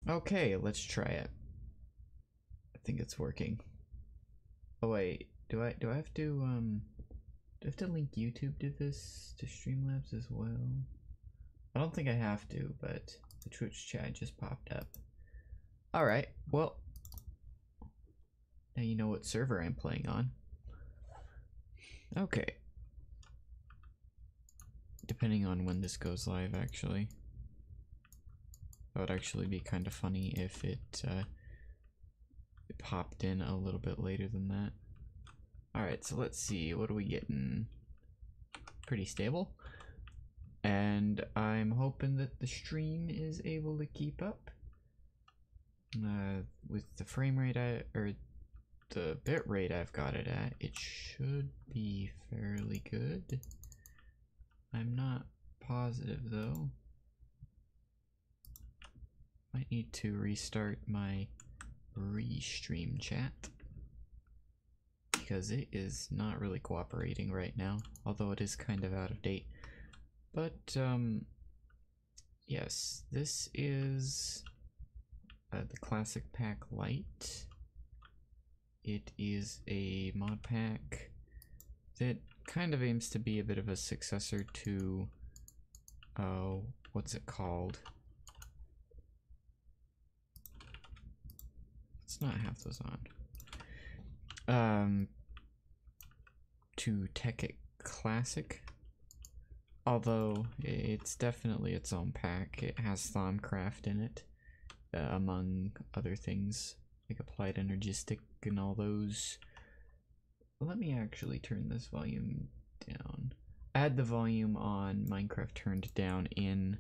Okay, let's try it. I think it's working. Oh wait, do I have to link YouTube to this, to Streamlabs as well? I don't think I have to, but the Twitch chat just popped up. Alright, well, now you know what server I'm playing on. Okay. Depending on when this goes live, actually. That would actually be kind of funny if it popped in a little bit later than that. Alright, so let's see, what are we getting? Pretty stable. And I'm hoping that the stream is able to keep up. With the frame rate or the bit rate I've got it at, it should be fairly good. I'm not positive though. Might need to restart my restream chat because it is not really cooperating right now, although it is kind of out of date. But yes, this is the classic pack Lite. It is a mod pack that kind of aims to be a bit of a successor to what's it called? Let's not have those on. To Tekkit Classic. Although it's definitely its own pack. It has Thaumcraft in it, among other things, like Applied Energy Stick and all those. Let me actually turn this volume down. I had the volume on Minecraft turned down in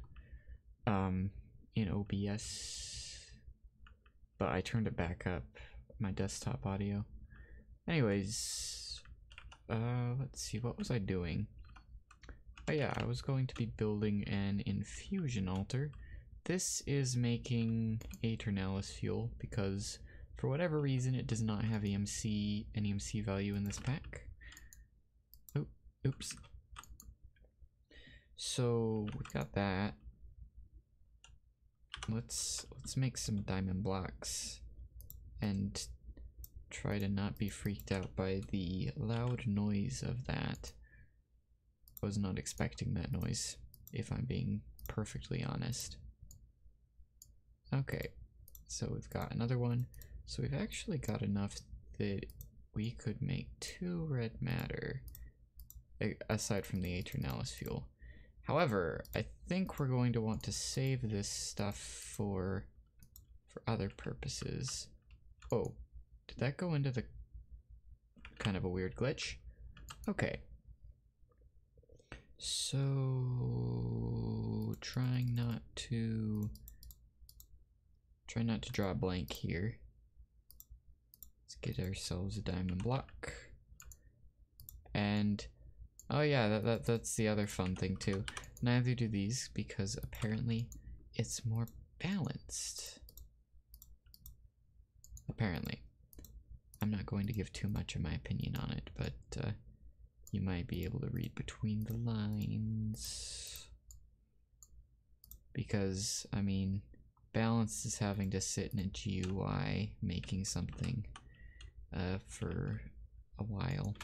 OBS, but I turned it back up, my desktop audio. Anyways, let's see, what was I doing? Oh yeah, I was going to be building an infusion altar. This is making Aeternalis fuel because for whatever reason it does not have an EMC value in this pack. Oh, oops. So we've got that. Let's make some diamond blocks and try to not be freaked out by the loud noise of that. I was not expecting that noise, if I'm being perfectly honest. Okay, so we've got another one. So we've actually got enough that we could make 2 red matter, aside from the Aeternalis fuel. However, I think we're going to want to save this stuff for other purposes. Oh, did that go into the kind of a weird glitch? Okay. So try not to draw a blank here. Let's get ourselves a diamond block. And oh yeah, that's the other fun thing too. Neither do these because apparently it's more balanced. Apparently. I'm not going to give too much of my opinion on it, but you might be able to read between the lines. Because, I mean, balanced is having to sit in a GUI making something for a while.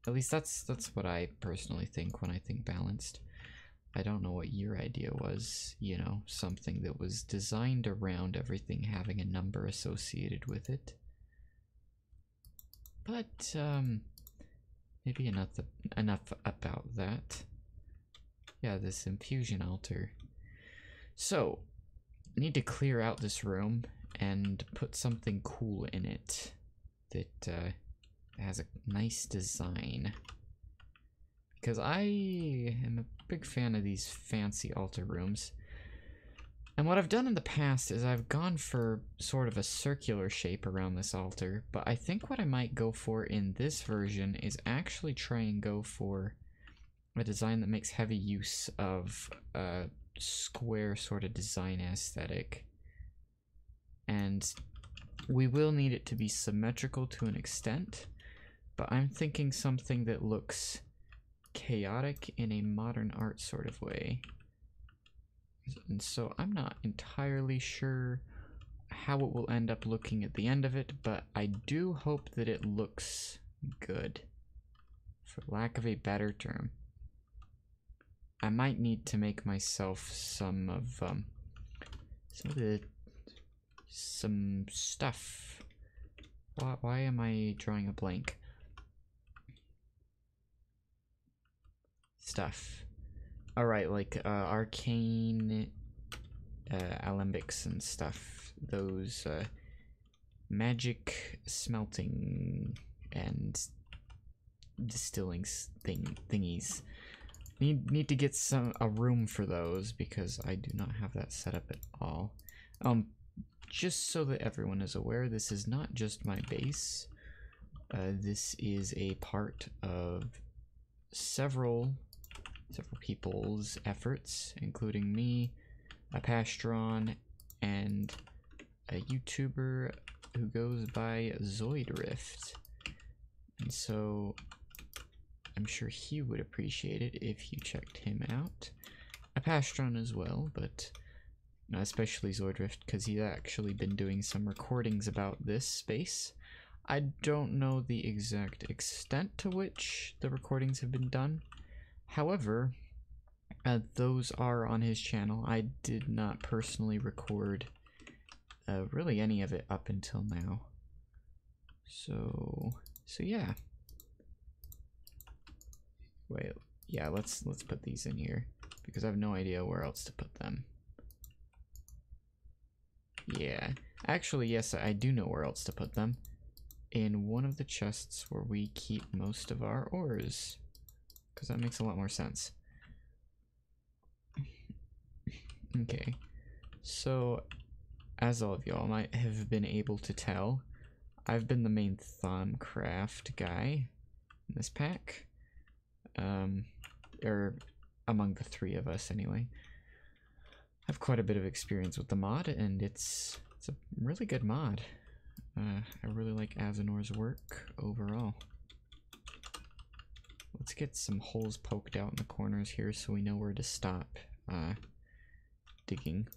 At least that's what I personally think when I think balanced. I don't know what your idea was, you know, something that was designed around everything having a number associated with it. But, maybe enough about that. Yeah, this infusion altar. So, I need to clear out this room and put something cool in it that has a nice design. Because I am a big fan of these fancy altar rooms. And what I've done in the past is I've gone for sort of a circular shape around this altar, but I think what I might go for in this version is actually try and go for a design that makes heavy use of a square sort of design aesthetic. And we will need it to be symmetrical to an extent, but I'm thinking something that looks chaotic in a modern art sort of way. And so I'm not entirely sure how it will end up looking at the end of it, but I do hope that it looks good, for lack of a better term. I might need to make myself some stuff. Why am I drawing a blank? Stuff. Alright, like arcane alembics and stuff. Those magic smelting and distilling thingies. Need to get a room for those because I do not have that set up at all. Just so that everyone is aware, this is not just my base. This is a part of several people's efforts, including me, a Pastron, and a YouTuber who goes by Zoidrift. And so I'm sure he would appreciate it if you checked him out. A Pastron as well, but especially Zoidrift because he's actually been doing some recordings about this space. I don't know the exact extent to which the recordings have been done. However, those are on his channel. I did not personally record really any of it up until now. So yeah. Wait, yeah, let's put these in here because I have no idea where else to put them. Yeah, actually, yes, I do know where else to put them. In one of the chests where we keep most of our ores, because that makes a lot more sense. Okay, so as all of y'all might have been able to tell, I've been the main Thaumcraft guy in this pack. Or among the three of us anyway. I have quite a bit of experience with the mod, and it's a really good mod. I really like Azanor's work overall. Let's get some holes poked out in the corners here so we know where to stop digging.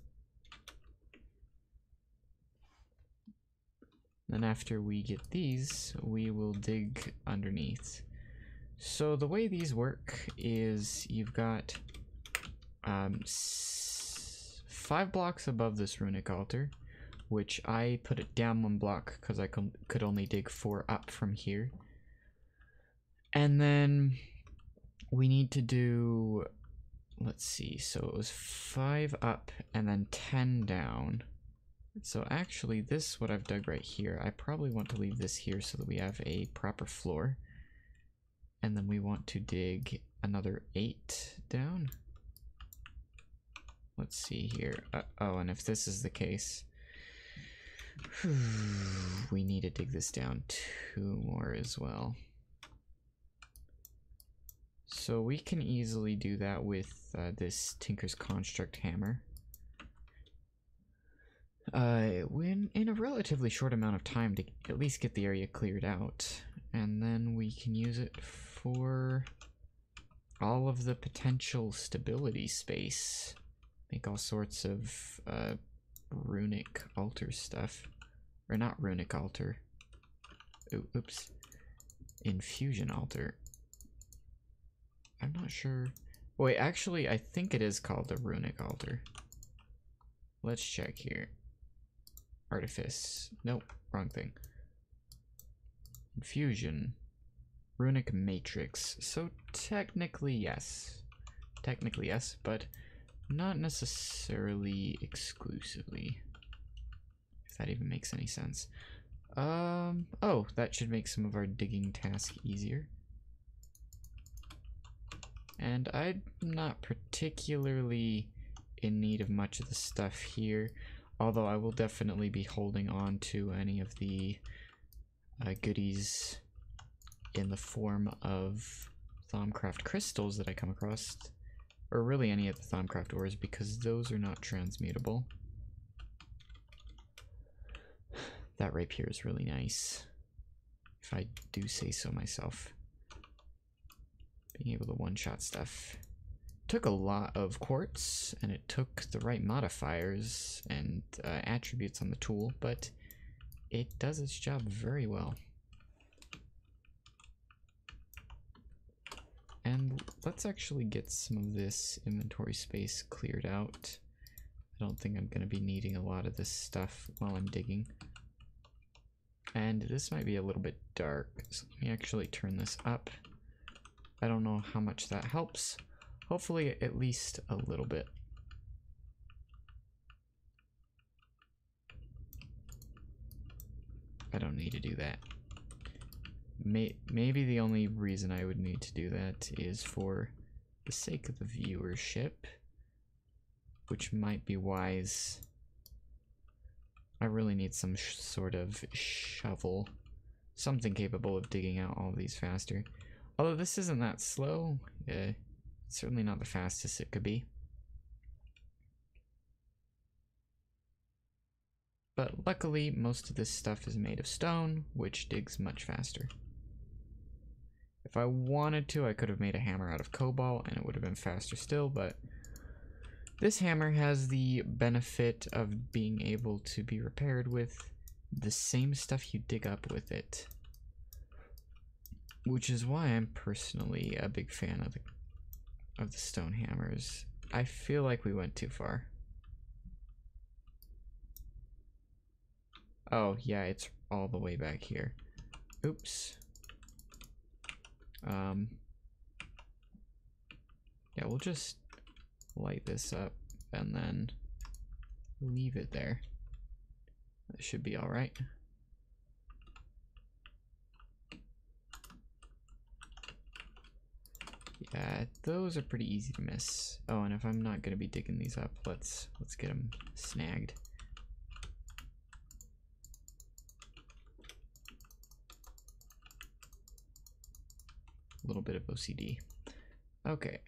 Then after we get these, we will dig underneath. So the way these work is you've got 5 blocks above this runic altar, which I put it down 1 block because I could only dig 4 up from here. And then we need to do, let's see, so it was 5 up and then 10 down. So actually this, what I've dug right here, I probably want to leave this here so that we have a proper floor. And then we want to dig another 8 down. Let's see here. Oh, and if this is the case, we need to dig this down 2 more as well. So we can easily do that with this Tinker's Construct hammer. In a relatively short amount of time to at least get the area cleared out. And then we can use it for all of the potential stability space. Make all sorts of runic altar stuff. Or not runic altar. Oops. Infusion altar. I'm not sure. Wait, actually, I think it is called the runic altar. Let's check here. Artifice. Nope, wrong thing. Infusion. Runic matrix. So technically yes. Technically yes, but not necessarily exclusively. If that even makes any sense. Oh, that should make some of our digging task easier. And I'm not particularly in need of much of the stuff here, although I will definitely be holding on to any of the goodies in the form of Thaumcraft crystals that I come across, or really any of the Thaumcraft ores, because those are not transmutable. That rapier is really nice, if I do say so myself. Being able to one-shot stuff. took a lot of quartz, and it took the right modifiers and attributes on the tool, but it does its job very well. And let's actually get some of this inventory space cleared out. I don't think I'm going to be needing a lot of this stuff while I'm digging. And this might be a little bit dark, so let me actually turn this up. I don't know how much that helps. Hopefully at least a little bit. I don't need to do that. Maybe the only reason I would need to do that is for the sake of the viewership, which might be wise. I really need some sort of shovel, something capable of digging out all of these faster. Although this isn't that slow, it's certainly not the fastest it could be. But luckily, most of this stuff is made of stone, which digs much faster. If I wanted to, I could have made a hammer out of cobalt, and it would have been faster still, but this hammer has the benefit of being able to be repaired with the same stuff you dig up with it. Which is why I'm personally a big fan of the stone hammers. I feel like we went too far. Oh, yeah, it's all the way back here. Oops. Yeah, we'll just light this up and then leave it there. That should be alright. Yeah, those are pretty easy to miss. Oh, and if I'm not gonna be digging these up, let's get them snagged. A little bit of OCD. Okay.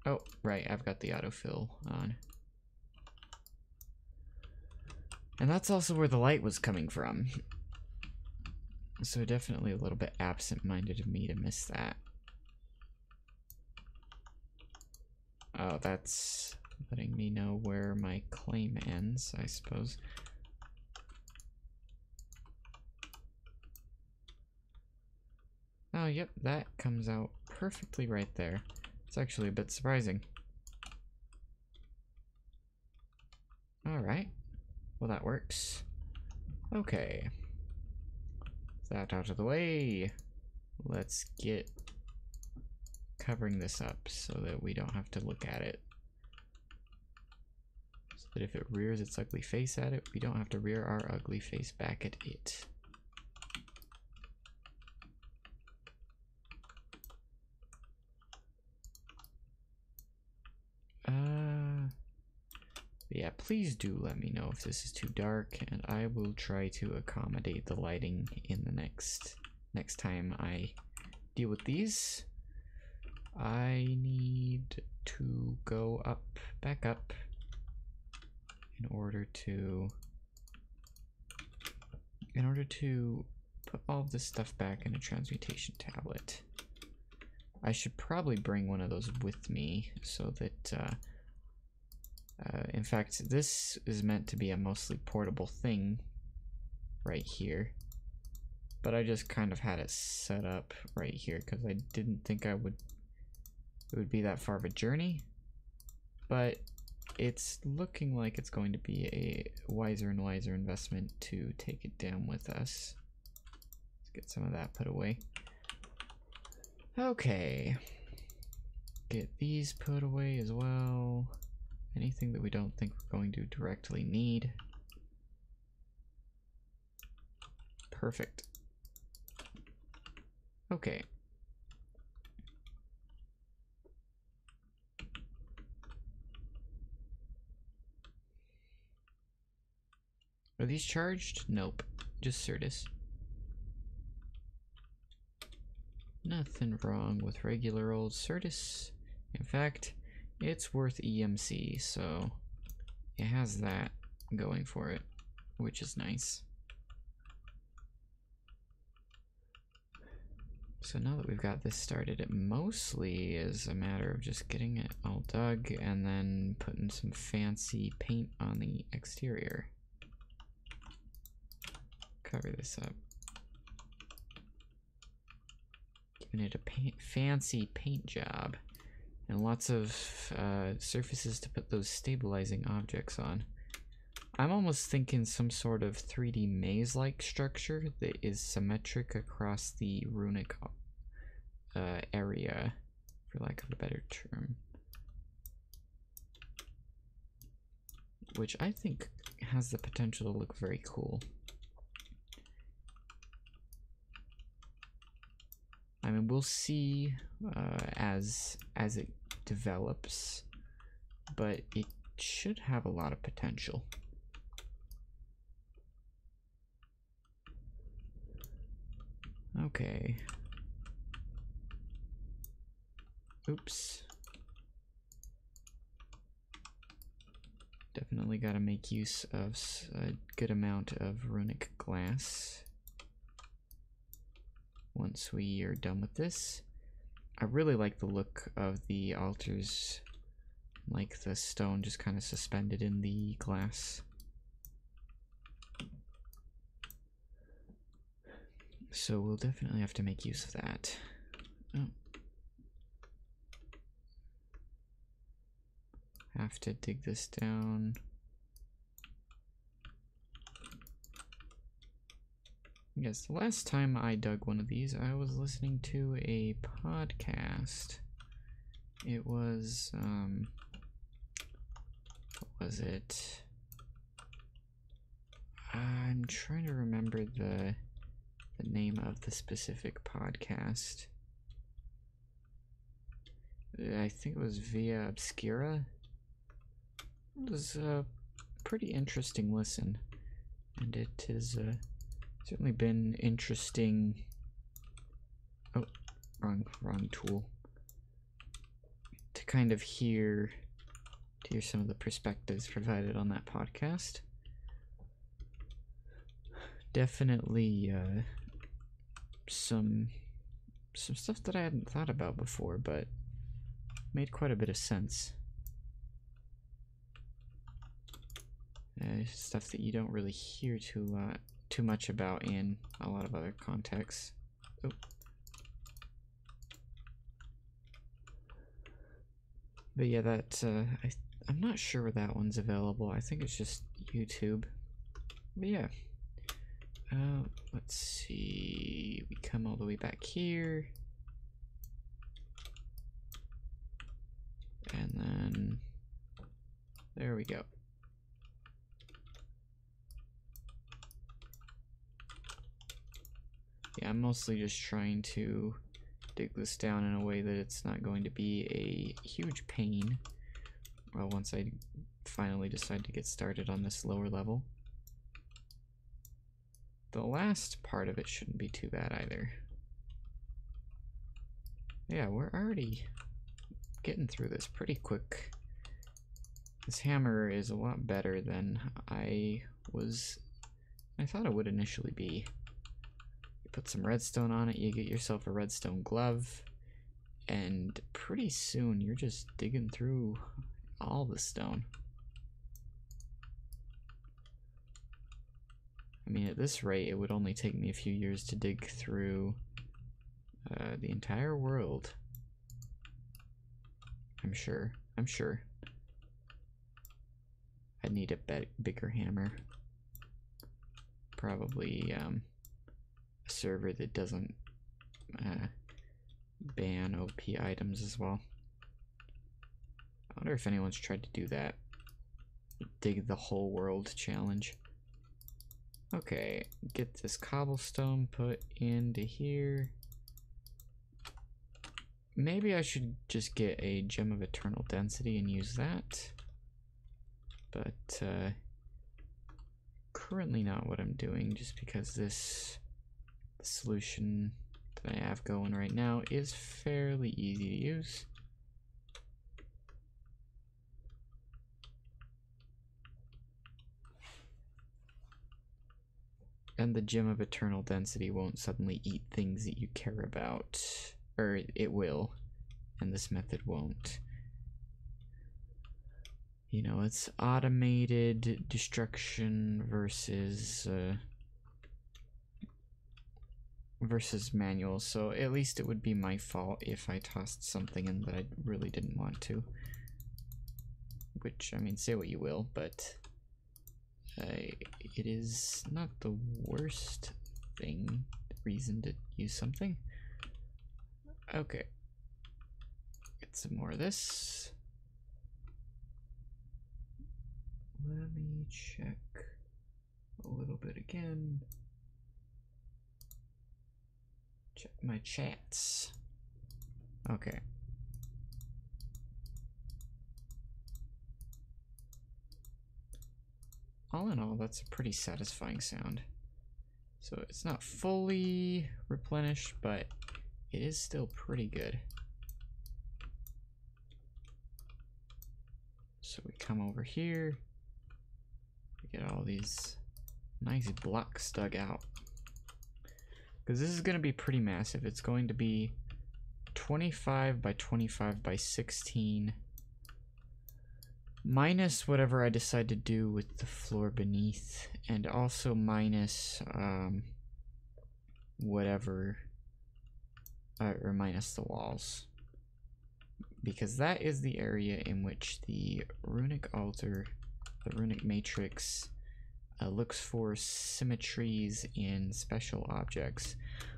Oh, right, I've got the autofill on. And that's also where the light was coming from. So definitely a little bit absent-minded of me to miss that. Oh, that's letting me know where my claim ends, I suppose. Oh, yep, that comes out perfectly right there. It's actually a bit surprising. Alright. Well, that works. Okay. That out of the way. Let's get covering this up so that we don't have to look at it. So that if it rears its ugly face at it, we don't have to rear our ugly face back at it. Yeah, please do let me know if this is too dark, and I will try to accommodate the lighting in the next time I deal with these. I need to go back up in order to put all of this stuff back in a transmutation tablet. I should probably bring one of those with me so that in fact, this is meant to be a mostly portable thing right here, but I just kind of had it set up right here because I didn't think it would be that far of a journey, but it's looking like it's going to be a wiser and wiser investment to take it down with us. Let's get some of that put away. Okay, get these put away as well. Anything that we don't think we're going to directly need. Perfect. Okay. Are these charged? Nope. Just Certus. Nothing wrong with regular old Certus. In fact, it's worth EMC, so it has that going for it, which is nice. So now that we've got this started, it mostly is a matter of just getting it all dug and then putting some fancy paint on the exterior. Cover this up. Giving it a fancy paint job. And lots of surfaces to put those stabilizing objects on. I'm almost thinking some sort of 3D maze-like structure that is symmetric across the runic area, for lack of a better term. Which I think has the potential to look very cool. I mean, we'll see as it develops, but it should have a lot of potential. Okay. Oops. Definitely got to make use of a good amount of runic glass once we are done with this. I really like the look of the altars, like the stone just kind of suspended in the glass. So we'll definitely have to make use of that. Oh. Have to dig this down. Yes, the last time I dug one of these, I was listening to a podcast. It was, what was it? I'm trying to remember the name of the specific podcast. I think it was Via Obscura. It was a pretty interesting listen, and it has certainly been interesting. Oh, wrong tool. To kind of hear some of the perspectives provided on that podcast. Definitely some stuff that I hadn't thought about before, but made quite a bit of sense. Stuff that you don't really hear too much about in a lot of other contexts. Oh. But yeah, that I'm not sure where that one's available. I think it's just YouTube. But yeah. Let's see. We come all the way back here. And then there we go. Yeah, I'm mostly just trying to dig this down in a way that it's not going to be a huge pain. Well, once I finally decide to get started on this lower level. The last part of it shouldn't be too bad either. Yeah, we're already getting through this pretty quick. This hammer is a lot better than I thought it would initially be. You put some redstone on it, you get yourself a redstone glove, and pretty soon you're just digging through all the stone. I mean, at this rate, it would only take me a few years to dig through the entire world. I'm sure. I'd need a bigger hammer. Probably a server that doesn't ban OP items as well. I wonder if anyone's tried to do that. Dig the whole world challenge. Okay, get this cobblestone put into here. Maybe I should just get a gem of eternal density and use that. But currently not what I'm doing, just because this solution that I have going right now is fairly easy to use. And the Gem of Eternal Density won't suddenly eat things that you care about. Or it will, and this method won't. You know, it's automated destruction versus manual, so at least it would be my fault if I tossed something in that I really didn't want to. Which, I mean, say what you will, but it is not the worst reason to use something. Okay. Get some more of this. Let me check a little bit again. Check my chats. Okay. All in all, that's a pretty satisfying sound. So it's not fully replenished, but it is still pretty good. So we come over here. We get all these nice blocks dug out. Because this is going to be pretty massive. It's going to be 25 by 25 by 16. Minus whatever I decide to do with the floor beneath. And also minus whatever. Or minus the walls. Because that is the area in which the runic altar, the runic matrix, looks for symmetries in special objects.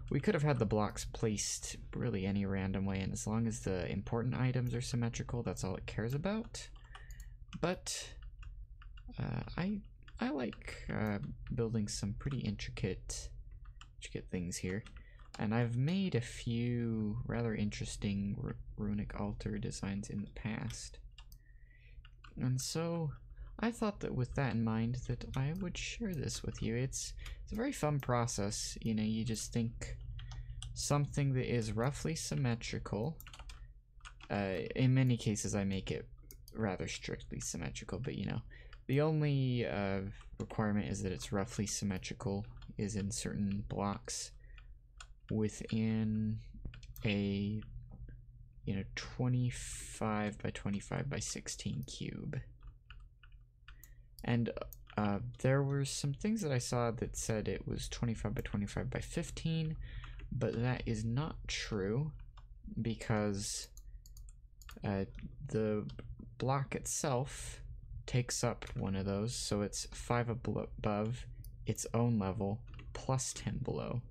We could have had the blocks placed really any random way, and as long as the important items are symmetrical, that's all it cares about. But I like building some pretty intricate things here. And I've made a few rather interesting runic altar designs in the past. And so I thought that with that in mind that I would share this with you. It's a very fun process. You know, you just think something that is roughly symmetrical. In many cases I make it rather strictly symmetrical, but you know, the only requirement is that it's roughly symmetrical, is in certain blocks within a 25 by 25 by 16 cube. And there were some things that I saw that said it was 25 by 25 by 15, but that is not true because the block itself takes up one of those, so it's 5 above its own level plus 10 below.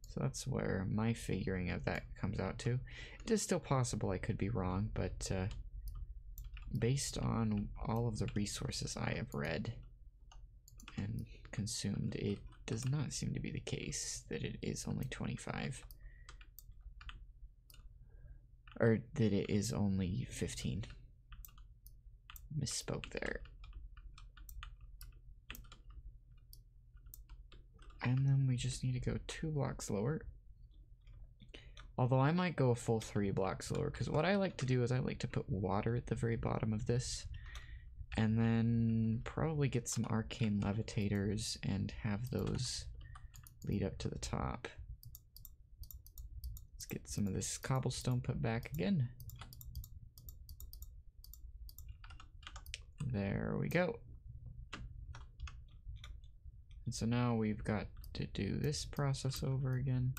So that's where my figuring of that comes out to. It is still possible I could be wrong, but based on all of the resources I have read and consumed, it does not seem to be the case that it is only 25. Or that it is only 15. Misspoke there. And then we just need to go 2 blocks lower. Although I might go a full 3 blocks lower, because what I like to do is I like to put water at the very bottom of this, and then probably get some arcane levitators and have those lead up to the top. Let's get some of this cobblestone put back again. There we go. And so now we've got to do this process over again.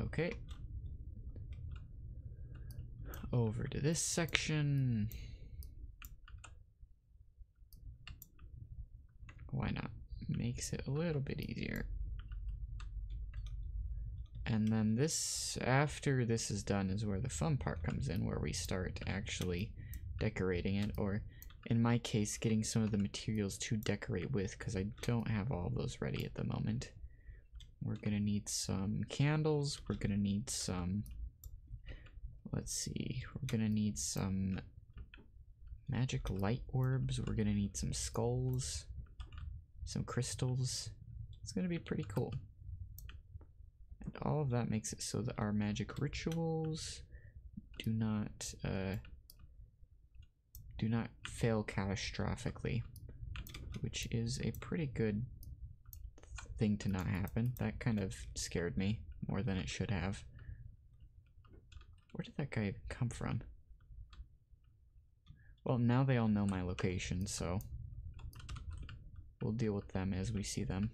Okay. Over to this section. Why not? Makes it a little bit easier. And then this, after this is done, is where the fun part comes in, where we start actually decorating it, or in my case, getting some of the materials to decorate with, because I don't have all of those ready at the moment. We're gonna need some candles, we're gonna need some, let's see, we're gonna need some magic light orbs, we're gonna need some skulls, some crystals. It's gonna be pretty cool. And all of that makes it so that our magic rituals do not do not fail catastrophically, which is a pretty good thing to not happen. That kind of scared me more than it should have. Where did that guy even come from? Well, now they all know my location, so we'll deal with them as we see them.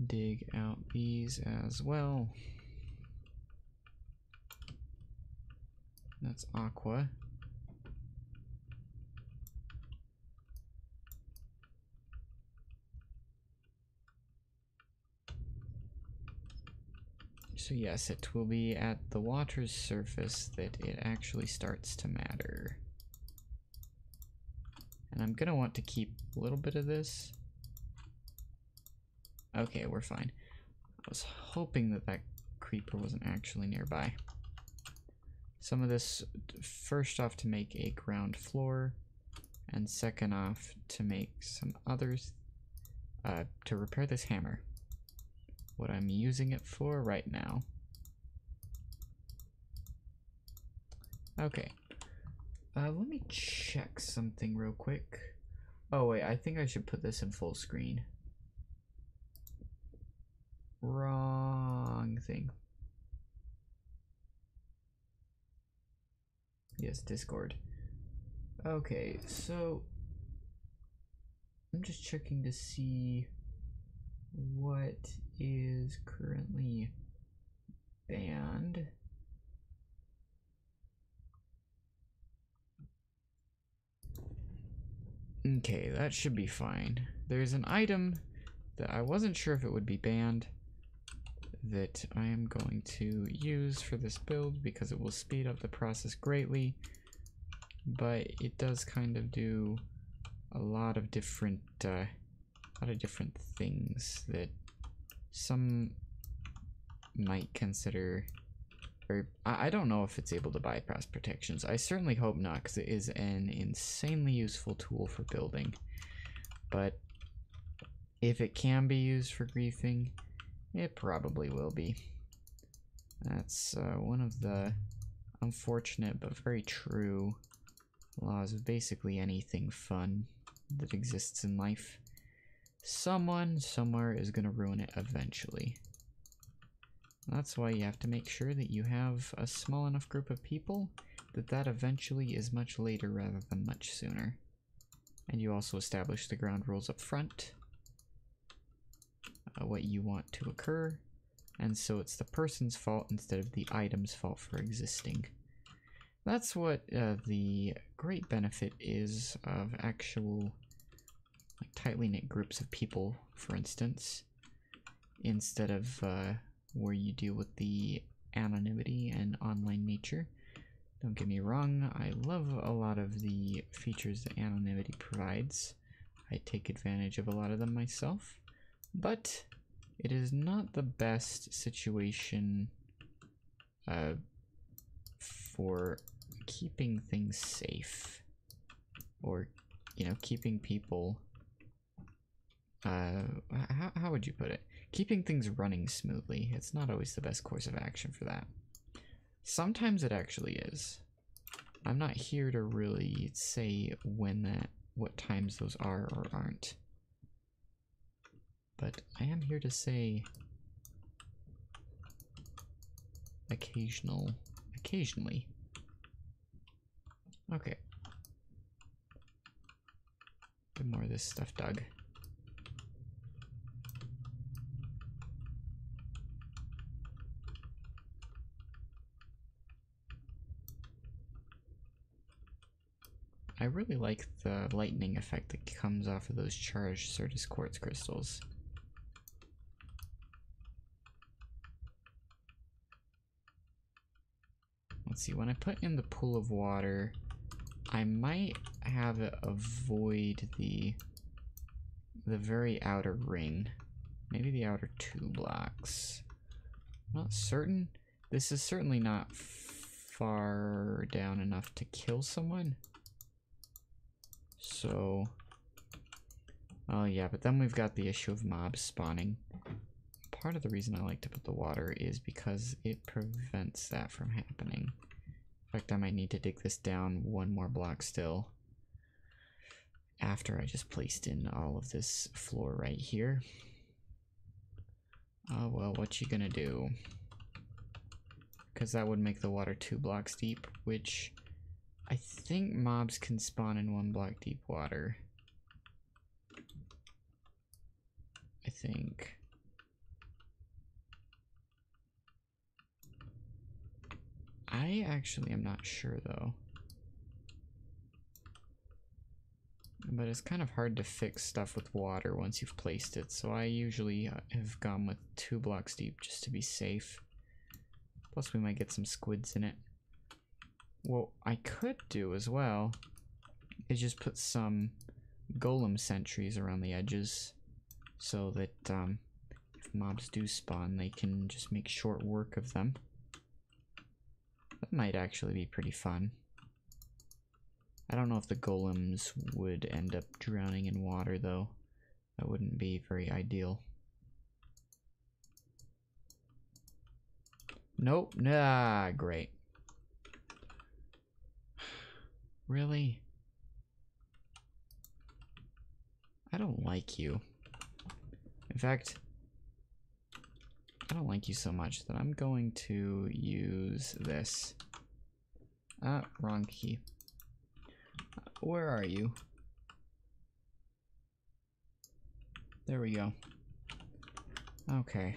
Dig out these as well. That's aqua. So yes, it will be at the water's surface that it actually starts to matter. And I'm gonna want to keep a little bit of this. Okay, we're fine. I was hoping that that creeper wasn't actually nearby. Some of this, first off, to make a ground floor, and second off, to make some others, to repair this hammer. What I'm using it for right now. Okay. Let me check something real quick. Oh wait, I think I should put this in full screen. Wrong thing. Yes, Discord. Okay, so I'm just checking to see what is currently banned. Okay, that should be fine. There's an item that I wasn't sure if it would be banned that I am going to use for this build because it will speed up the process greatly, but it does kind of do a lot of different things that some might consider, or I don't know if it's able to bypass protections. I certainly hope not, because it is an insanely useful tool for building. But if it can be used for griefing, it probably will be. That's one of the unfortunate but very true laws of basically anything fun that exists in life. Someone somewhere is going to ruin it eventually. That's why you have to make sure that you have a small enough group of people that eventually is much later rather than much sooner. And you also establish the ground rules up front. What you want to occur, and so it's the person's fault instead of the item's fault for existing. That's what the great benefit is of actual tightly knit groups of people, for instance, instead of where you deal with the anonymity and online nature. Don't get me wrong, I love a lot of the features that anonymity provides. I take advantage of a lot of them myself. But it is not the best situation for keeping things safe, or, you know, keeping people, how would you put it? Keeping things running smoothly. It's not always the best course of action for that. Sometimes it actually is. I'm not here to really say what times those are or aren't. But I am here to say occasionally. Okay. Get more of this stuff dug. I really like the lightning effect that comes off of those charged Certus quartz crystals. Let's see, when I put in the pool of water, I might have it avoid the very outer ring. Maybe the outer 2 blocks. I'm not certain. This is certainly not far down enough to kill someone. So, oh yeah, but then we've got the issue of mobs spawning. part of the reason I like to put the water is because it prevents that from happening. In fact, I might need to dig this down one more block still after I just placed in all of this floor right here. Oh well, what you gonna do? Because that would make the water 2 blocks deep, which I think mobs can spawn in 1 block deep water. I think. I actually am not sure though. But it's kind of hard to fix stuff with water once you've placed it, so I usually have gone with 2 blocks deep just to be safe. Plus we might get some squids in it. What I could do as well is just put some golem sentries around the edges so that if mobs do spawn, they can just make short work of them. That might actually be pretty fun. I don't know if the golems would end up drowning in water though. That wouldn't be very ideal. Nope. Nah, great. Really? I don't like you. In fact, I don't like you so much that I'm going to use this. Ah, wrong key. Where are you? There we go. Okay.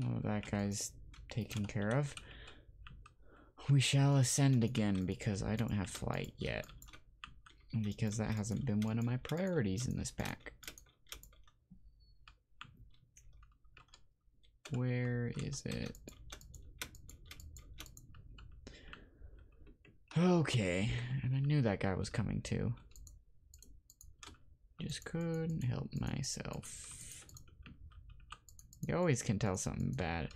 Oh, that guy's taken care of. We shall ascend again because I don't have flight yet. Because that hasn't been one of my priorities in this pack. Where is it? Okay, and I knew that guy was coming too. Just couldn't help myself. You always can tell something bad.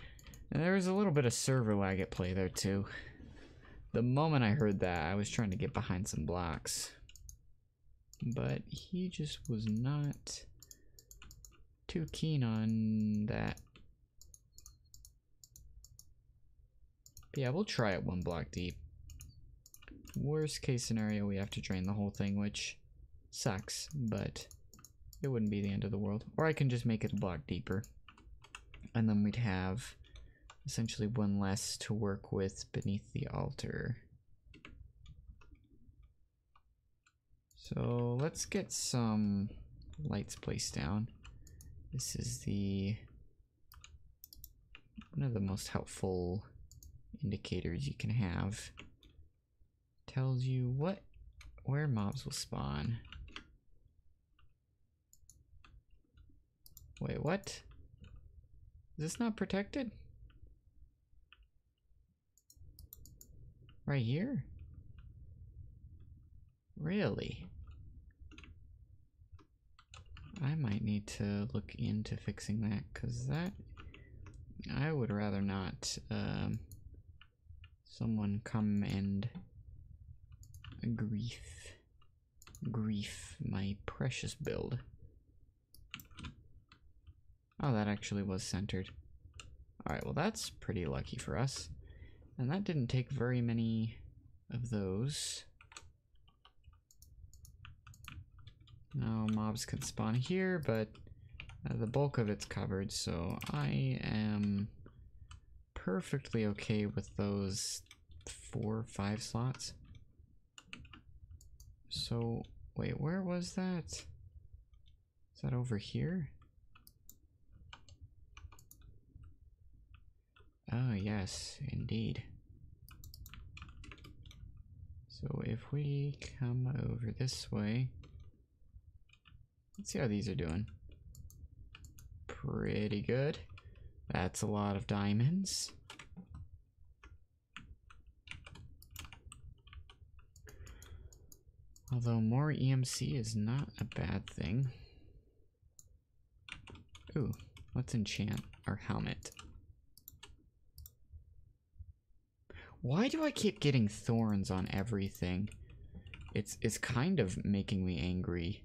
And there was a little bit of server lag at play there too. The moment I heard that, I was trying to get behind some blocks. But he just was not too keen on that. But yeah, we'll try it 1 block deep. Worst case scenario, we have to drain the whole thing, which sucks, but it wouldn't be the end of the world. Or I can just make it a block deeper. And then we'd have essentially 1 less to work with beneath the altar. So let's get some lights placed down. This is one of the most helpful indicators you can have. Tells you where mobs will spawn. Wait, what? Is this not protected? Right here? Really? I might need to look into fixing that, because that... I would rather not someone come and grief my precious build. Oh, that actually was centered. Alright, well that's pretty lucky for us. And that didn't take very many of those. Now mobs can spawn here, but the bulk of it's covered, so I am perfectly okay with those 4 or 5 slots. So, wait, where was that? Is that over here? Oh, yes, indeed. So if we come over this way, let's see how these are doing. Pretty good. That's a lot of diamonds. Although more EMC is not a bad thing. Ooh, let's enchant our helmet. Why do I keep getting thorns on everything? It's kind of making me angry.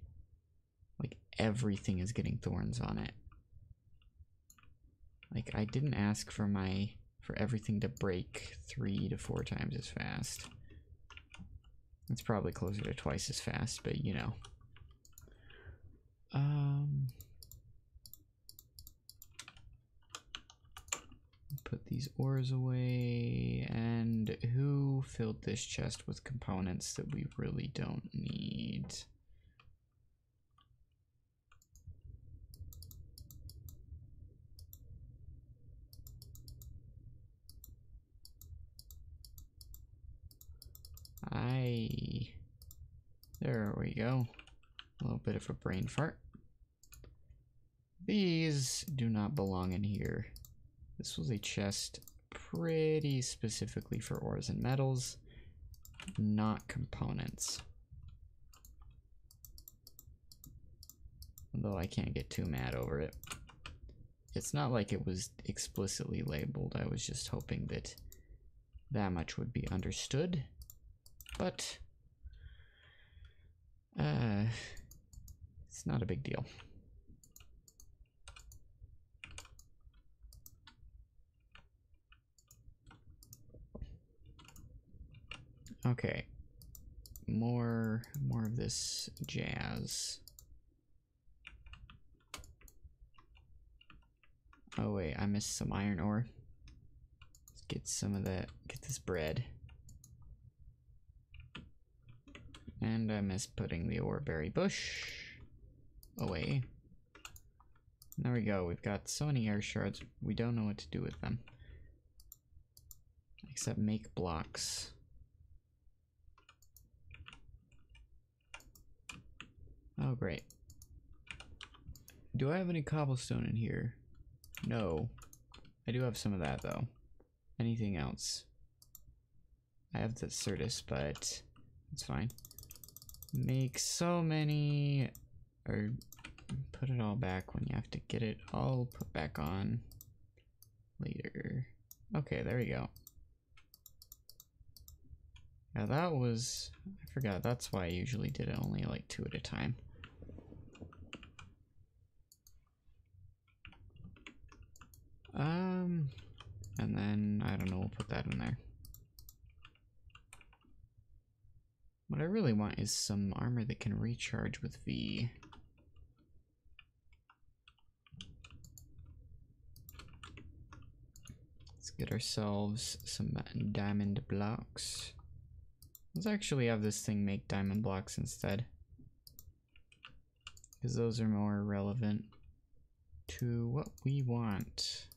Like everything is getting thorns on it. Like, I didn't ask for everything to break 3 to 4 times as fast. It's probably closer to twice as fast, but you know. Put these ores away. And who filled this chest with components that we really don't need? There we go. A little bit of a brain fart. These do not belong in here. This was a chest pretty specifically for ores and metals, not components. Although I can't get too mad over it. It's not like it was explicitly labeled. I was just hoping that that much would be understood. But it's not a big deal. Okay. More of this jazz. Oh wait, I missed some iron ore. Let's get some of that, get this bread. And I missed putting the ore berry bush away. There we go, we've got so many air shards, we don't know what to do with them. Except make blocks. Oh great. Do I have any cobblestone in here? No. I do have some of that though. Anything else? I have the Certus, but it's fine. Make so many, or put it all back when you have to get it all put back on later. Okay, there we go. Yeah, that was, I forgot, that's why I usually did it only like 2 at a time. And then, I don't know, we'll put that in there. What I really want is some armor that can recharge with V. Let's get ourselves some diamond blocks. Let's actually have this thing make diamond blocks instead, because those are more relevant to what we want.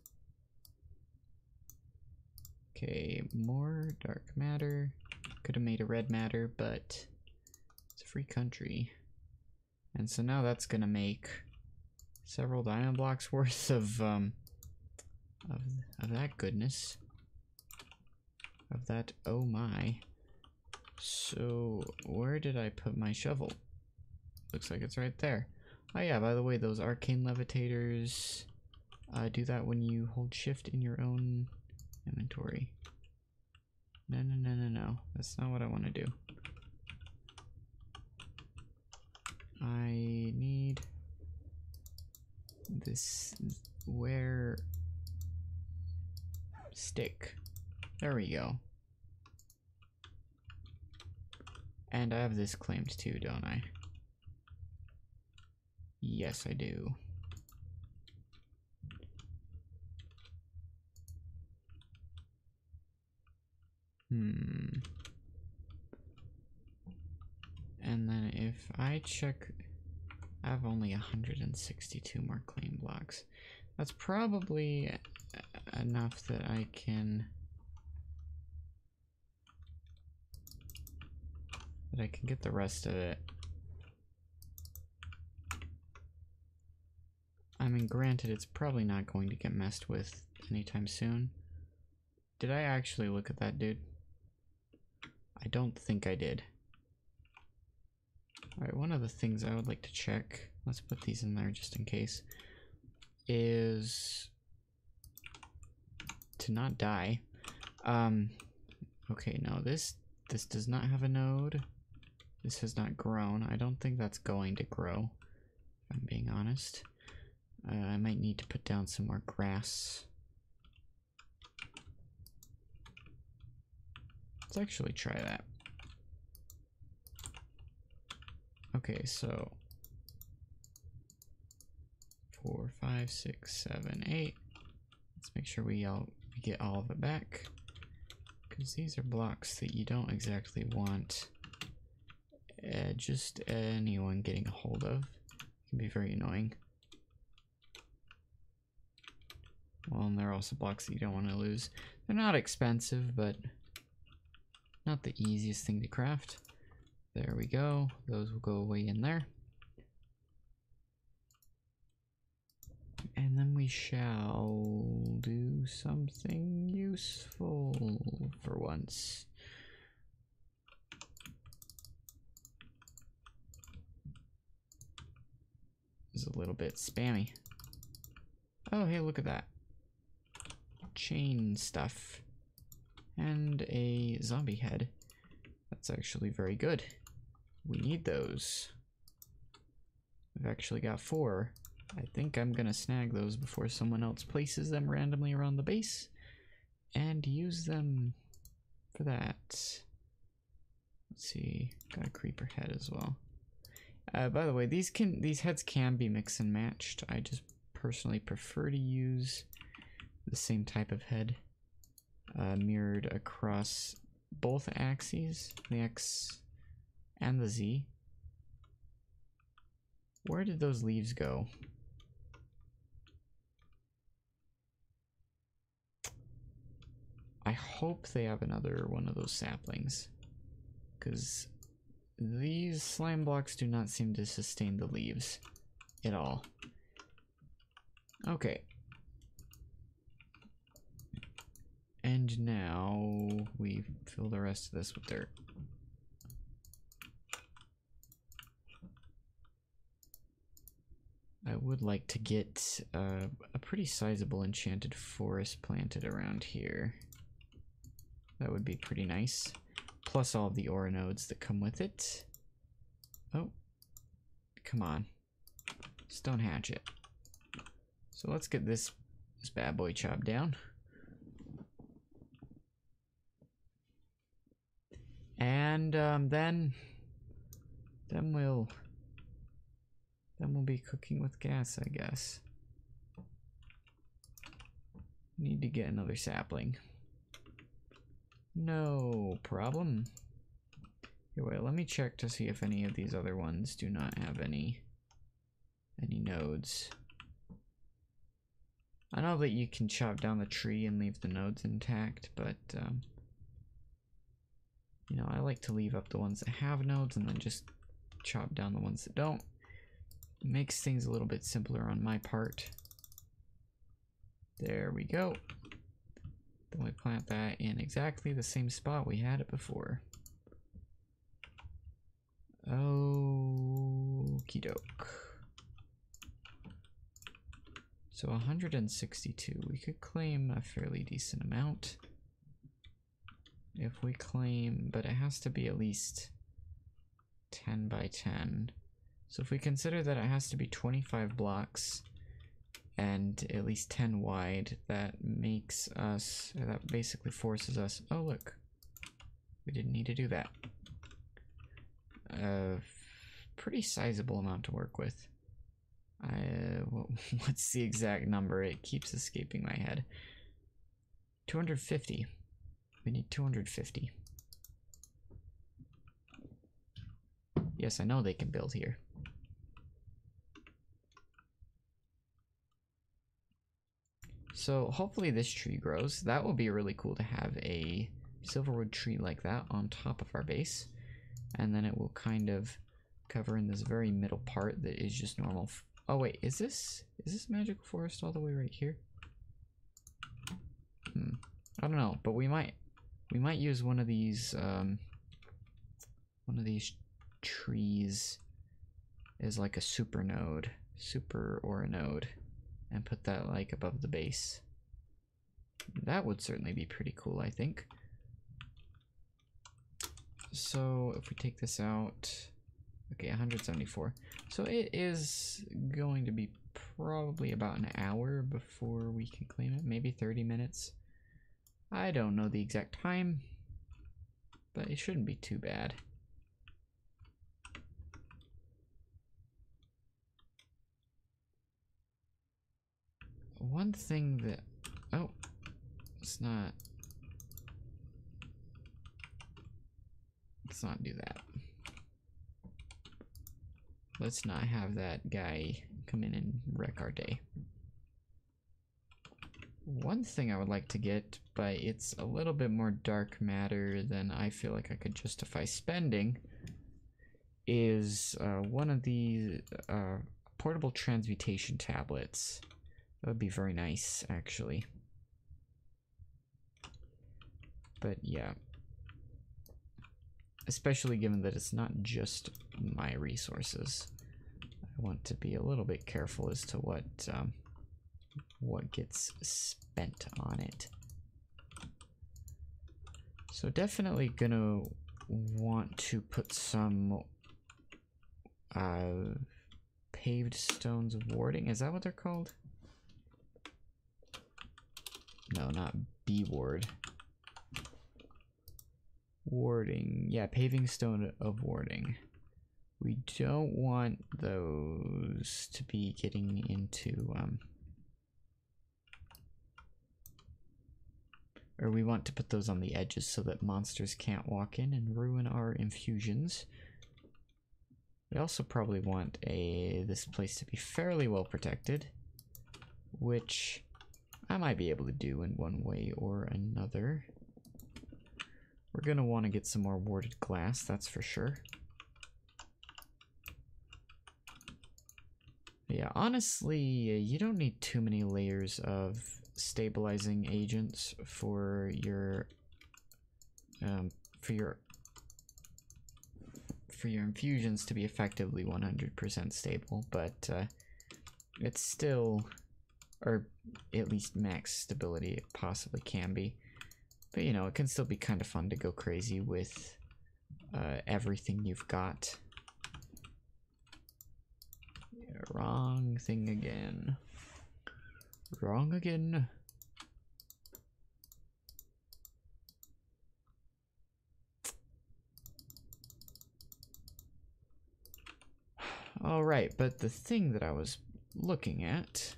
Okay, more dark matter. Could have made a red matter, but it's a free country. And so now that's gonna make several diamond blocks worth of that goodness. Of that, oh my. So, where did I put my shovel? Looks like it's right there. Oh yeah, by the way, those arcane levitators do that when you hold shift in your own inventory. No. That's not what I want to do. I need this where stick. There we go. And I have this claimed too, don't I? Yes, I do. And then if I check, I have only 162 more claim blocks. That's probably enough that I can get the rest of it. I mean, granted, it's probably not going to get messed with anytime soon. Did I actually look at that, dude? I don't think I did. Alright, one of the things I would like to check, let's put these in there just in case, is to not die. Okay, no, this does not have a node. This has not grown. I don't think that's going to grow, if I'm being honest. I might need to put down some more grass. Let's actually try that. Okay, so 4, 5, 6, 7, 8. Let's make sure we get all of it back, because these are blocks that you don't exactly want just anyone getting a hold of. It can be very annoying. Well, and they're also blocks that you don't want to lose. They're not expensive, but not the easiest thing to craft. There we go. Those will go away in there. And then we shall do something useful for once. This is a little bit spammy. Oh, hey, look at that. Chain stuff. And a zombie head. That's actually very good. We need those. We've actually got 4. I think I'm gonna snag those before someone else places them randomly around the base and use them for that. Let's see, got a creeper head as well. By the way, these heads can be mix and matched. I just personally prefer to use the same type of head mirrored across both axes, the X and the Z. Where did those leaves go? I hope they have another one of those saplings, because these slime blocks do not seem to sustain the leaves at all. Okay. And now we fill the rest of this with dirt. I would like to get a pretty sizable enchanted forest planted around here. That would be pretty nice. Plus all of the ore nodes that come with it. Oh, come on. Stone hatchet. So let's get this bad boy chopped down. And then we'll be cooking with gas, I guess. Need to get another sapling. No problem. Here, wait, let me check to see if any of these other ones do not have any nodes. I know that you can chop down the tree and leave the nodes intact, but you know, I like to leave up the ones that have nodes and then just chop down the ones that don't. It makes things a little bit simpler on my part. There we go. Then we plant that in exactly the same spot we had it before. Okie doke. So 162. We could claim a fairly decent amount. If we claim, but it has to be at least 10 by 10. So if we consider that it has to be 25 blocks and at least 10 wide, that makes us, that basically forces us, oh look, we didn't need to do that. Pretty sizable amount to work with. What's the exact number? It keeps escaping my head. 250. We need 250. Yes, I know they can build here. So hopefully this tree grows. That will be really cool to have a silverwood tree like that on top of our base. And then it will kind of cover in this very middle part that is just normal. Oh wait, is this magical forest all the way right here? I don't know, but we might use one of these trees as like a super ore node, and put that like above the base. That would certainly be pretty cool, I think. So if we take this out, Okay, 174. So it is going to be probably about an hour before we can claim it. Maybe 30 minutes. I don't know the exact time, but it shouldn't be too bad. One thing that... Oh, let's not do that. Let's not have that guy come in and wreck our day. One thing I would like to get, but it's a little bit more dark matter than I feel like I could justify spending, is one of the portable transmutation tablets. That would be very nice, actually. But yeah. Especially given that it's not just my resources. I want to be a little bit careful as to what gets spent on it. So definitely gonna want to put some paved stones of warding. Is that what they're called? No, not B-ward. Warding. Yeah, paving stone of warding. We don't want those to be getting into or we want to put those on the edges so that monsters can't walk in and ruin our infusions. We also probably want this place to be fairly well protected, which I might be able to do in one way or another. We're gonna want to get some more warded glass, that's for sure. Yeah, honestly, you don't need too many layers of stabilizing agents for your infusions to be effectively 100% stable, but it's still, or at least max stability it possibly can be. But you know, it can still be kind of fun to go crazy with everything you've got. Yeah, wrong thing again. Wrong again. Alright, but the thing that I was looking at,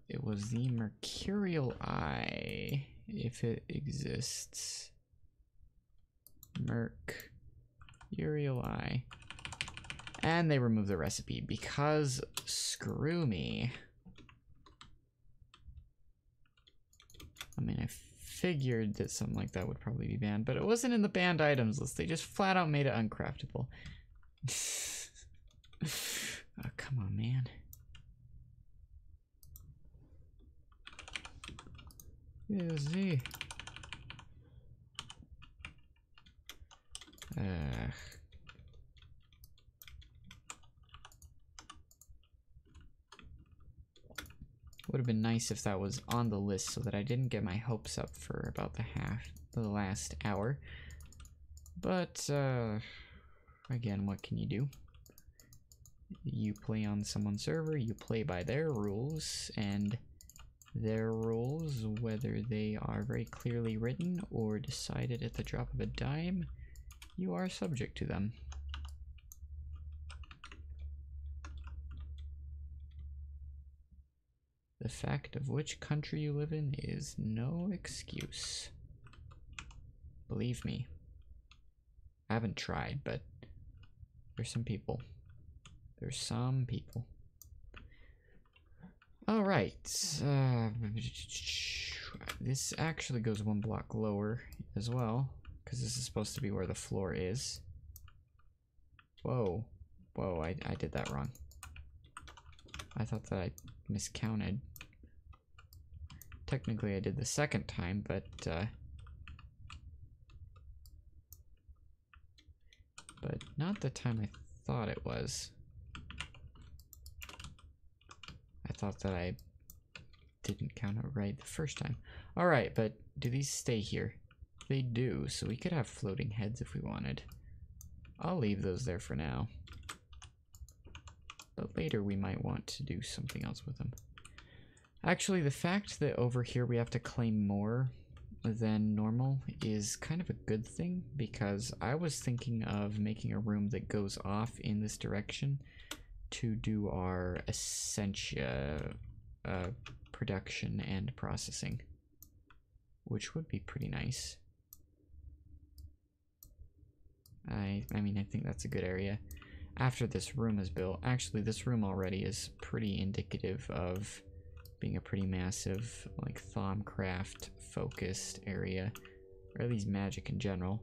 it was the Mercurial Eye, if it exists. Mercurial Eye. And they removed the recipe because screw me. I mean, I figured that something like that would probably be banned, but it wasn't in the banned items list. They just flat out made it uncraftable. Oh, come on, man. Easy. Would have been nice if that was on the list so that I didn't get my hopes up for about the last hour. But, again, what can you do? You play on someone's server, you play by their rules, and their rules, whether they are very clearly written or decided at the drop of a dime, you are subject to them. The fact of which country you live in is no excuse. Believe me. I haven't tried, but there's some people. There's some people. Alright. This actually goes one block lower as well, because this is supposed to be where the floor is. Whoa. Whoa, I did that wrong. I thought that I miscounted. Technically I did the second time, but not the time I thought it was. I thought that I didn't count it right the first time. Alright, but do these stay here? They do, so we could have floating heads if we wanted. I'll leave those there for now. But later we might want to do something else with them. Actually, the fact that over here we have to claim more than normal is kind of a good thing, because I was thinking of making a room that goes off in this direction to do our Essentia production and processing, which would be pretty nice. I mean, I think that's a good area. After this room is built, actually this room already is pretty indicative of being a pretty massive, like, Thaumcraft focused area, or at least magic in general.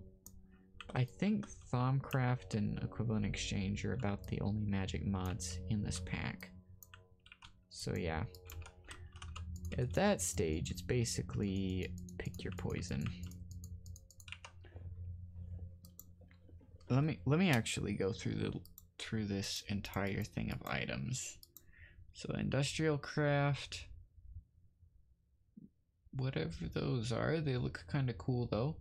I think Thaumcraft and Equivalent Exchange are about the only magic mods in this pack. So yeah. At that stage, it's basically pick your poison. Let me actually go through this entire thing of items. So industrial craft, whatever those are, they look kind of cool though.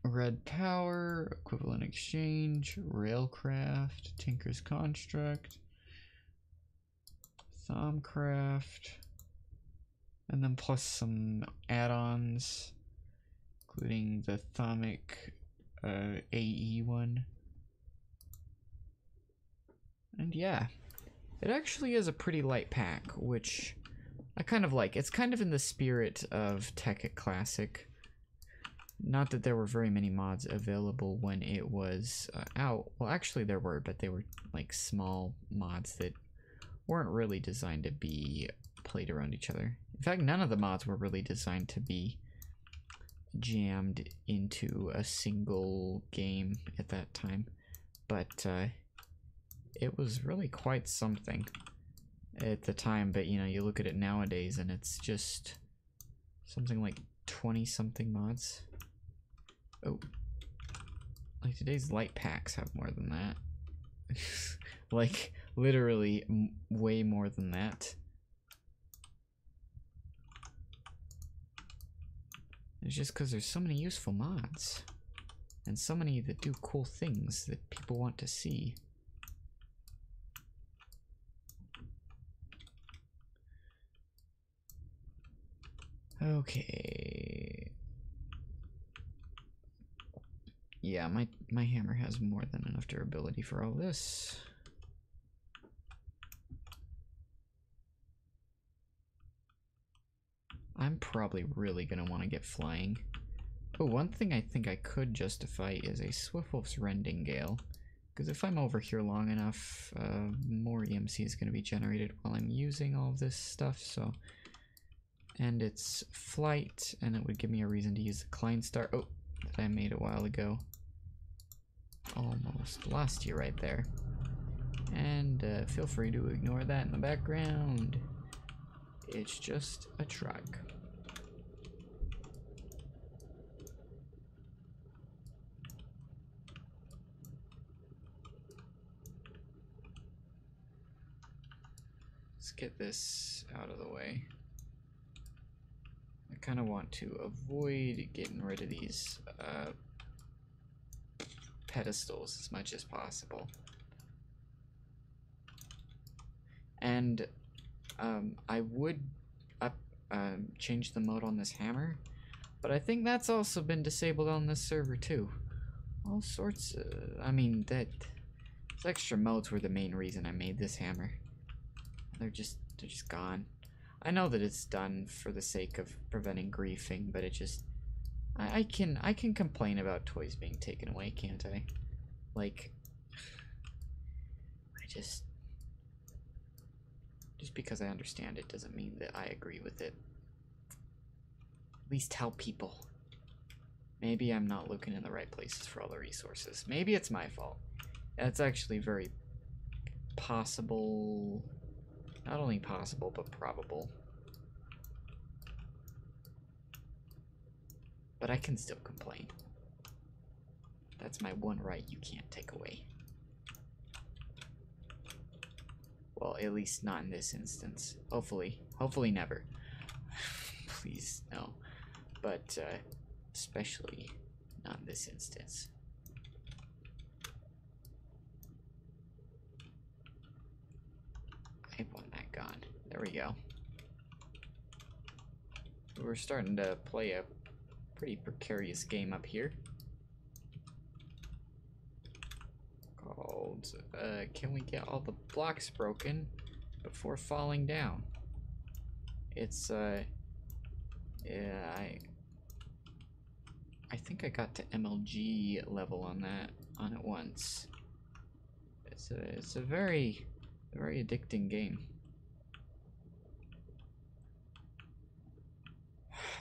Red power, equivalent exchange, railcraft, tinker's construct, Thaumcraft, and then plus some add-ons, including the Thaumic AE one. And yeah, it actually is a pretty light pack, which I kind of like. It's kind of in the spirit of Tekkit Classic. Not that there were very many mods available when it was out. Well, actually there were, but they were like small mods that weren't really designed to be played around each other. In fact, none of the mods were really designed to be jammed into a single game at that time. But it was really quite something at the time. But you know, you look at it nowadays and it's just something like 20-something mods. Oh, like today's light packs have more than that. Like literally way more than that. It's just because there's so many useful mods and so many that do cool things that people want to see. Okay. Yeah, my hammer has more than enough durability for all this. I'm probably really gonna want to get flying. Oh, one thing I think I could justify is a Swiftwolf's Rending Gale. Because if I'm over here long enough, more EMC is going to be generated while I'm using all of this stuff, so... And it's flight, and it would give me a reason to use the Klein Star. Oh, that I made a while ago. Almost lost you right there. And feel free to ignore that in the background. It's just a truck. Let's get this out of the way. I kind of want to avoid getting rid of these pedestals as much as possible. And I would change the mode on this hammer, but I think that's also been disabled on this server too. All sorts of, I mean, those extra modes were the main reason I made this hammer. They're just gone. I know that it's done for the sake of preventing griefing, but it just, I can complain about toys being taken away, can't I? Like, just because I understand it doesn't mean that I agree with it. At least tell people. Maybe I'm not looking in the right places for all the resources. Maybe it's my fault. That's actually very possible. Not only possible, but probable. But I can still complain. That's my one right you can't take away. Well, at least not in this instance. Hopefully never. Please, no. But, especially Not in this instance. I want that gone. There we go. We're starting to play a pretty precarious game up here. Called, can we get all the blocks broken before falling down? It's, yeah, I think I got to MLG level on it once. It's a very addicting game.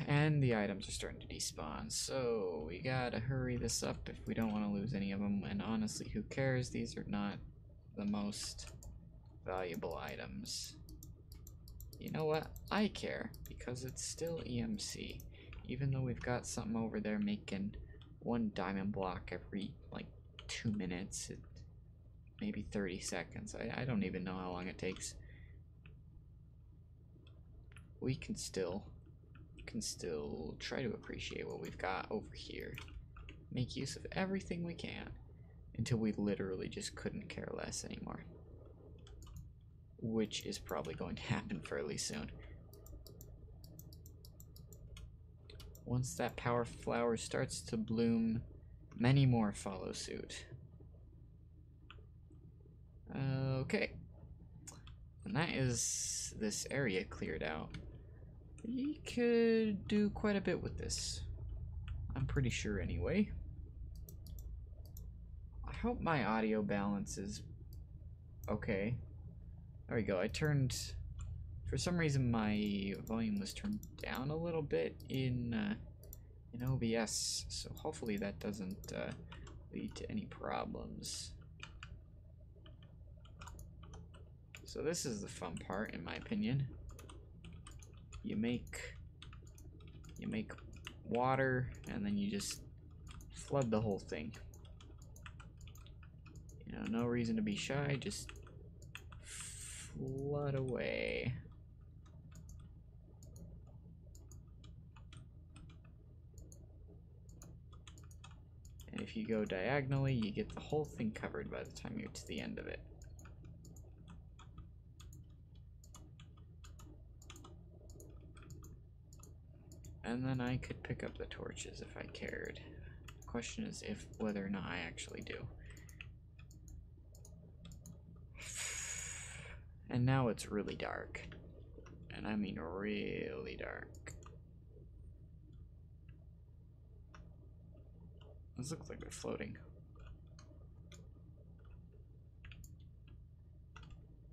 And the items are starting to despawn, so we gotta hurry this up if we don't want to lose any of them. And honestly, who cares? These are not the most valuable items. You know what? I care, because it's still EMC. Even though we've got something over there making 1 diamond block every, like, 2 minutes, maybe 30 seconds. I don't even know how long it takes. We can still try to appreciate what we've got over here. Make use of everything we can until we literally just couldn't care less anymore. Which is probably going to happen fairly soon. Once that power flower starts to bloom, many more follow suit. Okay. And that is this area cleared out. We could do quite a bit with this. I'm pretty sure anyway. I hope my audio balance is okay. There we go. For some reason my volume was turned down a little bit in OBS, so hopefully that doesn't lead to any problems. So this is the fun part, in my opinion. You make water, and then you just flood the whole thing. You know, no reason to be shy, just flood away. And if you go diagonally, you get the whole thing covered by the time you're to the end of it. And then I could pick up the torches if I cared. The question is whether or not I actually do. And now it's really dark. And I mean really dark. Those look like they're floating.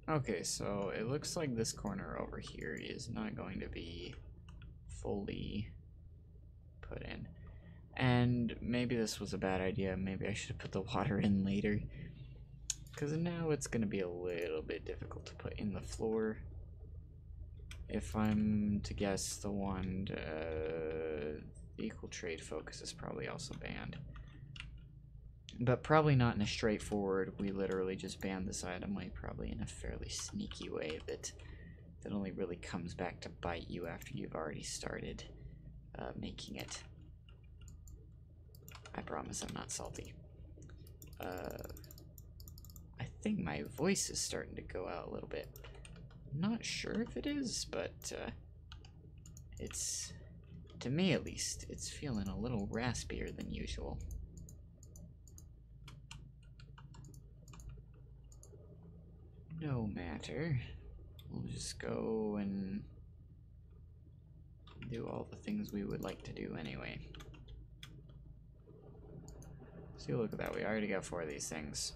Okay, so it looks like this corner over here is not going to be fully put in. And maybe this was a bad idea. Maybe I should have put the water in later. Because now it's going to be a little bit difficult to put in the floor. If I'm to guess, the wand, equal trade focus is probably also banned. But probably not in a straightforward, we literally just banned this item way, probably in a fairly sneaky way that only really comes back to bite you after you've already started making it. I promise I'm not salty. I think my voice is starting to go out a little bit. I'm not sure if it is, but it's, to me at least, it's feeling a little raspier than usual. No matter. We'll just go and do all the things we would like to do anyway. See, look at that. We already got 4 of these things.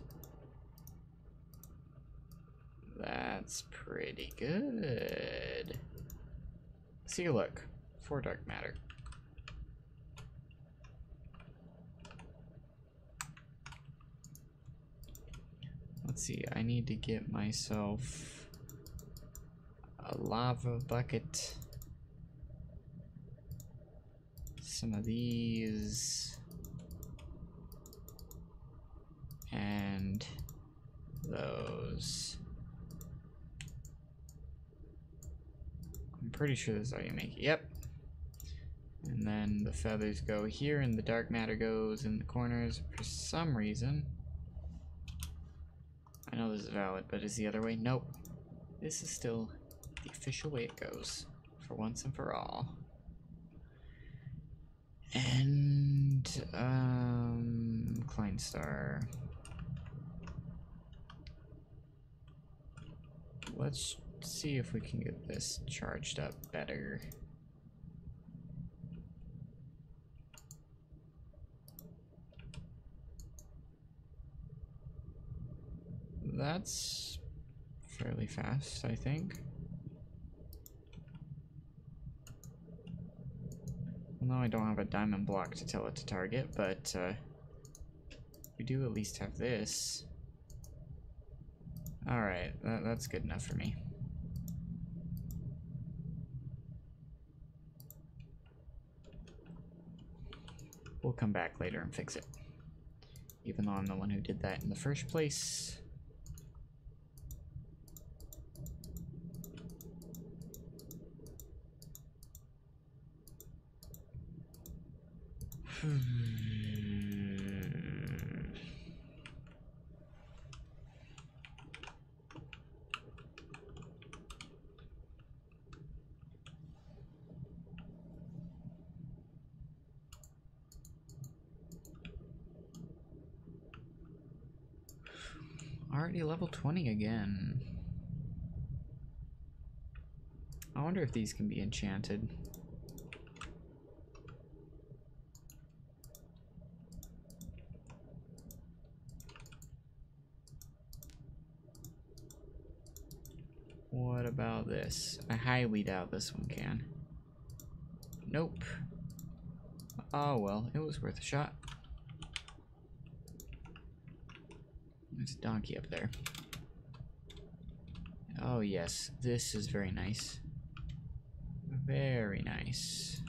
That's pretty good. See, look. 4 dark matter. Let's see. I need to get myself a lava bucket, some of these, and those. I'm pretty sure this is how you make it. Yep. And then the feathers go here, and the dark matter goes in the corners for some reason. I know this is valid, but is the other way? Nope. This is still the official way it goes, for once and for all. And, Kleinstar. Let's see if we can get this charged up better. That's fairly fast, I think. Well, no, I don't have a diamond block to tell it to target, but we do at least have this. Alright, that's good enough for me. We'll come back later and fix it. Even though I'm the one who did that in the first place. Already level 20 again. I wonder if these can be enchanted. What about this? I highly doubt this one can. Nope. Oh well, it was worth a shot. There's a donkey up there. Oh yes, this is very nice. Very nice.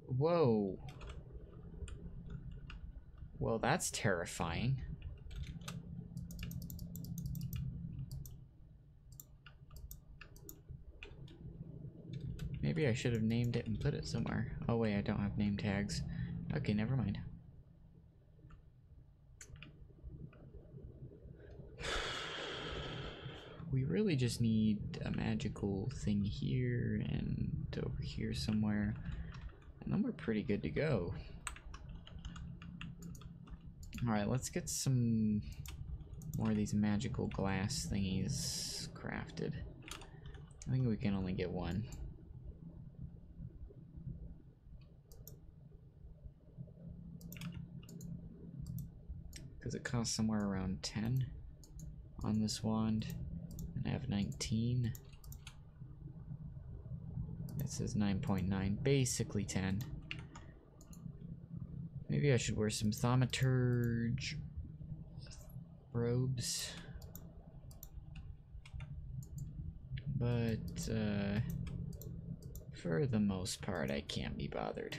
Whoa. Well, that's terrifying. Maybe I should have named it and put it somewhere. Oh wait, I don't have name tags. Okay, never mind. We really just need a magical thing here and over here somewhere. And then we're pretty good to go. Alright, let's get some more of these magical glass thingies crafted. I think we can only get one. Because it costs somewhere around 10 on this wand. And I have 19. It says 9.9, basically 10. Maybe I should wear some thaumaturge robes. But for the most part, I can't be bothered.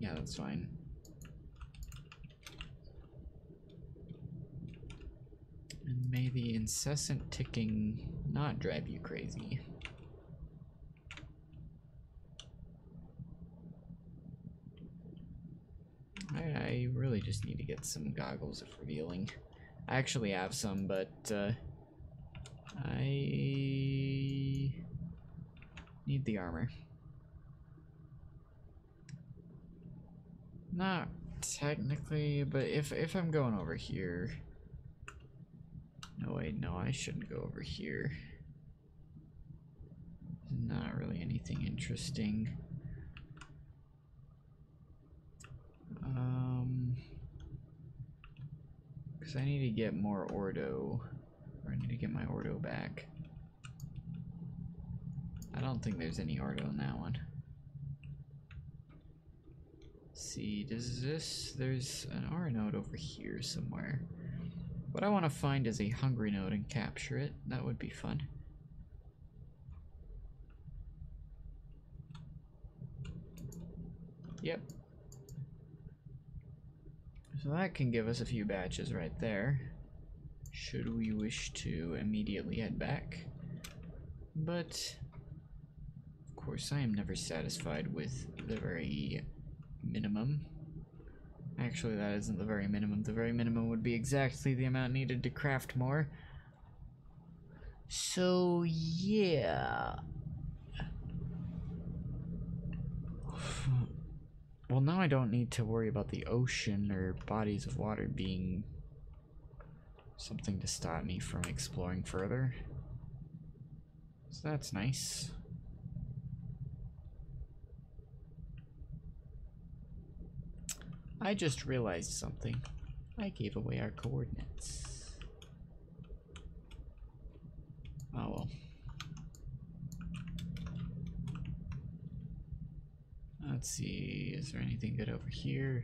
Yeah, that's fine. And may the incessant ticking not drive you crazy. I really just need to get some goggles of revealing. I actually have some, but I need the armor. Not technically, but if I'm going over here... No, wait, no, I shouldn't go over here. Not really anything interesting. Because I need to get more Ordo. Or I need to get my Ordo back. I don't think there's any Ordo in that one. See, does this... There's an R node over here somewhere. What I want to find is a hungry node and capture it. That would be fun. Yep. So that can give us a few batches right there, should we wish to immediately head back. But, of course, I am never satisfied with the very minimum. Actually, that isn't the very minimum. The very minimum would be exactly the amount needed to craft more. So, yeah. Well, now I don't need to worry about the ocean or bodies of water being something to stop me from exploring further. So that's nice. I just realized something. I gave away our coordinates. Oh well. Let's see, is there anything good over here?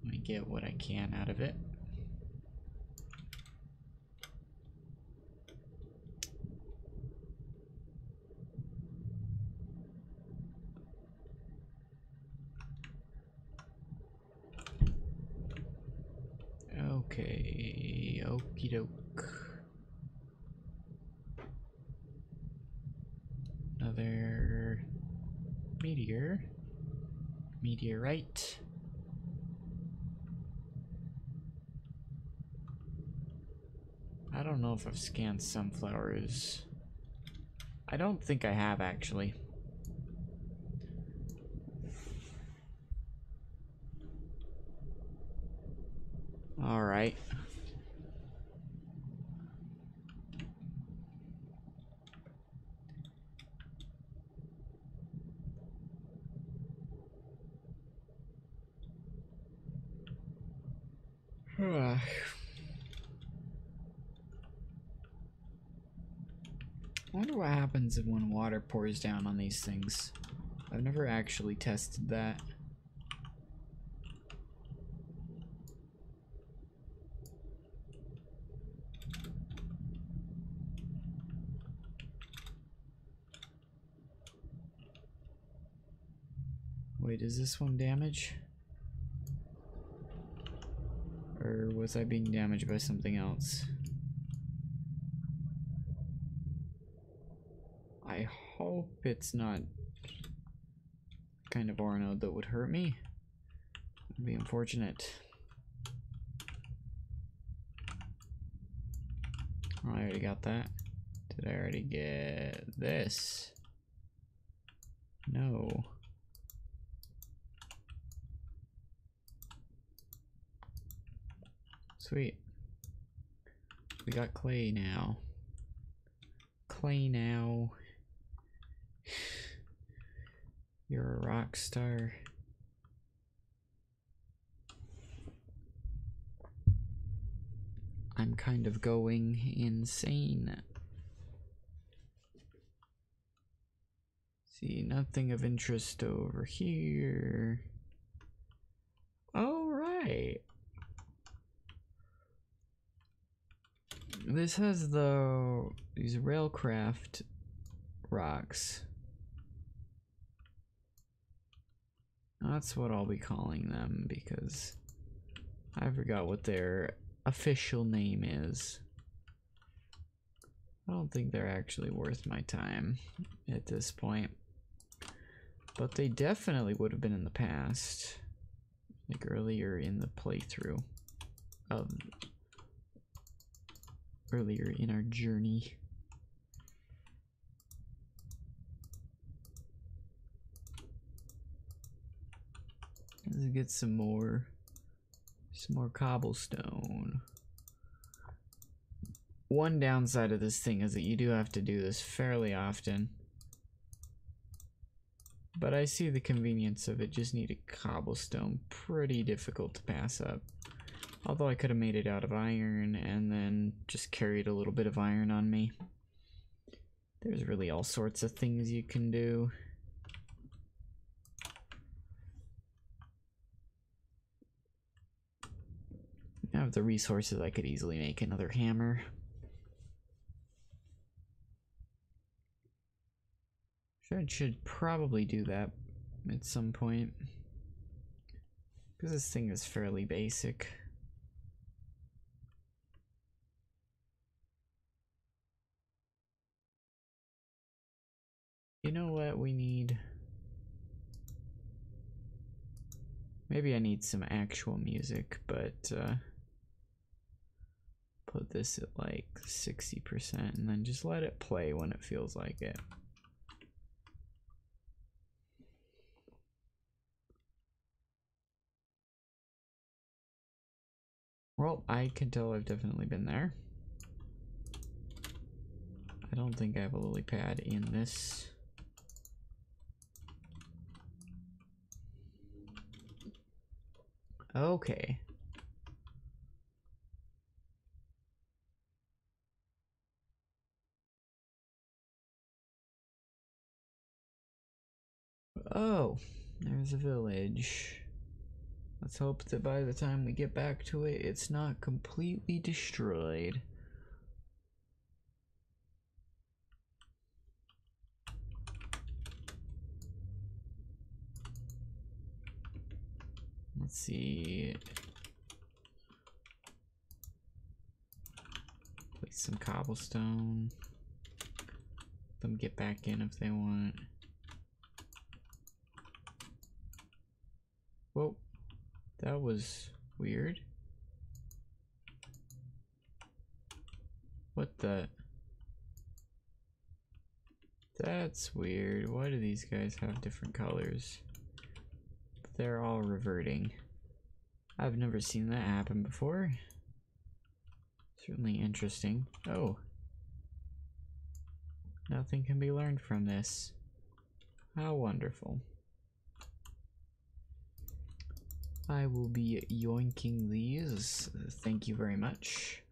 Let me get what I can out of it. Okay, okie doke. Another meteorite. I don't know if I've scanned sunflowers. I don't think I have, actually. Alright. I wonder what happens when water pours down on these things. I've never actually tested that. Wait, is this one damage? Or was I being damaged by something else? I hope it's not kind of ore node that would hurt me. It'd be unfortunate. Oh, I already got that. Did I already get this? No. Sweet. We got clay now. Clay now. You're a rock star. I'm kind of going insane. See, nothing of interest over here. All right. This has these railcraft rocks. That's what I'll be calling them because I forgot what their official name is. I don't think they're actually worth my time at this point, but they definitely would have been in the past, like earlier in the playthrough of earlier in our journey. Let's get some more cobblestone. One downside of this thing is that you do have to do this fairly often, but I see the convenience of it. Just need a cobblestone, pretty difficult to pass up. Although I could have made it out of iron and then just carried a little bit of iron on me. There's really all sorts of things you can do. I have the resources, I could easily make another hammer. Should I Someone should probably do that at some point. Because this thing is fairly basic. You know what we need? Maybe I need some actual music, but put this at like 60% and then just let it play when it feels like it. Well, I can tell I've definitely been there. I don't think I have a lily pad in this. Okay. Oh, there's a village. Let's hope that by the time we get back to it, it's not completely destroyed. Let's see. Place some cobblestone. Let them get back in if they want. Whoa, that was weird. What the? That's weird. Why do these guys have different colors? They're all reverting. I've never seen that happen before. Certainly interesting. Oh. Nothing can be learned from this. How wonderful. I will be yoinking these. Thank you very much.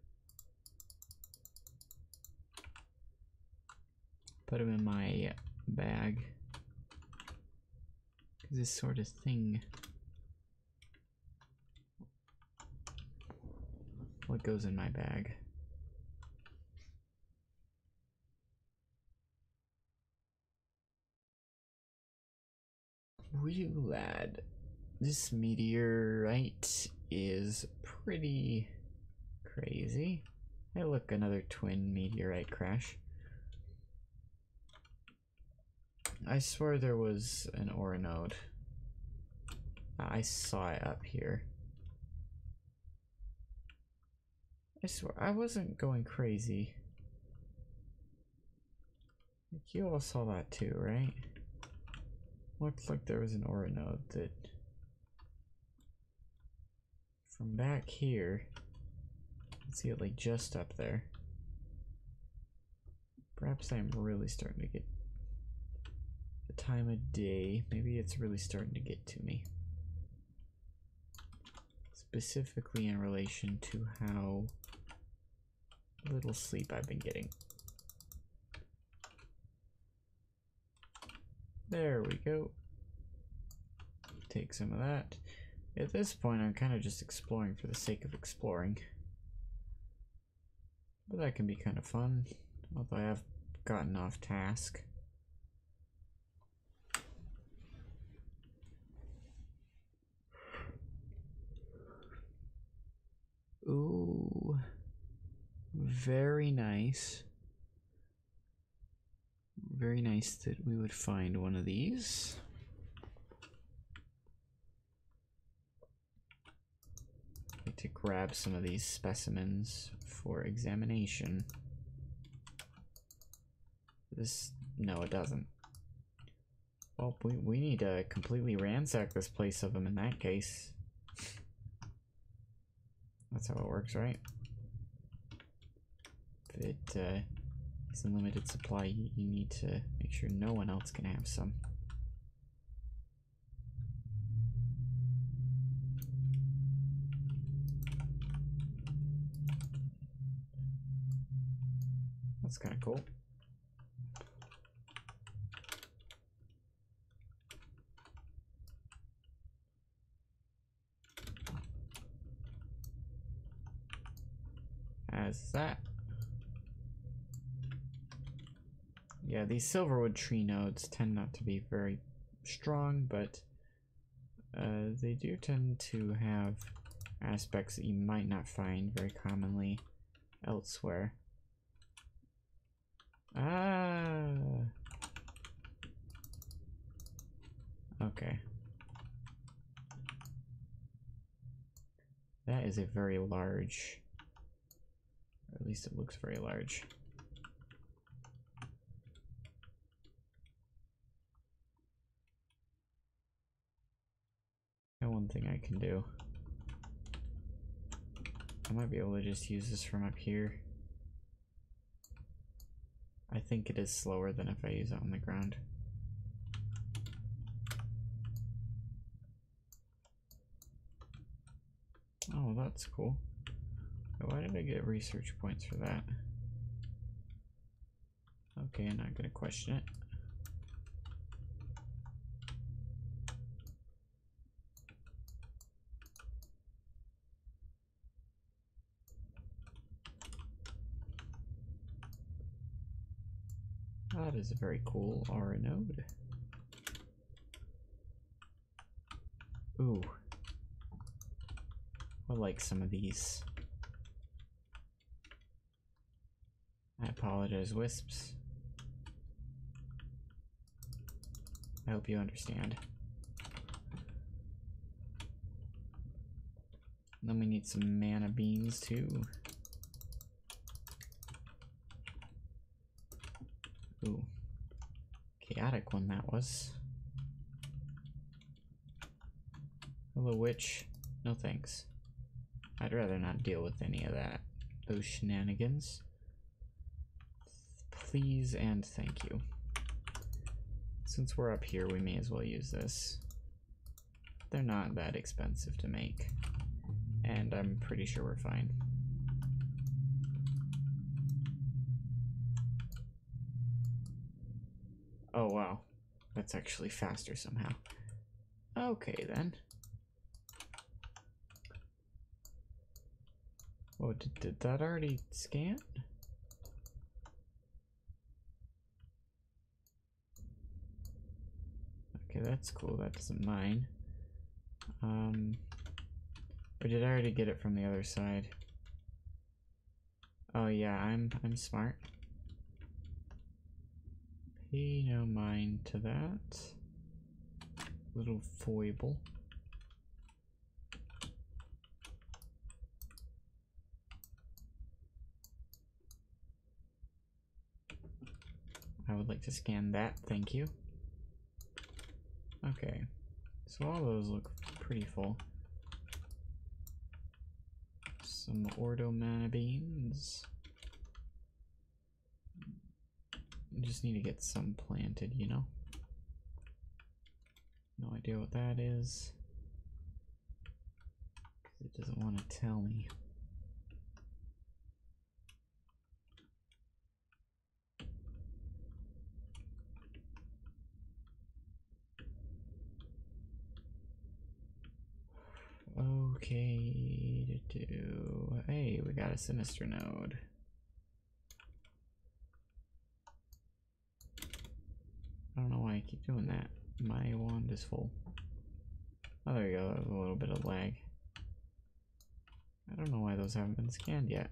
Put them in my bag. This sort of thing. What goes in my bag? Wee lad. This meteorite is pretty crazy. Hey look, another twin meteorite crash. I swear there was an ore node. I saw it up here. I swear, I wasn't going crazy. Like you all saw that too, right? Looked like there was an ore node that from back here, let's see it like just up there. Perhaps I'm really starting to get the time of day. Maybe it's really starting to get to me. Specifically in relation to how little sleep I've been getting. There we go. Take some of that. At this point, I'm kind of just exploring for the sake of exploring. But that can be kind of fun, although I have gotten off task. Ooh. Very nice. Very nice that we would find one of these. I'd like to grab some of these specimens for examination. This, no it doesn't. Well, we need to completely ransack this place of them in that case. That's how it works, right? If it is in limited supply, you need to make sure no one else can have some. That's kind of cool. As that. Yeah, these silverwood tree nodes tend not to be very strong, but they do tend to have aspects that you might not find very commonly elsewhere. Ah. Okay. That is a very large, or at least it looks very large. And one thing I can do, I might be able to just use this from up here. I think it is slower than if I use it on the ground. Oh, that's cool. Why did I get research points for that? Okay, I'm not gonna question it. That is a very cool aura node. Ooh. I like some of these. I apologize, Wisps. I hope you understand. And then we need some mana beans too. Ooh. Chaotic one that was. Hello, witch. No thanks. I'd rather not deal with any of that. Those shenanigans. Please and thank you. Since we're up here, we may as well use this. They're not that expensive to make. And I'm pretty sure we're fine. Oh wow. That's actually faster somehow. Okay then. Oh, did that already scan? Okay, that's cool. That doesn't mine. Or did I already get it from the other side? Oh yeah, I'm smart. Pay no mind to that little foible. I would like to scan that, thank you. Okay, so all those look pretty full. Some ordo mana beans. Just need to get some planted, you know? No idea what that is. 'Cause it doesn't want to tell me. Okay to do. Hey, we got a sinister node. I don't know why I keep doing that. My wand is full. Oh, there you go. That was a little bit of lag. I don't know why those haven't been scanned yet.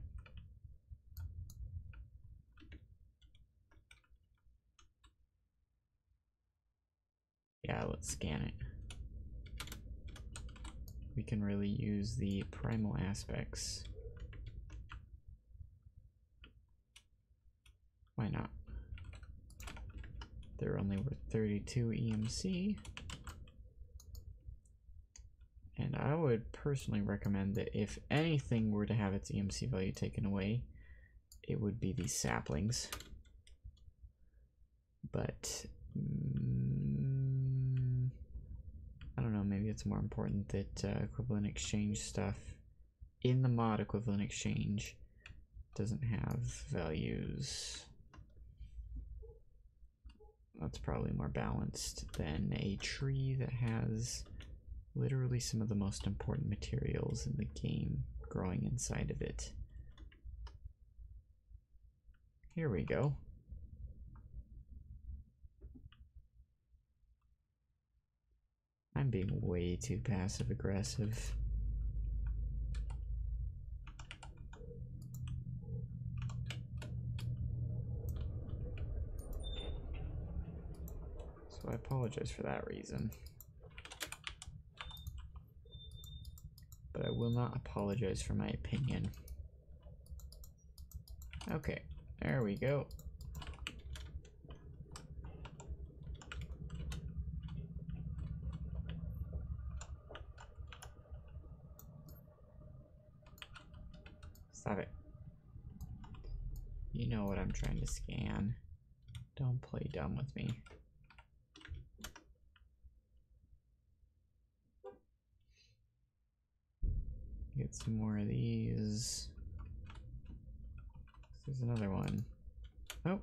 Yeah, let's scan it. We can really use the primal aspects. Why not? They're only worth 32 EMC. And I would personally recommend that if anything were to have its EMC value taken away, it would be these saplings. But I don't know, maybe it's more important that equivalent exchange stuff in the mod equivalent exchange doesn't have values. That's probably more balanced than a tree that has literally some of the most important materials in the game growing inside of it. Here we go. I'm being way too passive aggressive. So I apologize for that reason. But I will not apologize for my opinion. Okay, there we go. Stop it. You know what I'm trying to scan. Don't play dumb with me. Get some more of these. There's another one. Oh,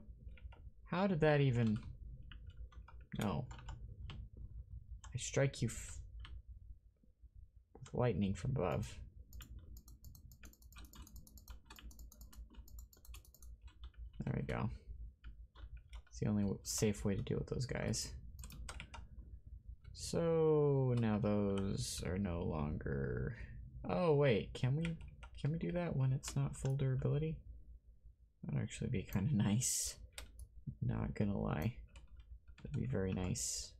how did that even... No. I strike you with lightning from above. There we go. It's the only safe way to deal with those guys. So now those are no longer... Oh wait, can we do that when it's not full durability? That'd actually be kind of nice. Not gonna lie. That'd be very nice.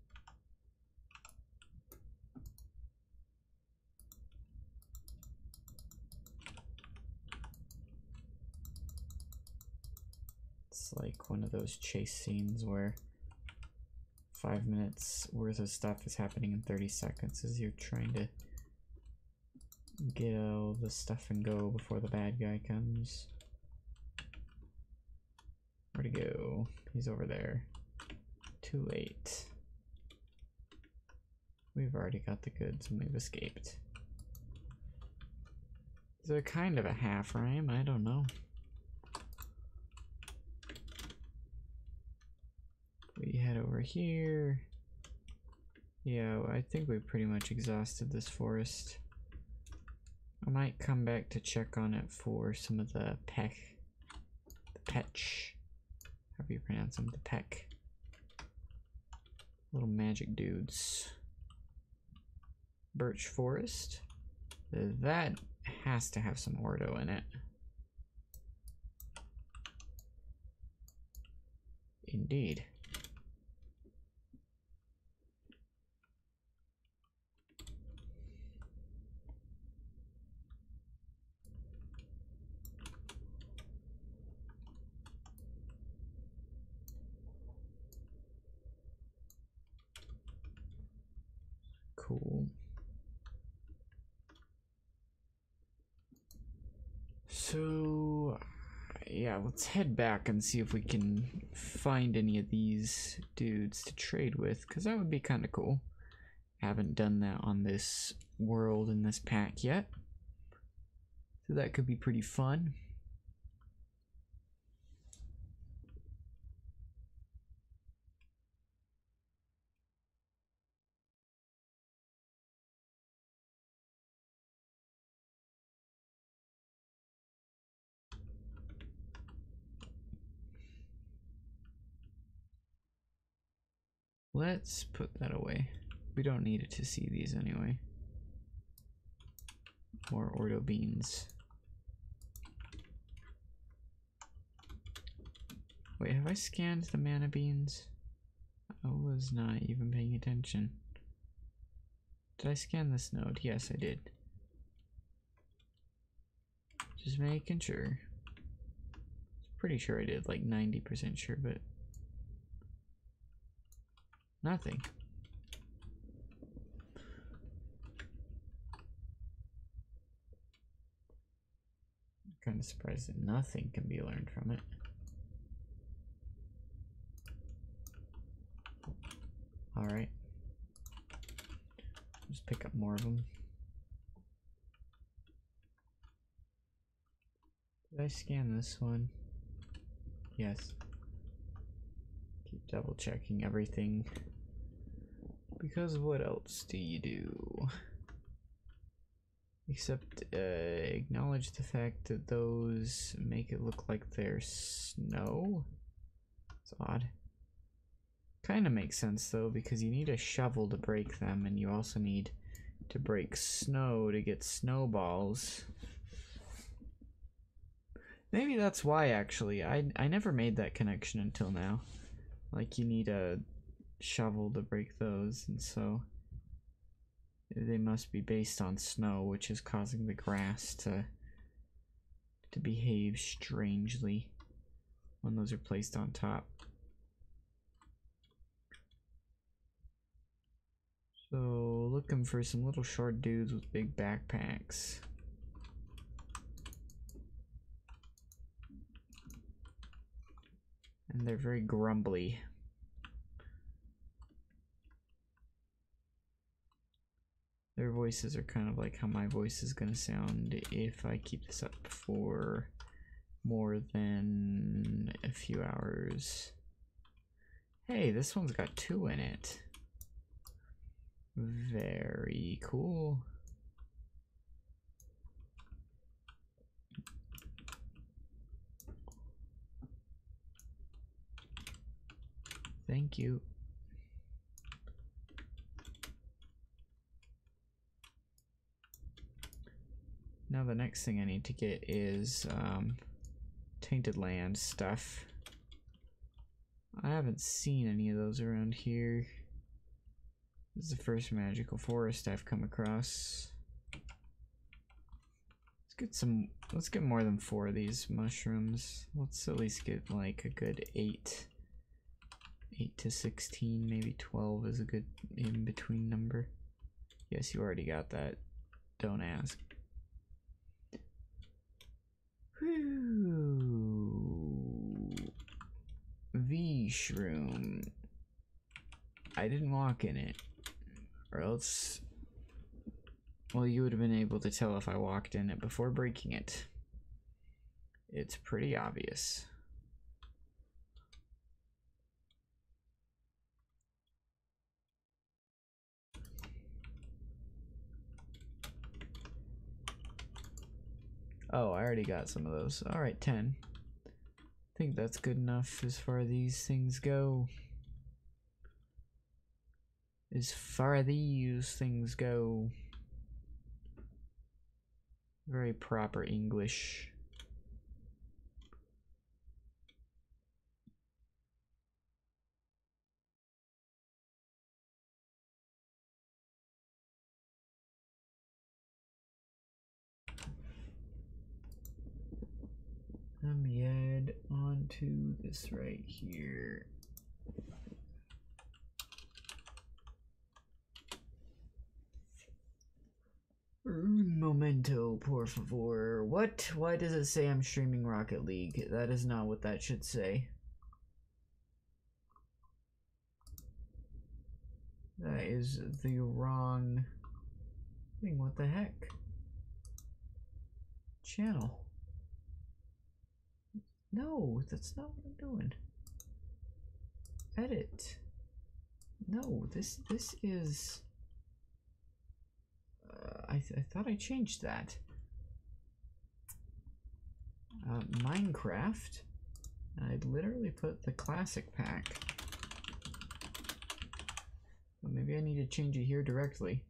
It's like one of those chase scenes where 5 minutes worth of stuff is happening in 30 seconds as you're trying to get all the stuff and go before the bad guy comes. Where'd he go? He's over there. Too late. We've already got the goods and we've escaped. Is it kind of a half rhyme? I don't know. We head over here. Yeah, I think we've pretty much exhausted this forest. I might come back to check on it for some of the petch, however you pronounce them, the peck. Little magic dudes. Birch forest. That has to have some ordo in it. Indeed. Cool. So, yeah, let's head back and see if we can find any of these dudes to trade with, because that would be kind of cool. Haven't done that on this world in this pack yet, so that could be pretty fun. Let's put that away. We don't need it to see these anyway. More ordo beans. Wait, have I scanned the mana beans? I was not even paying attention. Did I scan this node? Yes, I did. Just making sure. Pretty sure I did, like 90% sure, but nothing. I'm kind of surprised that nothing can be learned from it. Alright. Just pick up more of them. Did I scan this one? Yes. Keep double checking everything. Because what else do you do? Except acknowledge the fact that those make it look like they're snow? It's odd. Kind of makes sense though, because you need a shovel to break them, and you also need to break snow to get snowballs. Maybe that's why, actually. I never made that connection until now. Like, you need a shovel to break those, and so they must be based on snow, which is causing the grass to behave strangely when those are placed on top. So, looking for some little short dudes with big backpacks. And they're very grumbly. Their voices are kind of like how my voice is gonna sound if I keep this up for more than a few hours. Hey, this one's got 2 in it. Very cool. Thank you. Now the next thing I need to get is Tainted Land stuff. I haven't seen any of those around here. This is the first magical forest I've come across. Let's get more than 4 of these mushrooms. Let's at least get like a good 8 to 16, maybe 12 is a good in-between number. Yes, you already got that. Don't ask. Whew. V-shroom. I didn't walk in it. Or else... well, you would have been able to tell if I walked in it before breaking it. It's pretty obvious. Oh, I already got some of those. Alright, 10. I think that's good enough as far as these things go. As far as these things go. Very proper English. Let me add onto this right here. Un momento, por favor. What? Why does it say I'm streaming Rocket League? That is not what that should say. That is the wrong thing. What the heck? Channel. No, that's not what I'm doing. Edit. No, this is... I thought I changed that. Minecraft. I'd literally put the classic pack. Well, maybe I need to change it here directly.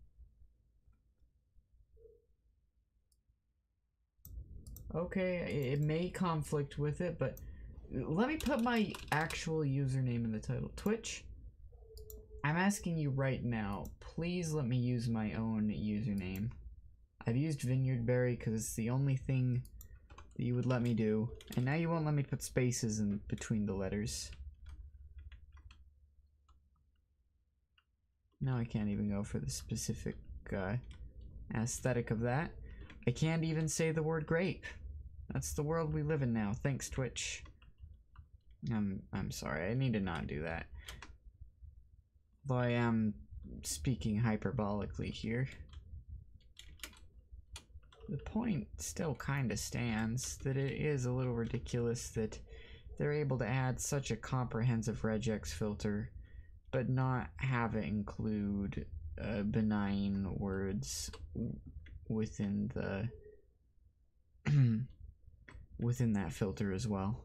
Okay, it may conflict with it, but let me put my actual username in the title. Twitch, I'm asking you right now, please let me use my own username. I've used Vineyardberry because it's the only thing that you would let me do, and now you won't let me put spaces in between the letters. Now I can't even go for the specific aesthetic of that. I can't even say the word grape. That's the world we live in now. Thanks, Twitch. I'm sorry, I need to not do that. Though I am speaking hyperbolically here. The point still kinda stands that it is a little ridiculous that they're able to add such a comprehensive regex filter but not have it include benign words within the within that filter as well.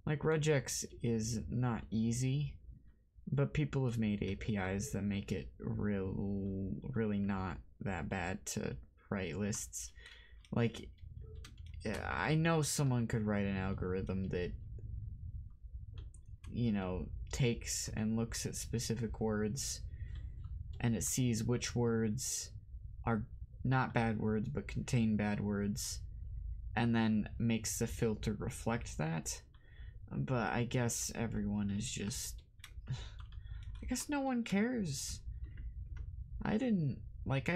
Like, regex is not easy, But people have made APIs that make it really not that bad to write lists. Like, I know someone could write an algorithm that, you know, takes and looks at specific words and it sees which words are not bad words but contain bad words and then makes the filter reflect that. But I guess everyone is just... I guess no one cares. I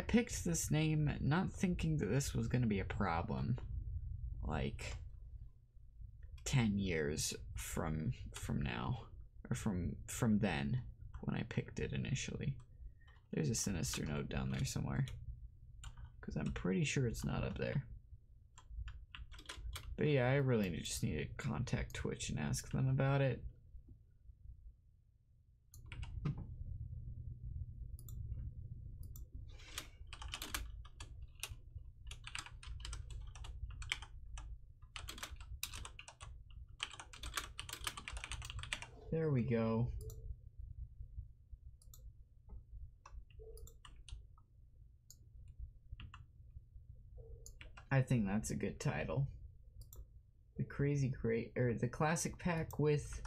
picked this name not thinking that this was gonna be a problem. Like 10 years from now, or from then when I picked it initially. There's a sinister note down there somewhere, because I'm pretty sure it's not up there. But yeah, I really just need to contact Twitch and ask them about it. There we go. I think that's a good title. The CrazyGrape, or the classic pack with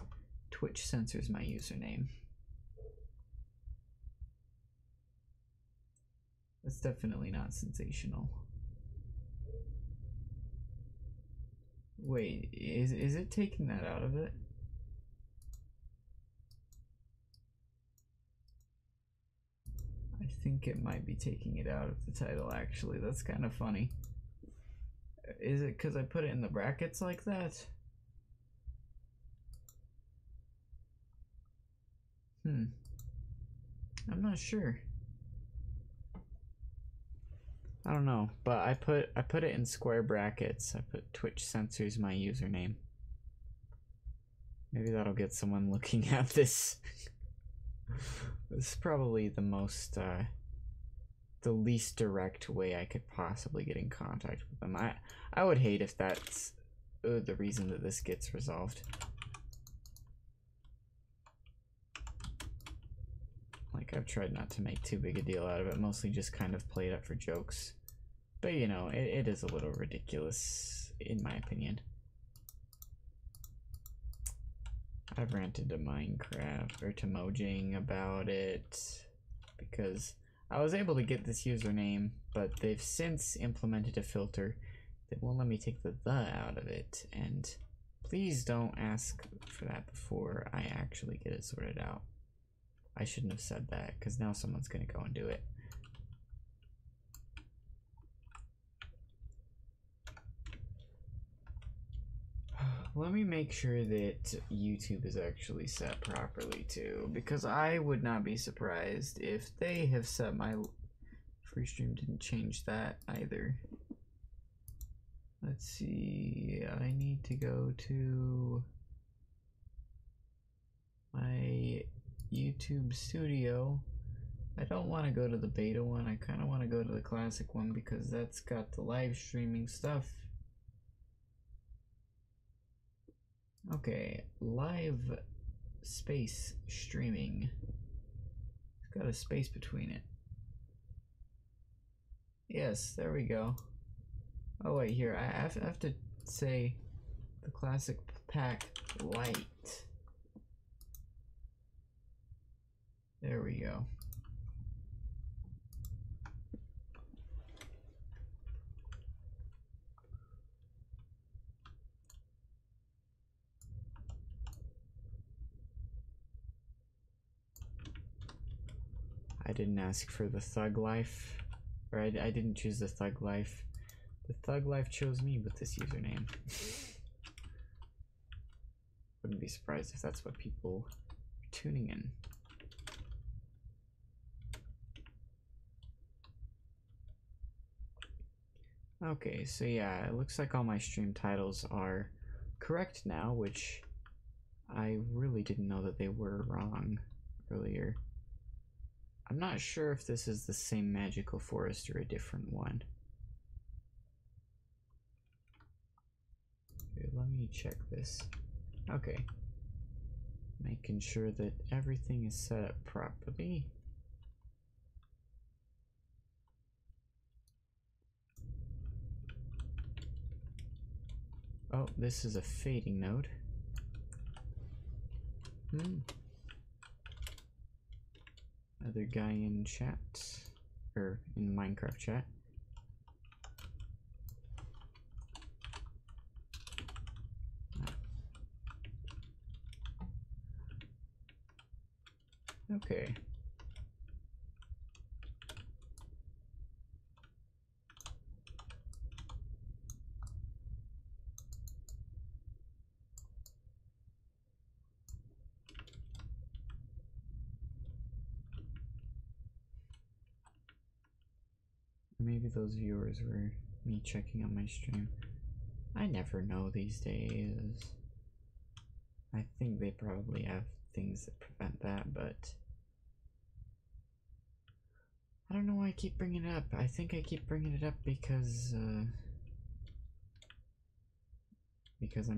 Twitch censors my username. That's definitely not sensational. Wait, is it taking that out of it? I think it might be taking it out of the title, actually. That's kind of funny. Is it because I put it in the brackets like that? I'm not sure. I don't know, but I put it in square brackets. I put Twitch censors my username. Maybe that'll get someone looking at this. This is probably the most, the least direct way I could possibly get in contact with them. I would hate if that's the reason that this gets resolved. Like, I've tried not to make too big a deal out of it, mostly just kind of play it up for jokes. But, you know, it is a little ridiculous, in my opinion. I've ranted to Minecraft, or to Mojang about it, because I was able to get this username, but they've since implemented a filter that won't let me take the out of it, and please don't ask for that before I actually get it sorted out. I shouldn't have said that, because now someone's going to go and do it. Let me make sure that YouTube is actually set properly too, because I would not be surprised if they have set my free stream didn't change that either. Let's see, I need to go to my YouTube studio. I don't want to go to the beta one, I kind of want to go to the classic one because that's got the live streaming stuff. Okay, live space streaming. It's got a space between it. Yes, there we go. Oh wait, here, I have to say the classic pack Lite. There we go. I didn't ask for the thug life, or I didn't choose the thug life. The thug life chose me with this username. Wouldn't be surprised if that's what people are tuning in. Okay, so yeah, it looks like all my stream titles are correct now, which I really didn't know that they were wrong earlier. I'm not sure if this is the same magical forest or a different one. Here, let me check this. Okay. Making sure that everything is set up properly. Oh, this is a fading node. Other guy in chat, or in Minecraft chat. Okay. Maybe those viewers were me checking on my stream. I never know these days. I think they probably have things that prevent that, but I don't know why I keep bringing it up. I think I keep bringing it up because I'm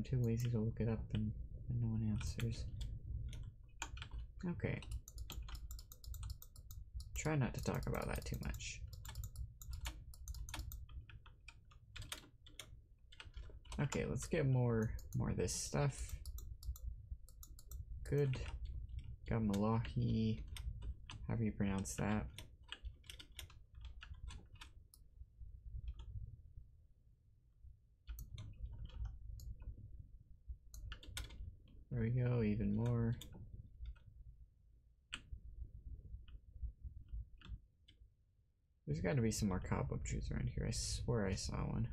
too lazy to look it up and no one answers. Okay. Try not to talk about that too much. Okay, let's get more of this stuff. Good. Got Malahi. However you pronounce that. There we go, even more. There's got to be some more cobweb trees around here. I swear I saw one.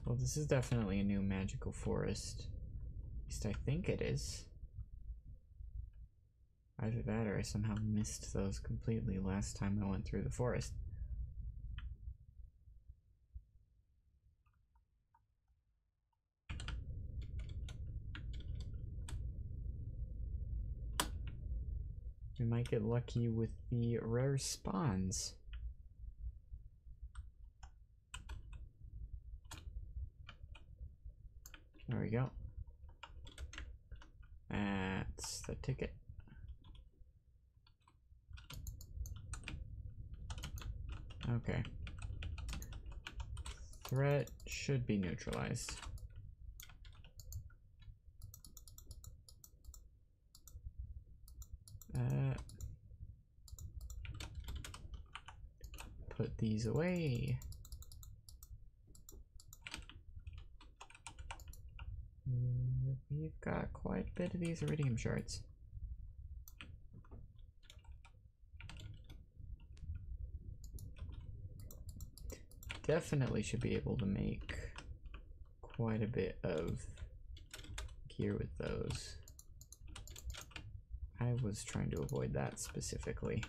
Well, this is definitely a new magical forest. At least I think it is. Either that or I somehow missed those completely last time I went through the forest. We might get lucky with the rare spawns. There we go. That's the ticket. Okay. Threat should be neutralized. Put these away. We've got quite a bit of these iridium shards. Definitely should be able to make quite a bit of gear with those. I was trying to avoid that specifically.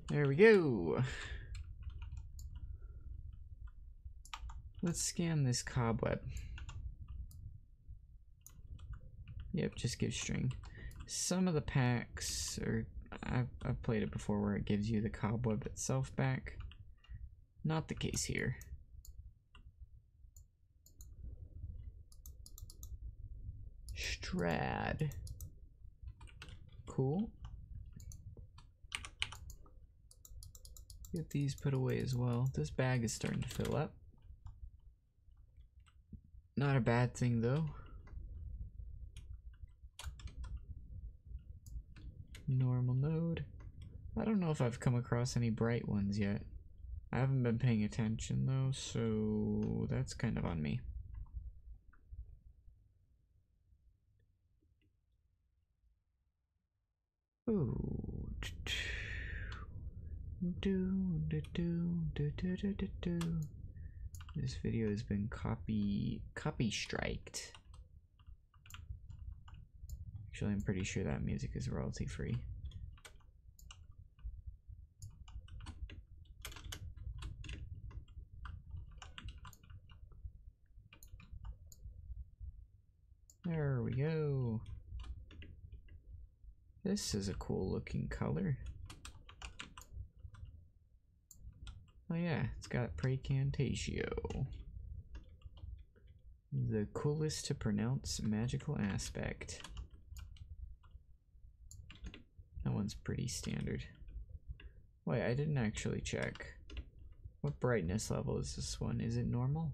There we go. Let's scan this cobweb. Yep, just give string. Some of the packs, or I've played it before where it gives you the cobweb itself back. Not the case here. Strad. Cool. Get these put away as well. This bag is starting to fill up. Not a bad thing though. Normal node. I don't know if I've come across any bright ones yet. I haven't been paying attention though, so that's kind of on me. Ooh. This video has been copy striked. Actually, I'm pretty sure that music is royalty free. There we go. This is a cool looking color. Oh yeah, it's got Precantatio. The coolest to pronounce magical aspect. That one's pretty standard. Wait, I didn't actually check. What brightness level is this one? Is it normal?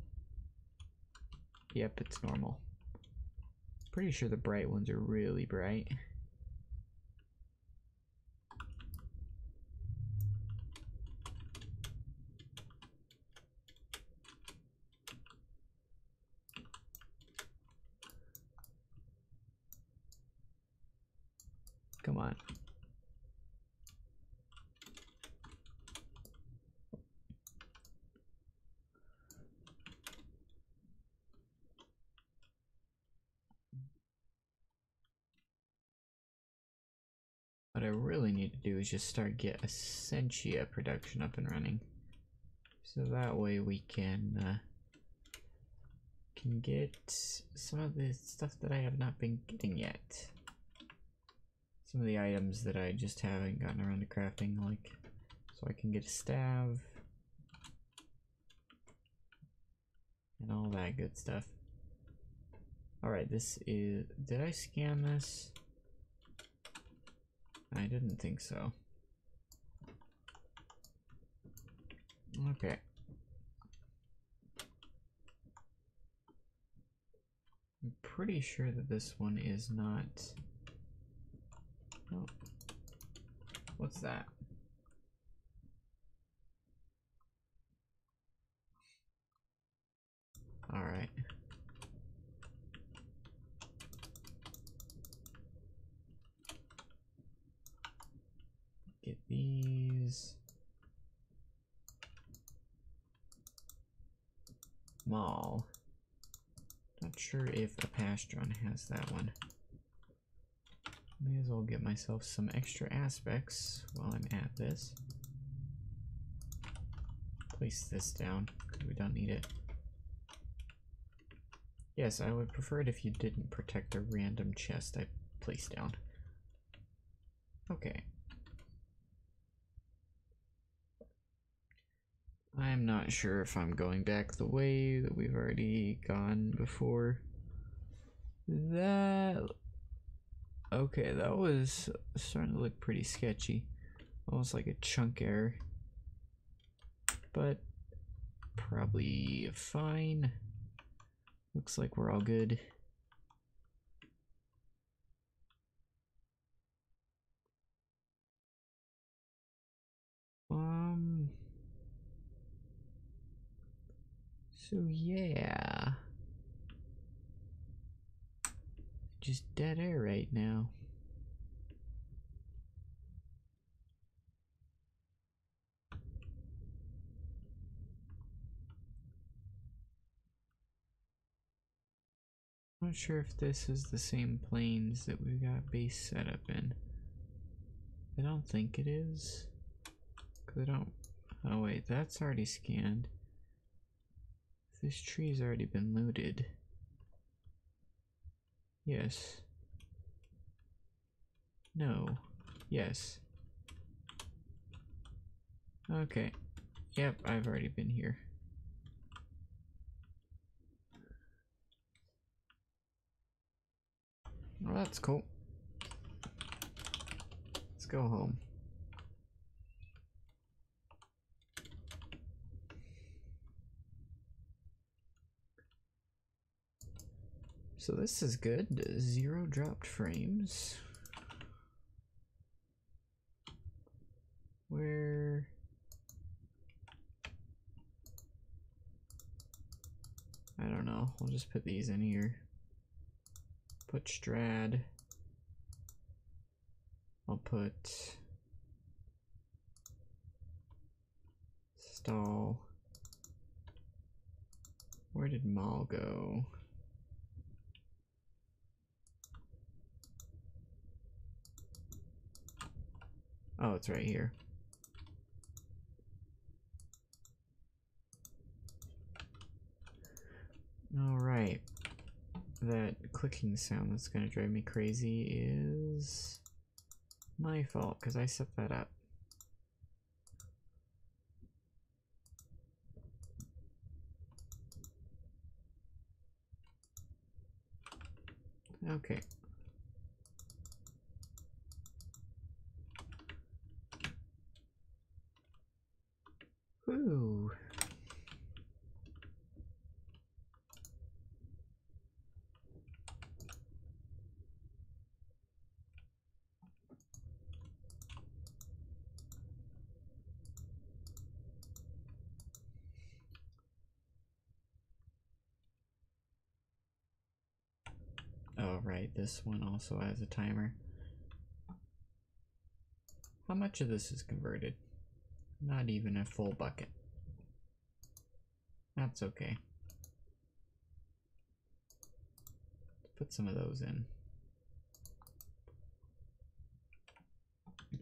Yep, it's normal. Pretty sure the bright ones are really bright. Come on. What I really need to do is just start get Essentia production up and running. So that way we can get some of the stuff that I have not been getting yet. Some of the items that I just haven't gotten around to crafting, like, so I can get a stav and all that good stuff. Alright, this is, did I scan this? I didn't think so. Okay. I'm pretty sure that this one is not. Oh. What's that? Alright. Get these. Mall. Not sure if a Pastron has that one. May as well get myself some extra aspects while I'm at this. Place this down, because we don't need it. Yes, I would prefer it if you didn't protect a random chest I placed down. Okay. I'm not sure if I'm going back the way that we've already gone before. That... Okay, that was starting to look pretty sketchy. Almost like a chunk error. But probably fine. Looks like we're all good. So yeah. Just dead air right now. I'm not sure if this is the same planes that we've got base set up in. I don't think it is. Cause I don't. Oh wait, that's already scanned. This tree's already been looted. Yes. No. Yes. Okay. Yep, I've already been here. Well, that's cool. Let's go home. So this is good. 0 dropped frames. Where... I don't know. We'll just put these in here. Put Strad. I'll put Stall. Where did Mall go? Oh, it's right here. Alright. That clicking sound that's gonna drive me crazy is my fault, because I set that up. Okay. Ooh. Oh, right, this one also has a timer. How much of this is converted? Not even a full bucket. That's okay. Let's put some of those in.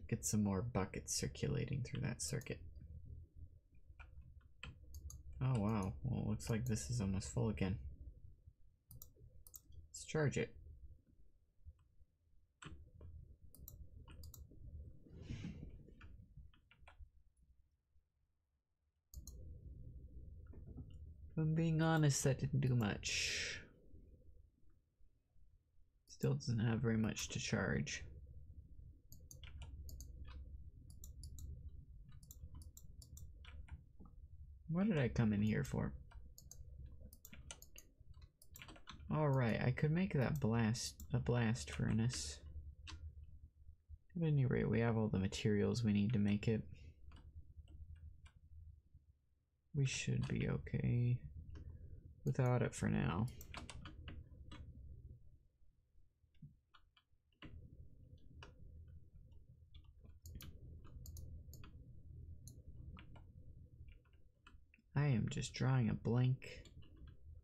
Get some more buckets circulating through that circuit. Oh wow, well it looks like this is almost full again. Let's charge it. If I'm being honest, that didn't do much. Still doesn't have very much to charge. What did I come in here for? Alright, I could make that a blast furnace. At any rate, we have all the materials we need to make it. We should be okay without it for now. I am just drawing a blank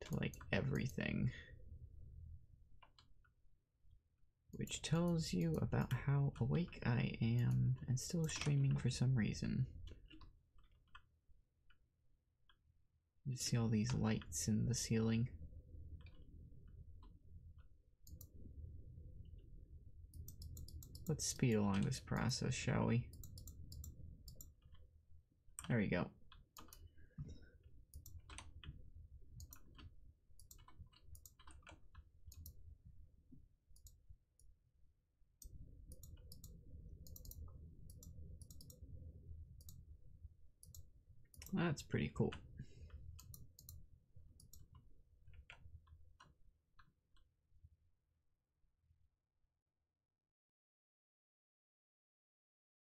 to like everything, which tells you about how awake I am and still streaming for some reason. You see all these lights in the ceiling. Let's speed along this process, shall we? There we go. That's pretty cool.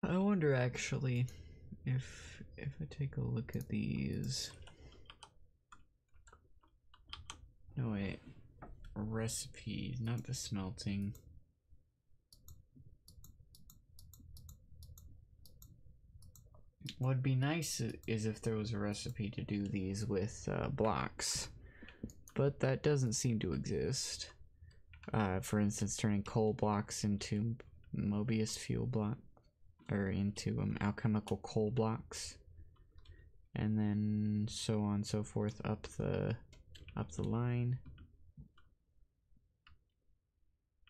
I wonder actually if I take a look at these. No wait, recipes, not the smelting. What would be nice is if there was a recipe to do these with blocks, but that doesn't seem to exist. For instance, turning coal blocks into Mobius fuel block, or into alchemical coal blocks, and then so on and so forth up the line.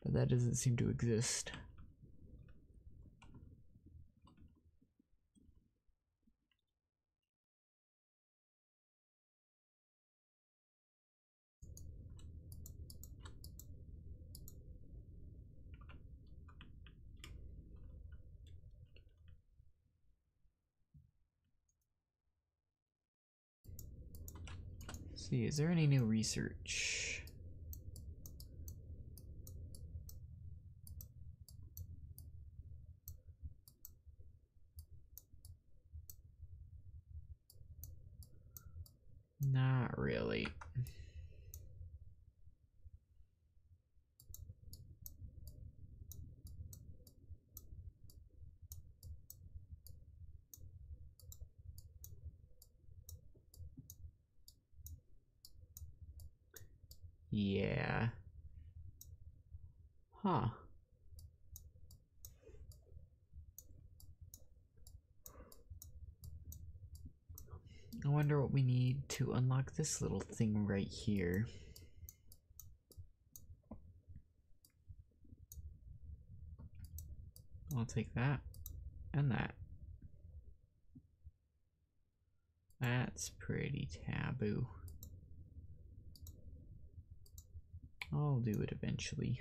But that doesn't seem to exist. Let's see, is there any new research? Not really. Yeah. Huh. I wonder what we need to unlock this little thing right here. I'll take that and that. That's pretty taboo. I'll do it eventually.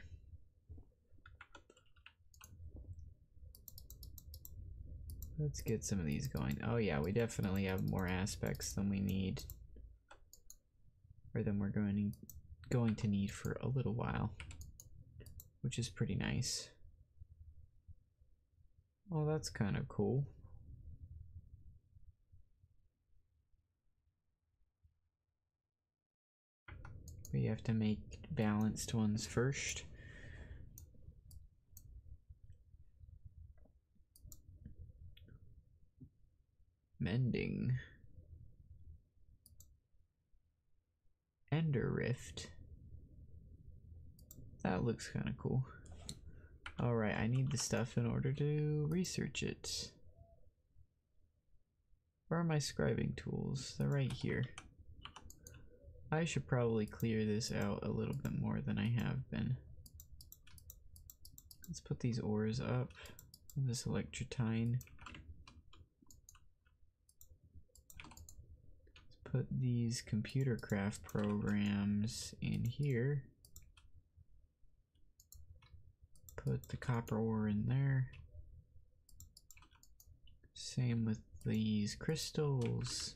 Let's get some of these going. Oh yeah, we definitely have more aspects than we need. Or than we're going to need for a little while. Which is pretty nice. Oh, that's kind of cool. But you have to make balanced ones first. Mending. Ender Rift. That looks kind of cool. Alright, I need the stuff in order to research it. Where are my scribing tools? They're right here. I should probably clear this out a little bit more than I have been. Let's put these ores up. This electrotine. Let's put these computer craft programs in here. Put the copper ore in there. Same with these crystals.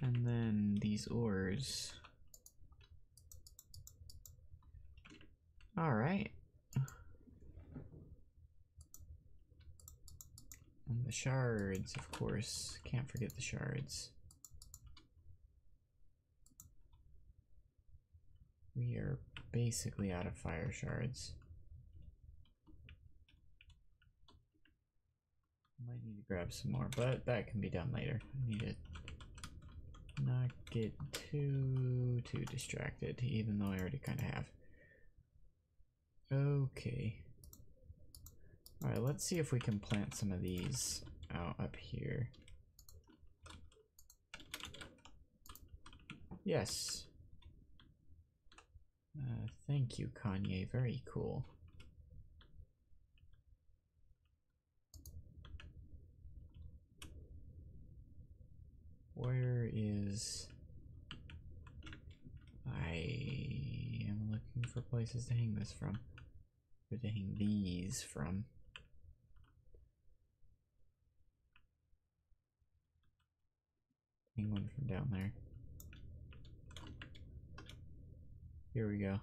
And then these ores. Alright. And the shards, of course. Can't forget the shards. We are basically out of fire shards. Might need to grab some more, but that can be done later. I need to not get too distracted, even though I already kind of have. Okay. Alright, let's see if we can plant some of these out up here. Yes. Thank you, Kanye. Very cool. Where is... I am looking for places to hang this from. Or to hang these from. Hang one from down there. Here we go.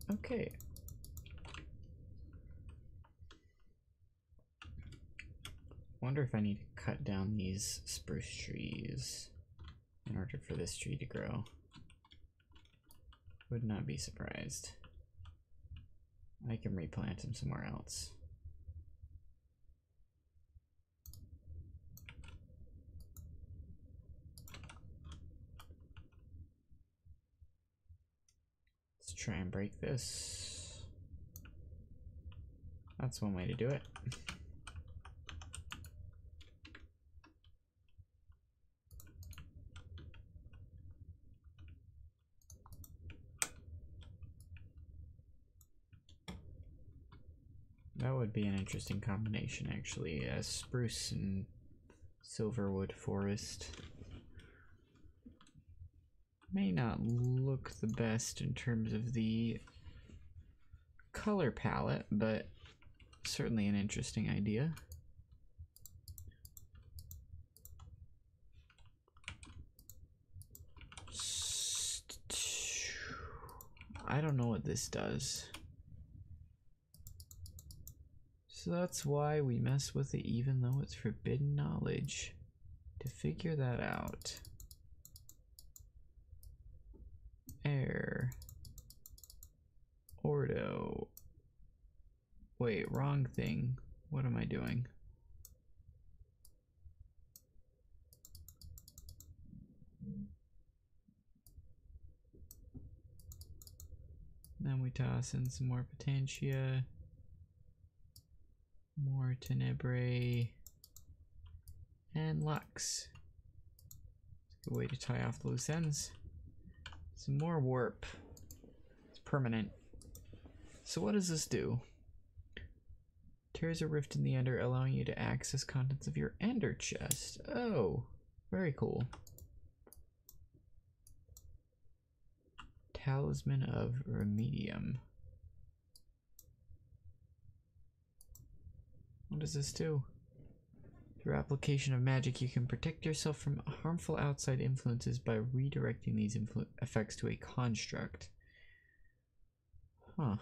Okay. Wonder if I need to cut down these spruce trees in order for this tree to grow. Would not be surprised. I can replant them somewhere else. Let's try and break this. That's one way to do it. would be an interesting combination, actually. A spruce and silverwood forest. May not look the best in terms of the color palette, but certainly an interesting idea. I don't know what this does. So that's why we mess with it even though it's forbidden knowledge. To figure that out. Air. Ordo. Wait, wrong thing. What am I doing? Then we toss in some more Potentia. More Tenebrae. And Lux. It's a good way to tie off the loose ends. Some more warp. It's permanent. So what does this do? Tears a rift in the ender, allowing you to access contents of your ender chest. Oh, very cool. Talisman of Remedium. What does this do? Through application of magic, you can protect yourself from harmful outside influences by redirecting these effects to a construct. Huh.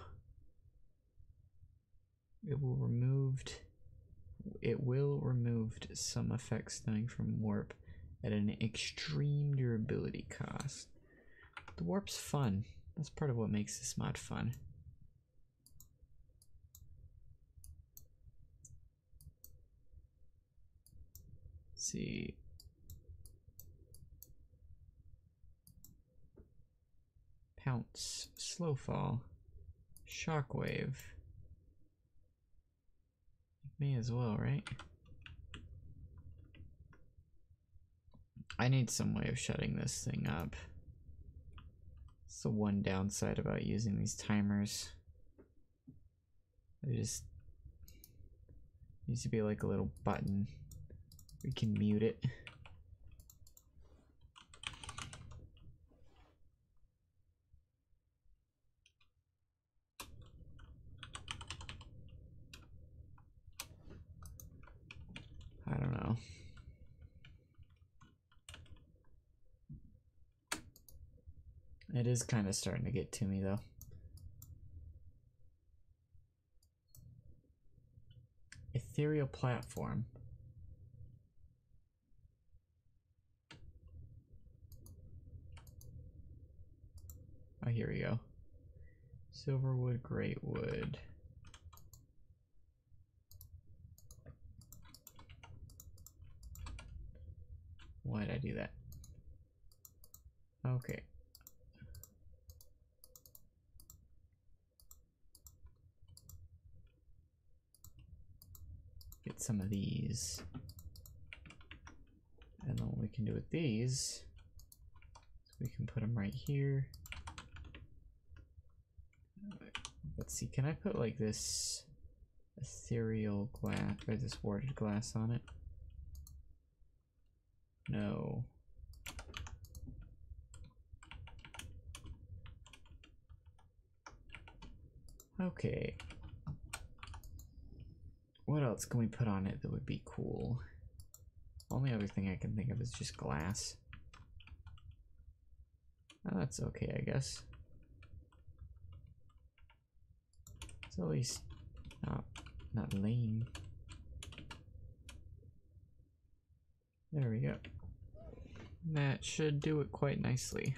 It will remove some effects stemming from warp at an extreme durability cost. The warp's fun. That's part of what makes this mod fun. Let's see. Pounce, slow fall, shockwave. May as well, right? I need some way of shutting this thing up. It's the one downside about using these timers. There just needs to be like a little button. We can mute it. I don't know. It is kind of starting to get to me though. Ethereal platform. Oh, here we go. Silverwood, great wood. Why'd I do that? Okay. Get some of these. And then what we can do with these, is we can put them right here. Let's see, can I put like this ethereal glass, or this warded glass on it? No. Okay. What else can we put on it that would be cool? Only other thing I can think of is just glass. Oh, that's okay, I guess. It's at least not lame. There we go. That should do it quite nicely.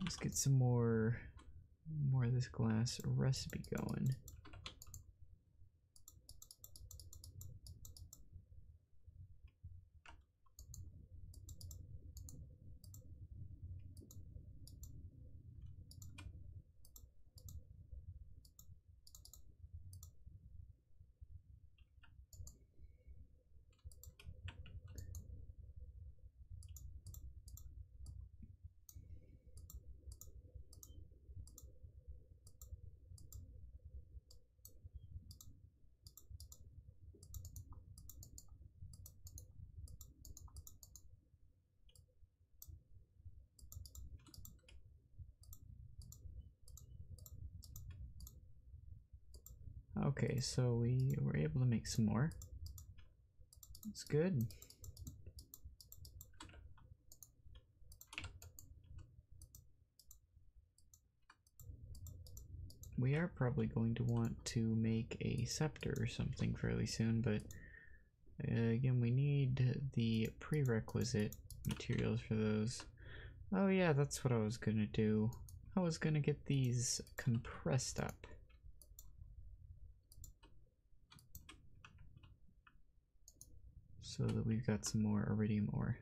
Let's get some more of this glass recipe going. Okay, so we were able to make some more. That's good. We are probably going to want to make a scepter or something fairly soon, but again, we need the prerequisite materials for those. Oh yeah, that's what I was gonna do. I was gonna get these compressed up. So that we've got some more iridium ore.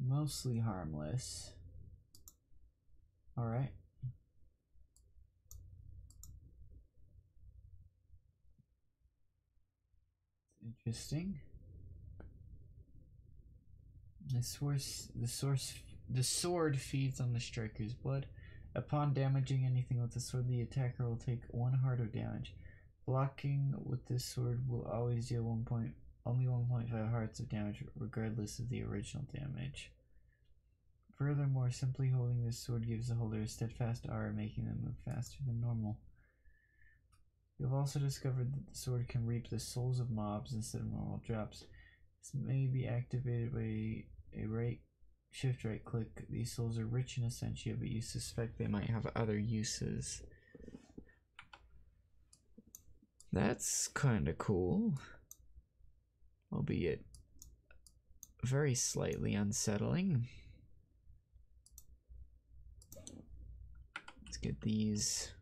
Mostly harmless. Alright. Interesting. The sword feeds on the striker's blood. Upon damaging anything with the sword, the attacker will take 1 heart of damage. Blocking with this sword will always deal only 1.5 hearts of damage, regardless of the original damage. Furthermore, simply holding this sword gives the holder a steadfast aura, making them move faster than normal. You've also discovered that the sword can reap the souls of mobs instead of normal drops. This may be activated by a shift right click. These souls are rich in essentia, but you suspect they might have other uses. That's kinda cool. Albeit very slightly unsettling. Let's get these.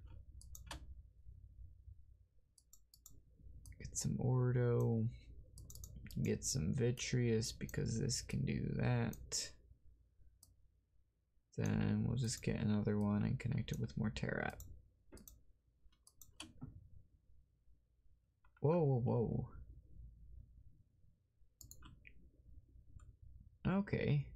Get some ordo. Get some vitreous because this can do that. Then we'll just get another one and connect it with more terrat. Whoa, whoa, whoa. Okay.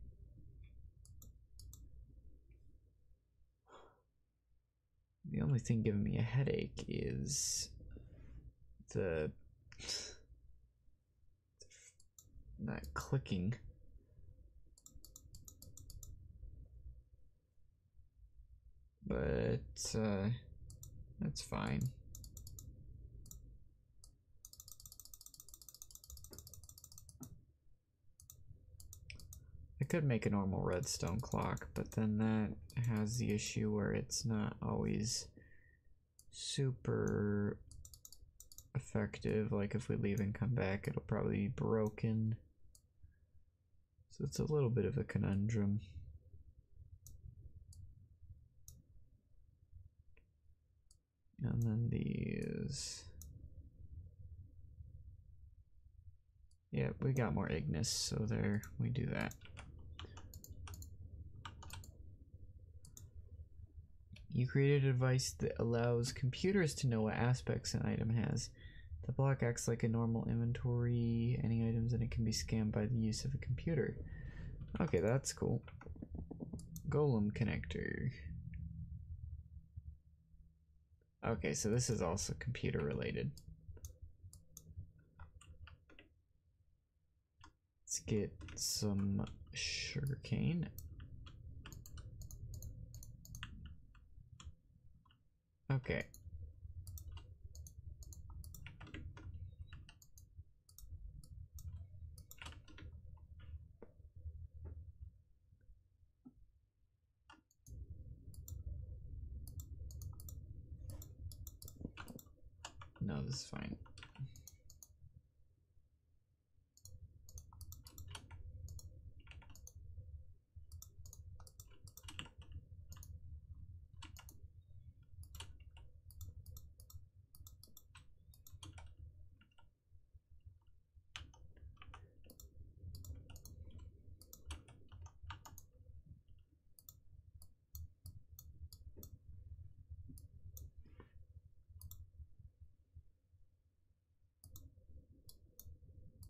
The only thing giving me a headache is the not clicking. But that's fine. I could make a normal redstone clock, but then that has the issue where it's not always super effective. Like if we leave and come back, it'll probably be broken. So it's a little bit of a conundrum. And then these. Yeah, we got more Ignis, so there we do that. You created a device that allows computers to know what aspects an item has. The block acts like a normal inventory. Any items in it can be scanned by the use of a computer. Okay, that's cool. Golem connector. Okay, so this is also computer related. Let's get some sugarcane. Okay. No, this is fine.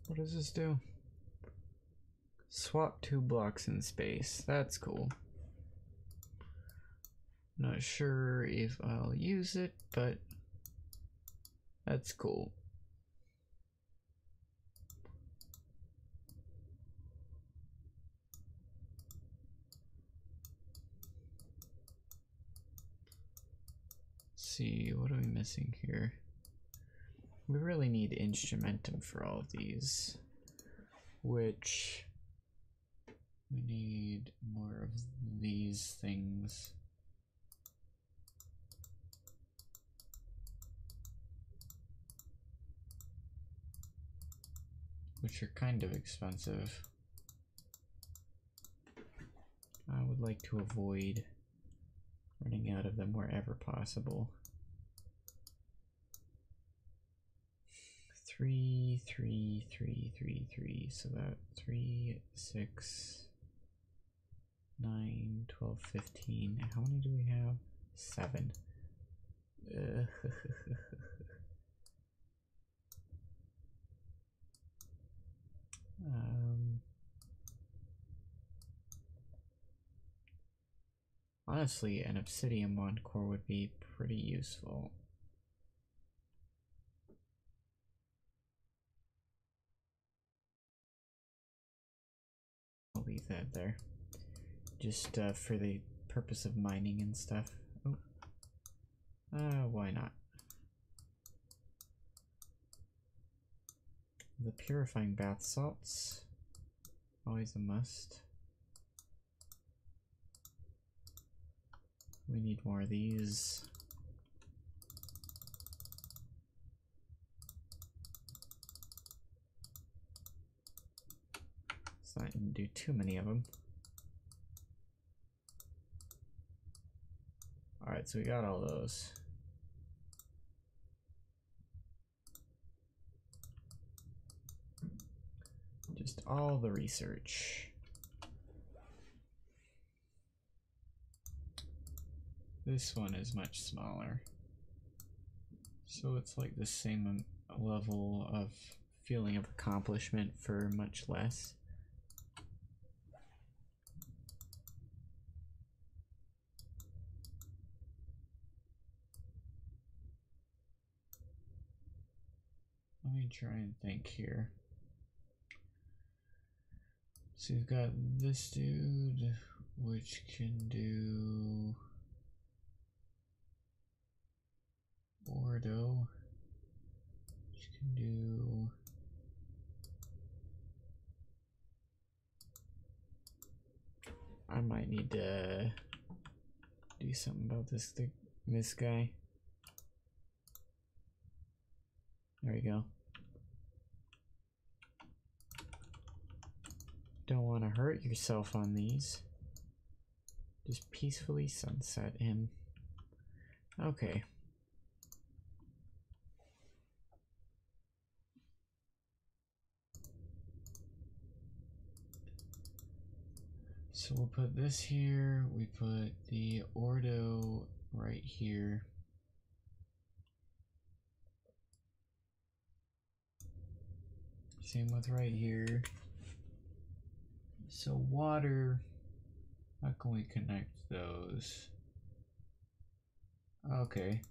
What does this do? Swap 2 blocks in space. That's cool. Not sure if I'll use it, but that's cool. Let's see, what are we missing here? We really need instrumentum for all of these, which we need more of these things. Which are kind of expensive. I would like to avoid running out of them wherever possible. 3, 3, 3, 3, 3. So that 3, 6, 9, 12, 15. How many do we have? 7. Honestly, an obsidian wand core would be pretty useful. I'll leave that there. Just for the purpose of mining and stuff. Oh. Why not? The purifying bath salts. Always a must. We need more of these. Let's not do too many of them. Alright, so we got all those. Just all the research. This one is much smaller. So it's like the same level of feeling of accomplishment for much less. Let me try and think here. So you've got this dude, which can do Ordo, which can do I might need to do something about this guy. There we go. Don't want to hurt yourself on these. Just peacefully sunset him. Okay. So we'll put this here, we put the Ordo right here. Same with right here. So water, how can we connect those? Okay.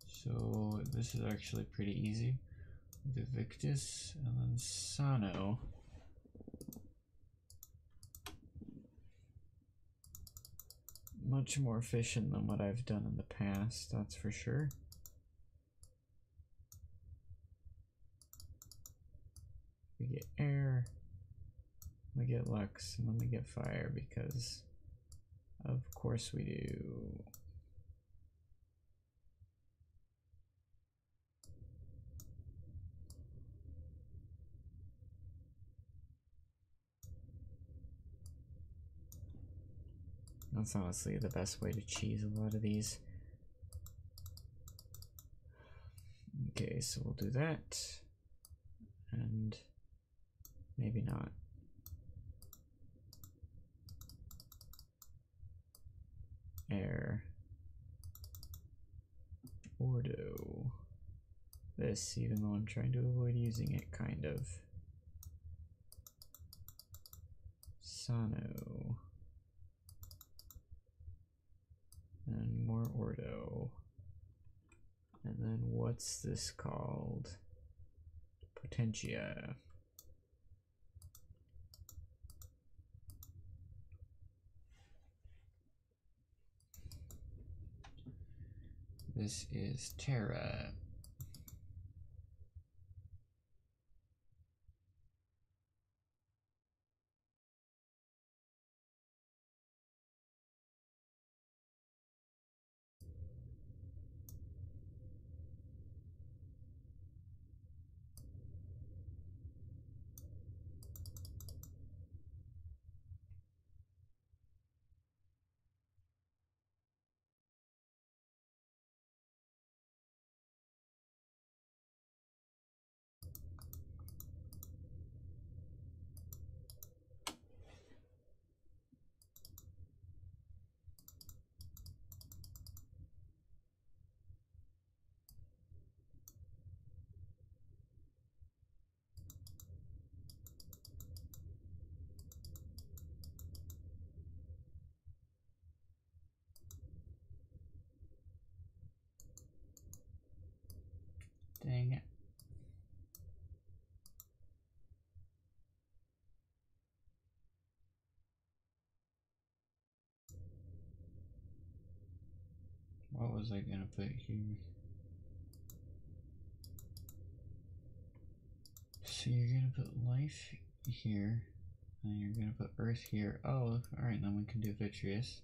So this is actually pretty easy. The Victus and then Sano. Much more efficient than what I've done in the past, that's for sure. We get air, we get lux, and then we get fire because of course we do. That's honestly the best way to cheese a lot of these. Okay, so we'll do that. And maybe not. Air. Ordo. this, even though I'm trying to avoid using it, kind of. Sano. And more ordo. And then what's this called? Potentia. This is Terra. Dang it. What was I gonna put here? So you're gonna put life here, and you're gonna put earth here. Oh, alright, then we can do vitreous.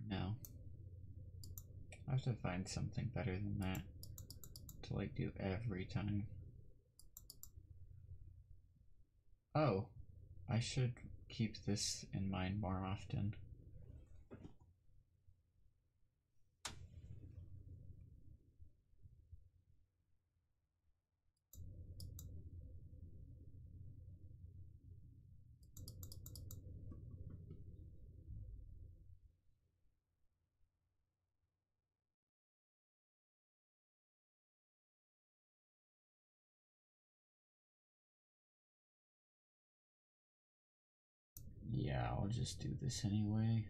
No. I have to find something better than that to like do every time. Oh, I should keep this in mind more often. Yeah, I'll just do this anyway.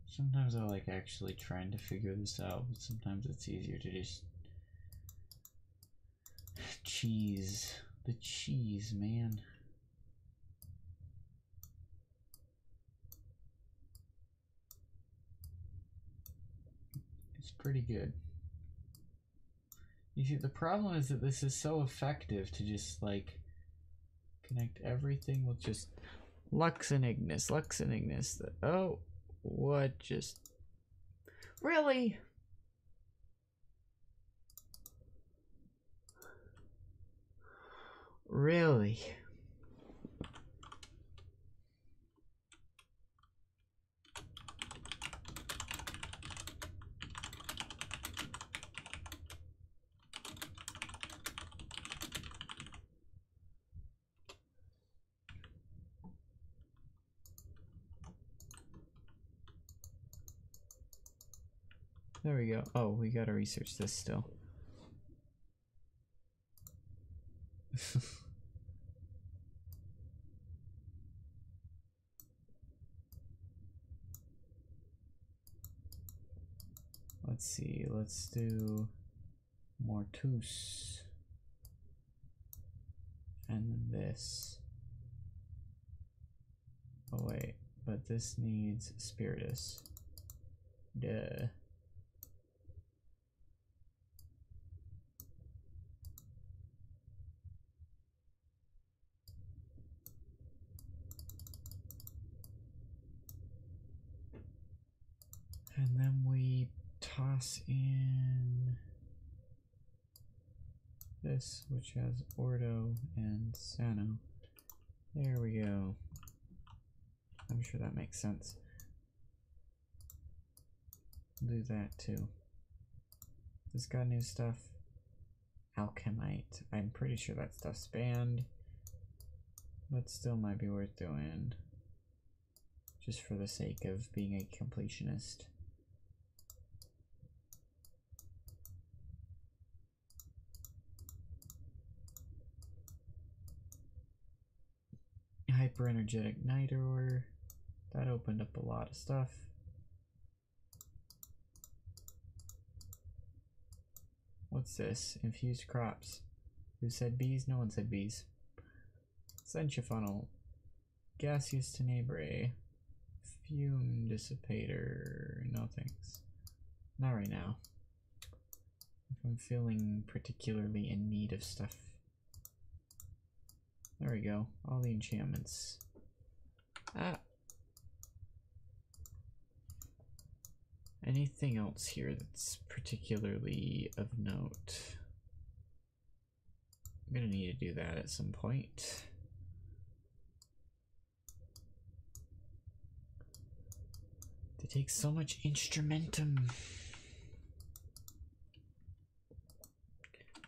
Sometimes I like actually trying to figure this out, but sometimes it's easier to just cheese. The cheese, man. It's pretty good. You see, the problem is that this is so effective to just like connect everything with just Lux and Ignis. Oh, what just... Really? Really? There we go. Oh, we gotta research this still. Let's see, let's do Mortus. And then this. Oh wait, but this needs Spiritus. Duh. And then we toss in this, which has Ordo and Sano. There we go. I'm sure that makes sense. do that too. This got new stuff. Alchemite. I'm pretty sure that stuff's banned, but still might be worth doing. Just for the sake of being a completionist. Hyper energetic night ore. That opened up a lot of stuff. What's this? Infused crops. Who said bees? No one said bees. Sencha funnel. Gaseous tenebrae. Fume dissipator. No thanks. Not right now. If I'm feeling particularly in need of stuff. There we go. All the enchantments. Ah. Anything else here that's particularly of note? I'm gonna need to do that at some point. They take so much instrumentum.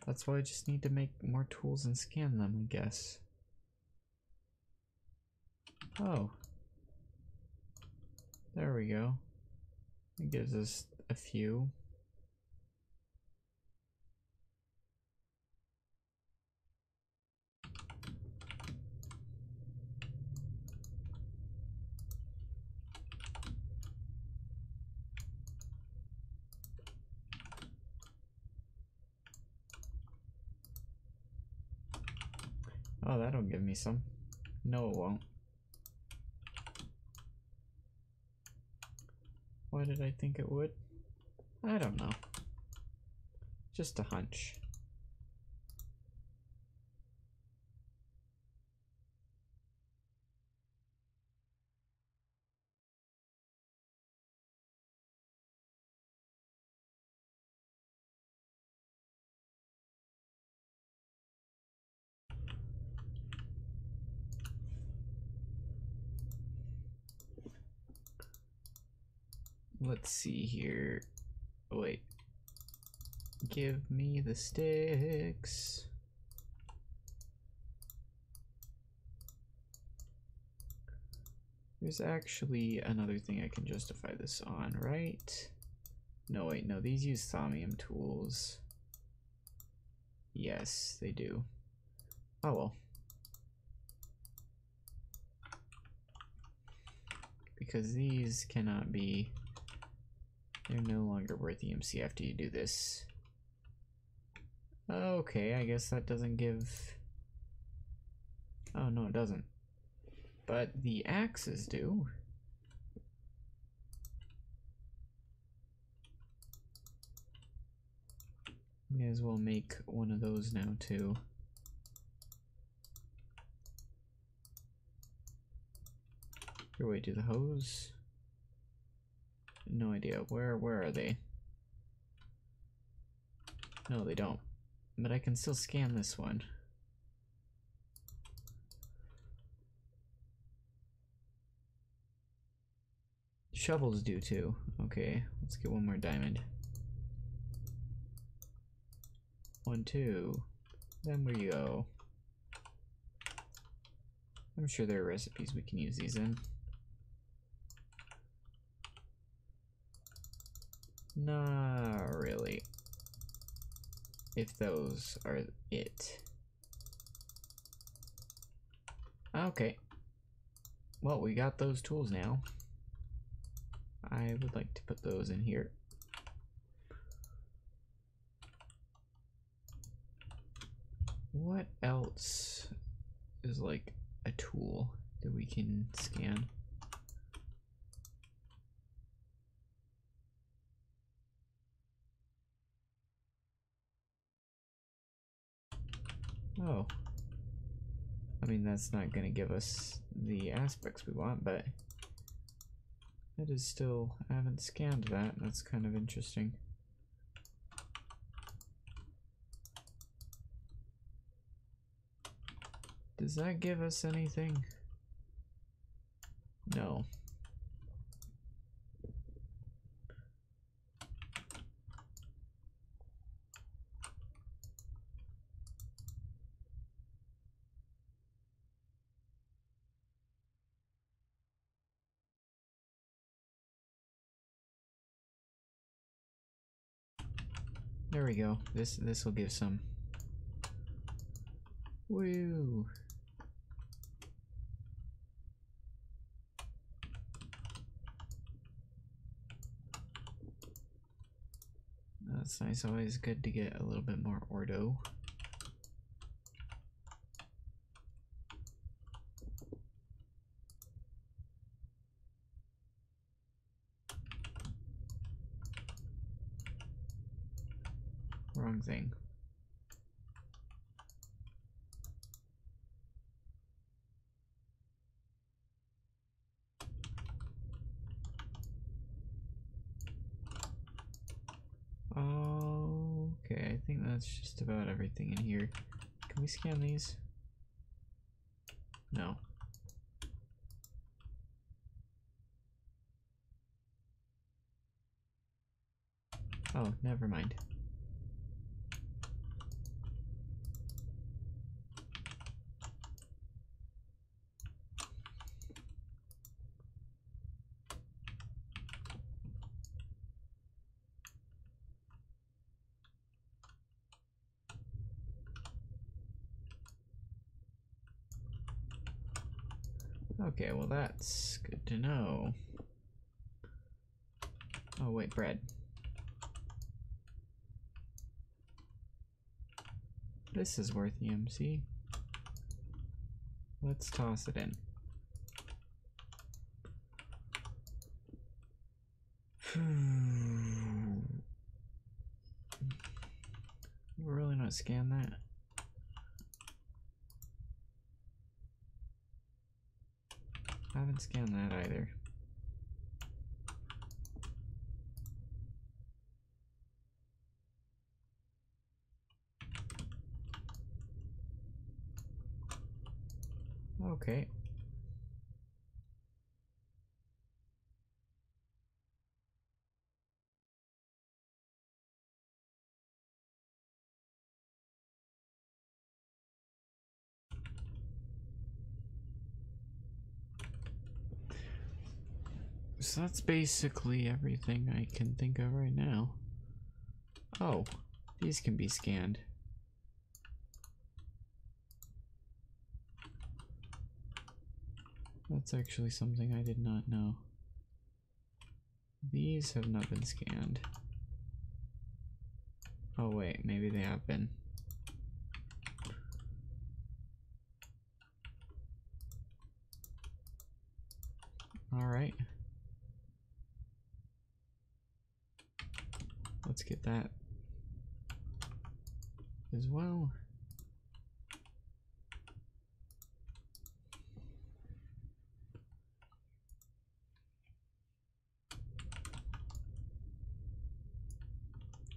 That's why I just need to make more tools and scan them, I guess. Oh. There we go. It gives us a few. Oh, that'll give me some. No, it won't. Why did I think it would? I don't know. Just a hunch. Let's see here. Oh, wait. Give me the sticks. There's actually another thing I can justify this on, right? No, wait, no, these use thaumium tools. Yes, they do. Oh well. Because these cannot be... They're no longer worth EMC after you do this. Okay, I guess that doesn't give... Oh, no, it doesn't. But the axes do. May as well make one of those now, too. Here, wait, do the hose? No idea. Where are they? No, they don't. But I can still scan this one. Shovels do too. Okay, let's get one more diamond. 1, 2. Then we go. I'm sure there are recipes we can use these in. Not really. If those are it. Okay. Well, we got those tools now. I would like to put those in here. What else is like a tool that we can scan? Oh. I mean, that's not going to give us the aspects we want, but it is still... I haven't scanned that. That's kind of interesting. Does that give us anything? No. There we go. This will give some. Woo! That's nice. Always good to get a little bit more ordo. Wrong thing. Okay, I think that's just about everything in here. Can we scan these? No. Oh, never mind. Okay, well that's good to know. Oh wait, bread. This is worth EMC. Let's toss it in. We're really not scan that. I haven't scanned that either. Okay. So that's basically everything I can think of right now. Oh, these can be scanned. That's actually something I did not know. These have not been scanned. Oh wait, maybe they have been. Alright. Let's get that as well.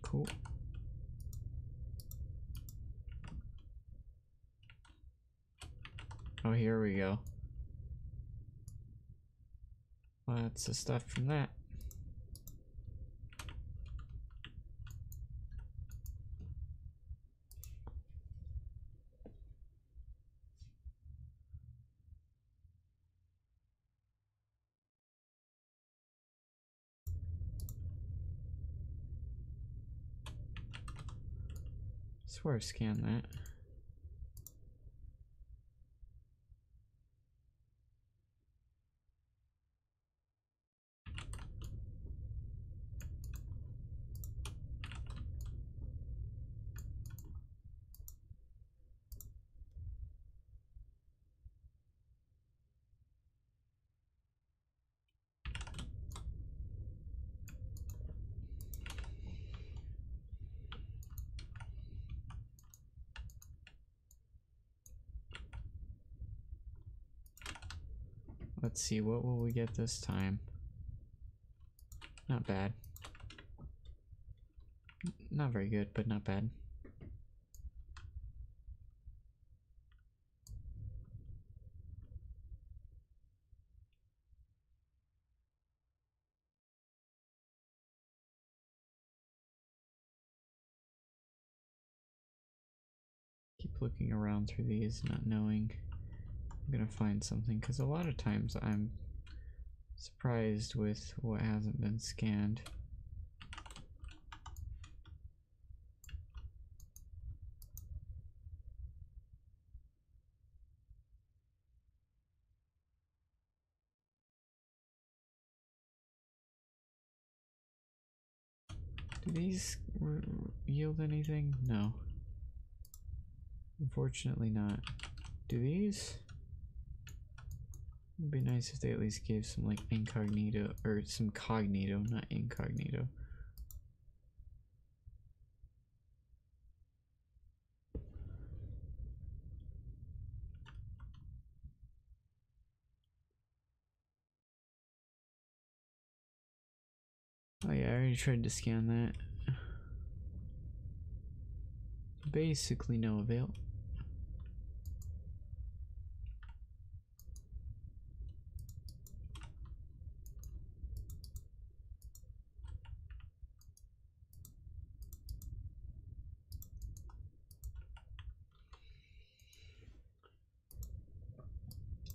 Cool. Oh, here we go. Lots of stuff from that. Swear scan that. Let's see, what will we get this time? Not bad. Not very good, but not bad. Keep looking around through these, not knowing I'm gonna find something, because a lot of times I'm surprised with what hasn't been scanned. Do these yield anything? No. Unfortunately not. Do these? It'd be nice if they at least gave some like incognito, or some cognito, not incognito. Oh yeah, I already tried to scan that. Basically no avail.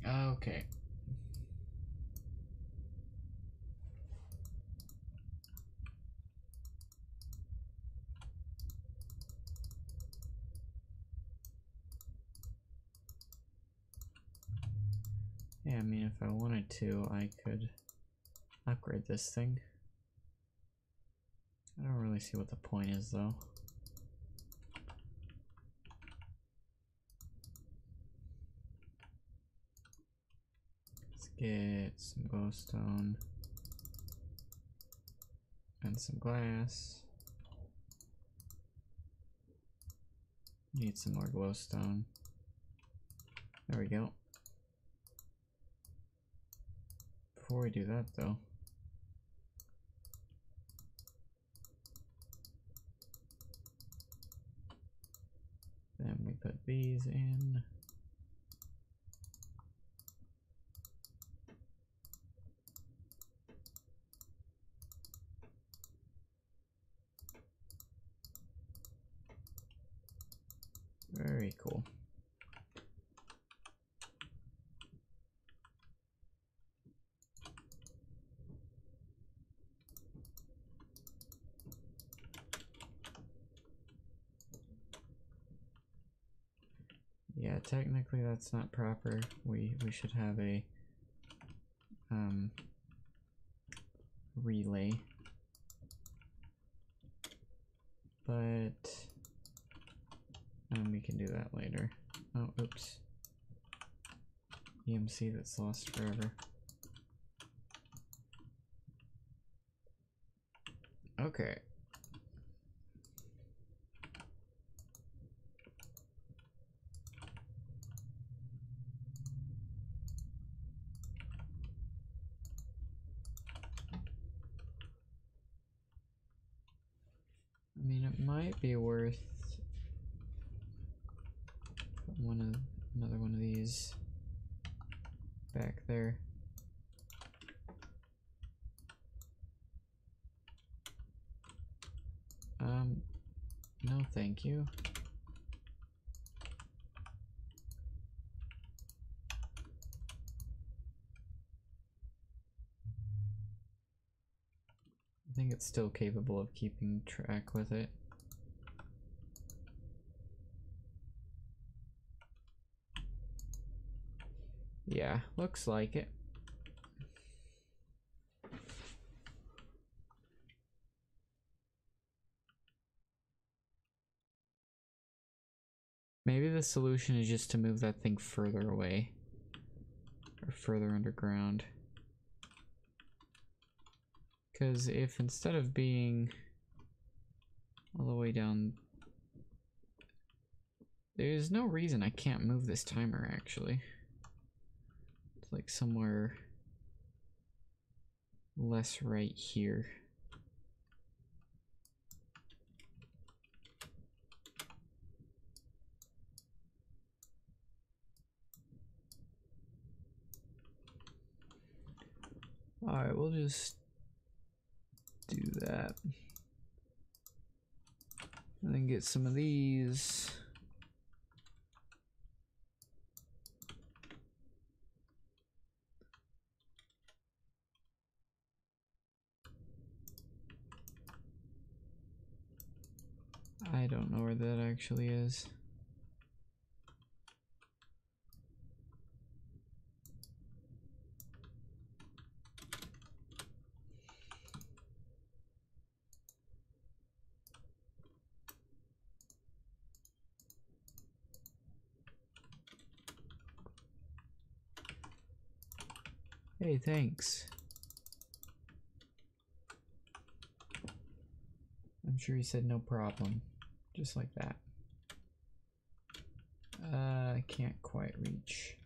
Okay. Yeah, I mean, if I wanted to, I could upgrade this thing. I don't really see what the point is, though. Let's get some glowstone and some glass. Need some more glowstone. There we go. Before we do that, though, then we put these in. Very cool. Yeah, technically that's not proper. We should have a relay. But we can do that later. Oh, oops. EMC that's lost forever. Okay. I mean, it might be worth another one of these back there. No thank you. I think it's still capable of keeping track with it. Yeah, looks like it. Maybe the solution is just to move that thing further away. Or further underground. Because if instead of being all the way down, there's no reason I can't move this timer actually. It's like somewhere less right here. Alright, we'll just do that. And then get some of these. I don't know where that actually is. Hey, thanks. I'm sure he said no problem. Just like that. I can't quite reach.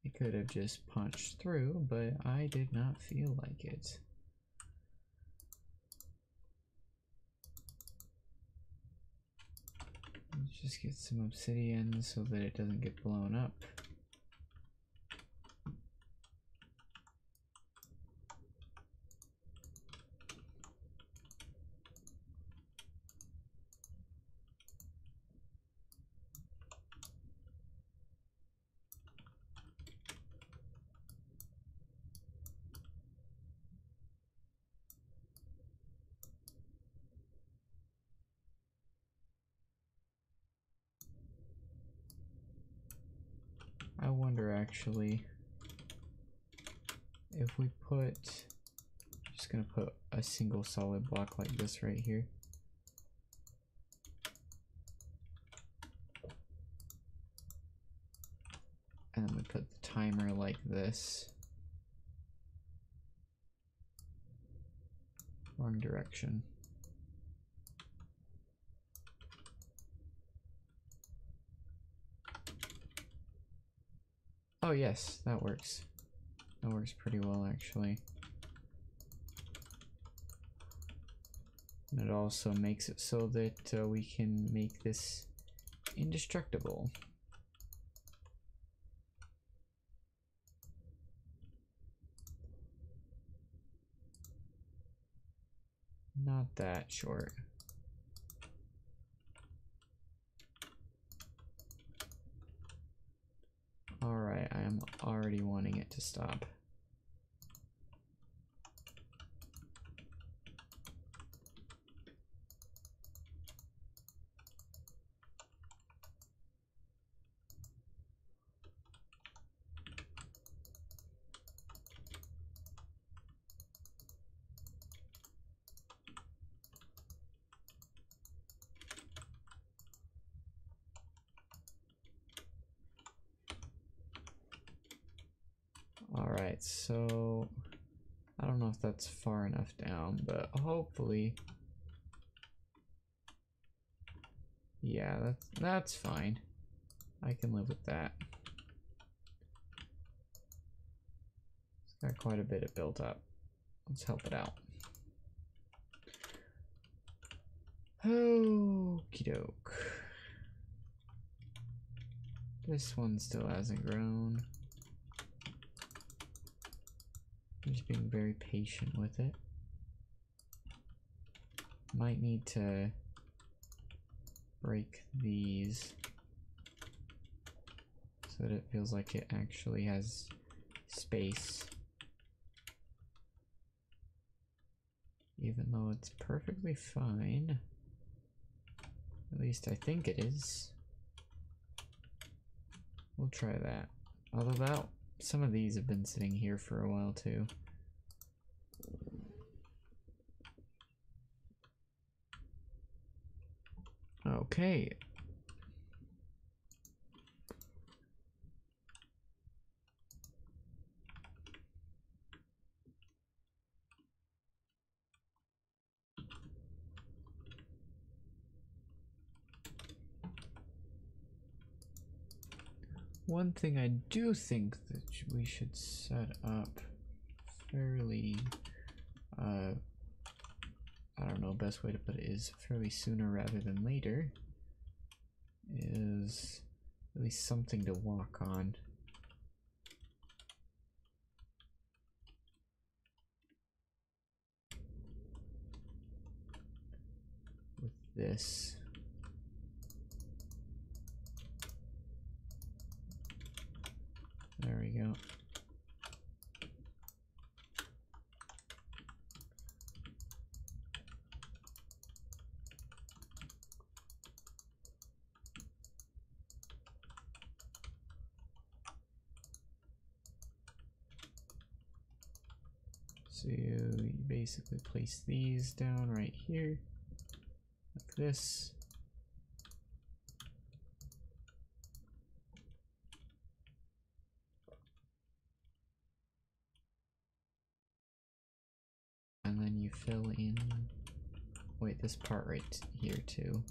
I could have just punched through, but I did not feel like it. Let's just get some obsidian so that it doesn't get blown up. I wonder actually if we put, just gonna put a single solid block like this right here. And then we put the timer like this. Wrong direction. Oh yes, that works. That works pretty well actually. And it also makes it so that we can make this indestructible. Not that short. Alright, I am already wanting it to stop. Alright, so I don't know if that's far enough down, but hopefully, yeah, that's fine. I can live with that. It's got quite a bit of built up. Let's help it out. Okie doke. This one still hasn't grown. I'm just being very patient with it. Might need to break these so that it feels like it actually has space. Even though it's perfectly fine. At least I think it is. We'll try that. Although some of these have been sitting here for a while too. Okay. One thing I do think that we should set up fairly, I don't know, best way to put it is fairly sooner rather than later, is at least something to walk on. With this. There we go. So you basically place these down right here, like this. you fill in... Wait, this part right here too.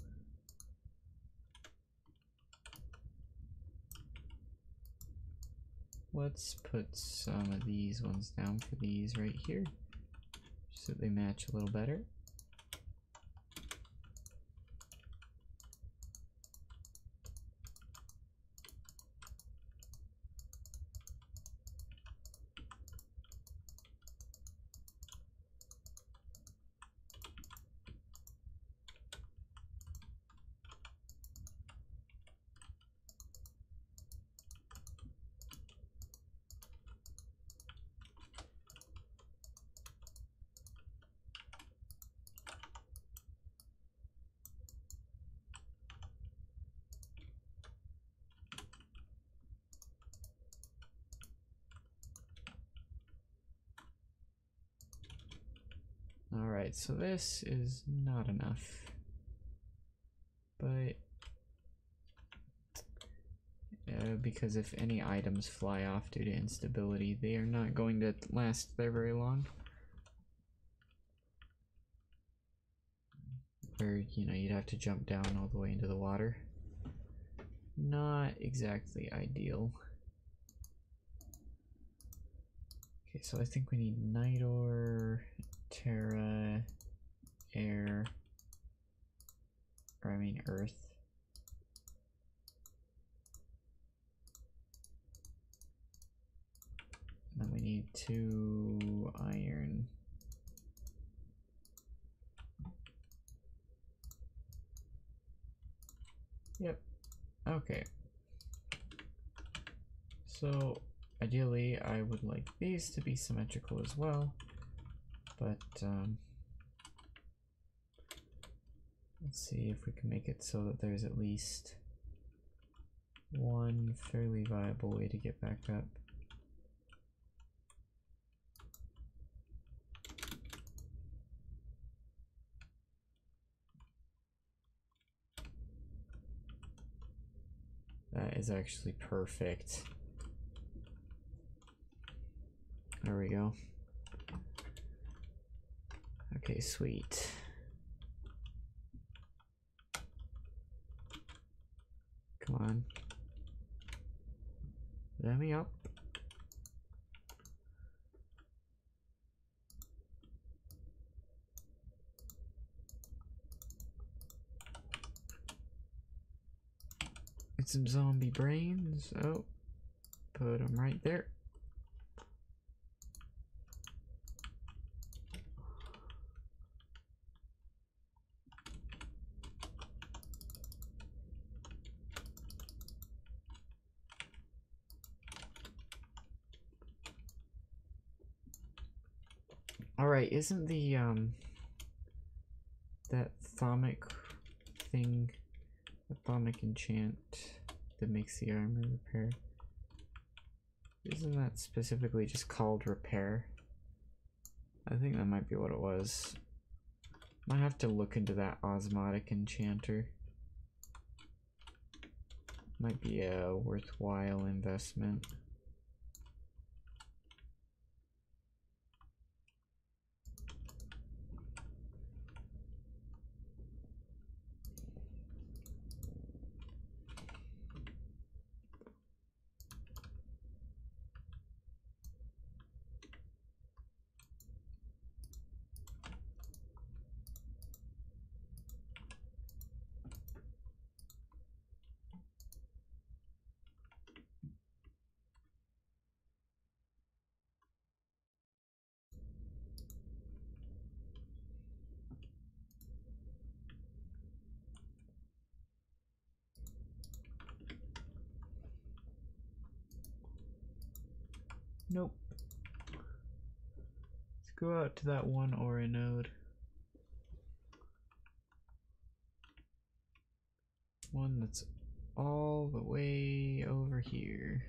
Let's put some of these ones down for these right here, so they match a little better. Alright, so this is not enough, but because if any items fly off due to instability, they are not going to last there very long. Or, you know, you'd have to jump down all the way into the water. Not exactly ideal. Okay, so I think we need night ore, terra, air, or I mean earth. And then we need 2 iron. Yep. Okay. So ideally I would like these to be symmetrical as well, but let's see if we can make it so that there's at least one fairly viable way to get back up. That is actually perfect. There we go. Okay, sweet. Come on. Let me up. Get some zombie brains. Oh, put them right there. Alright, isn't the, that thaumic thing, the thaumic enchant that makes the armor repair, isn't that specifically just called repair? I think that might be what it was. Might have to look into that osmotic enchanter. Might be a worthwhile investment. Nope. Let's go out to that one aura node. One that's all the way over here.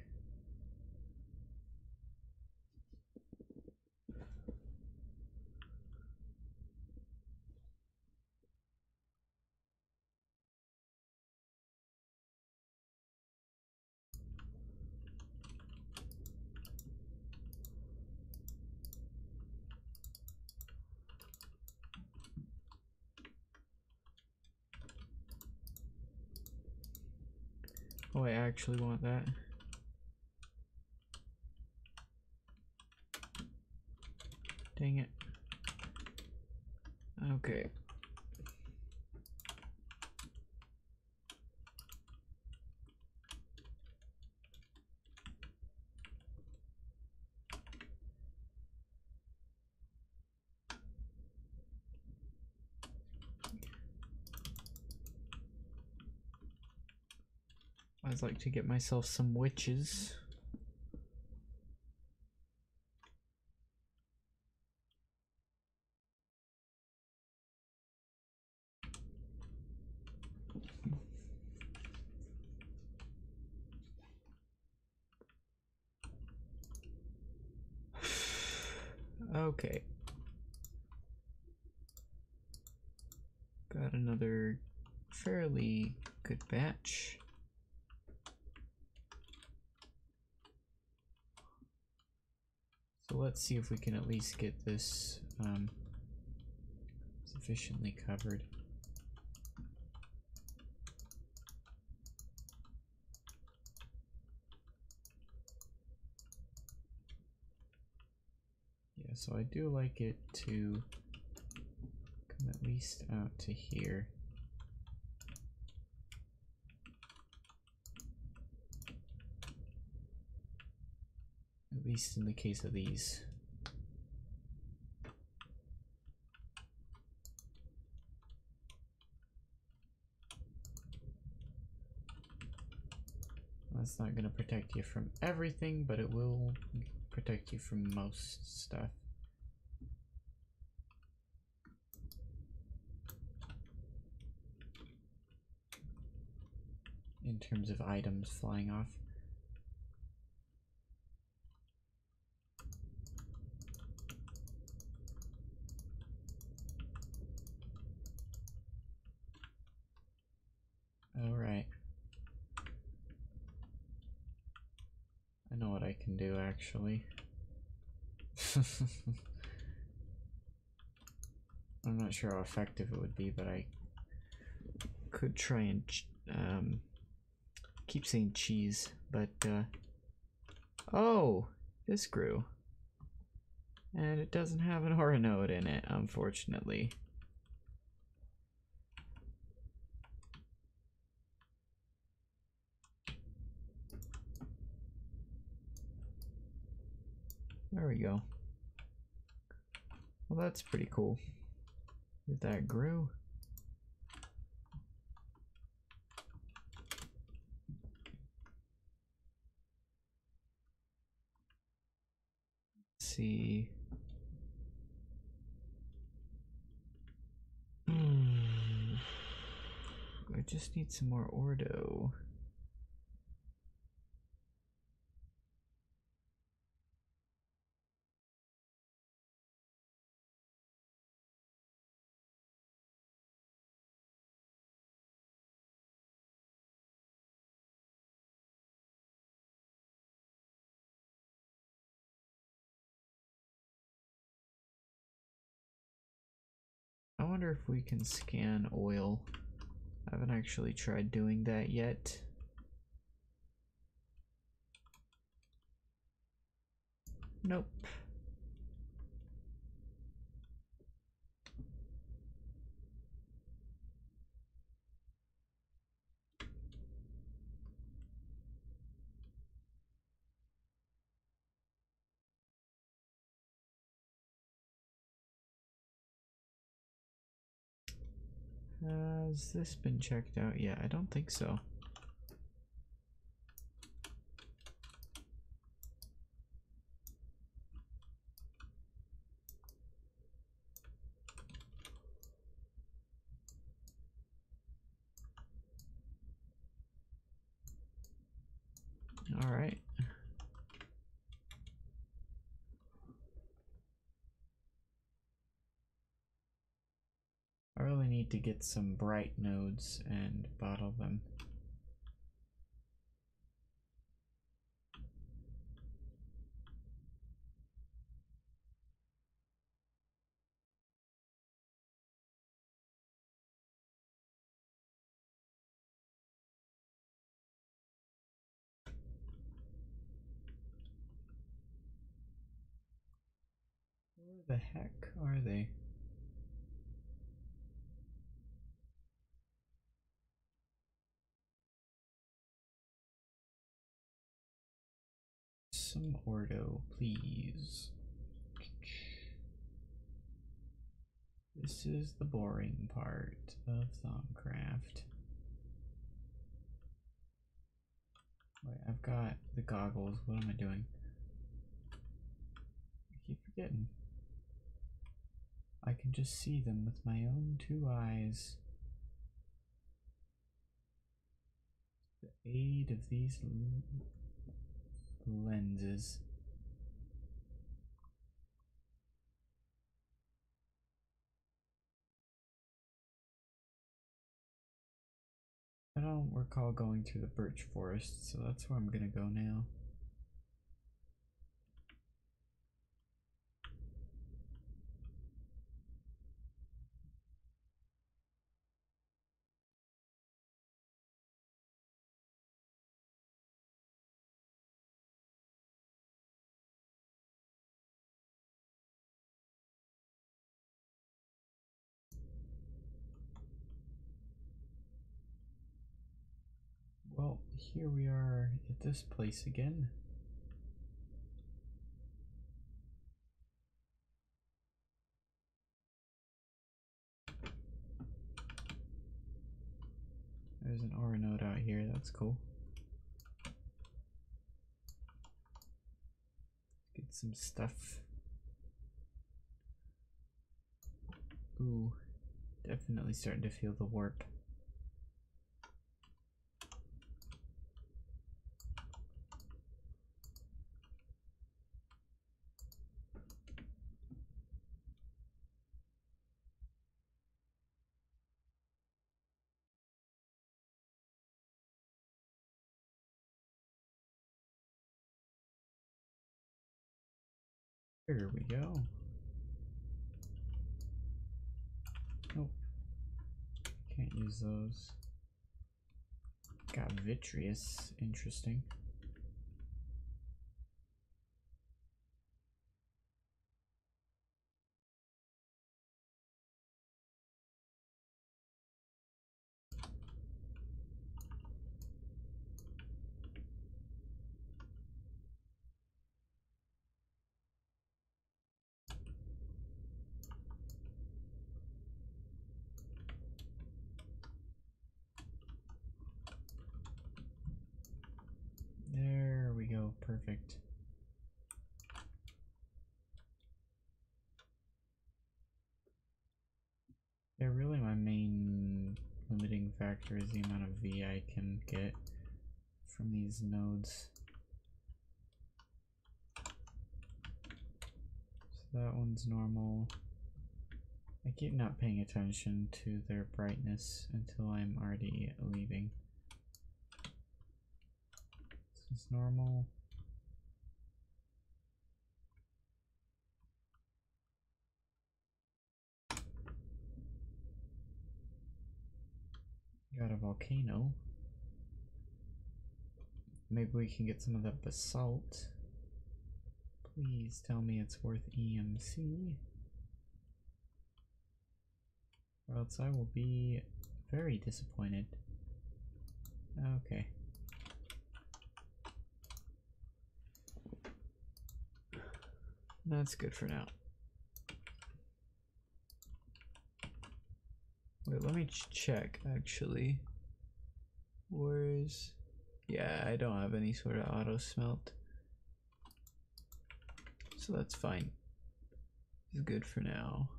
Oh, I actually want that. Dang it. Okay. I'd like to get myself some witches. Okay. Got another fairly good batch. So let's see if we can at least get this sufficiently covered. Yeah, so I do like it to come at least out to here. At least in the case of these. That's not going to protect you from everything, but it will protect you from most stuff. In terms of items flying off. Alright. I know what I can do, actually. I'm not sure how effective it would be, but I could try and keep saying cheese, but oh, this grew. And it doesn't have an aura node in it, unfortunately. There we go. Well, that's pretty cool. Did that grow? Let's see. I just need some more ordo. I wonder if we can scan oil. I haven't actually tried doing that yet. Nope. Has this been checked out yet? I don't think so. Alright. I really need to get some bright nodes and bottle them. Where the heck are they? Some ordo, please. This is the boring part of Thaumcraft. Wait, I've got the goggles. What am I doing? I keep forgetting. I can just see them with my own 2 eyes. The aid of these lenses. I don't recall going through the birch forest, so that's where I'm gonna go now. Well, here we are at this place again. There's an ore node out here, that's cool. Get some stuff. Ooh, definitely starting to feel the warp. Here we go. Nope. Can't use those. Got vitreous. Interesting. There we go. Perfect. Yeah, really my main limiting factor is the amount of V I can get from these nodes. So that one's normal. I keep not paying attention to their brightness until I'm already leaving. This is normal. Got a volcano. Maybe we can get some of that basalt. Please tell me it's worth EMC. Or else I will be very disappointed. Okay. That's good for now. Wait, let me check actually. Where's... Yeah, I don't have any sort of auto smelt. So that's fine. It's good for now.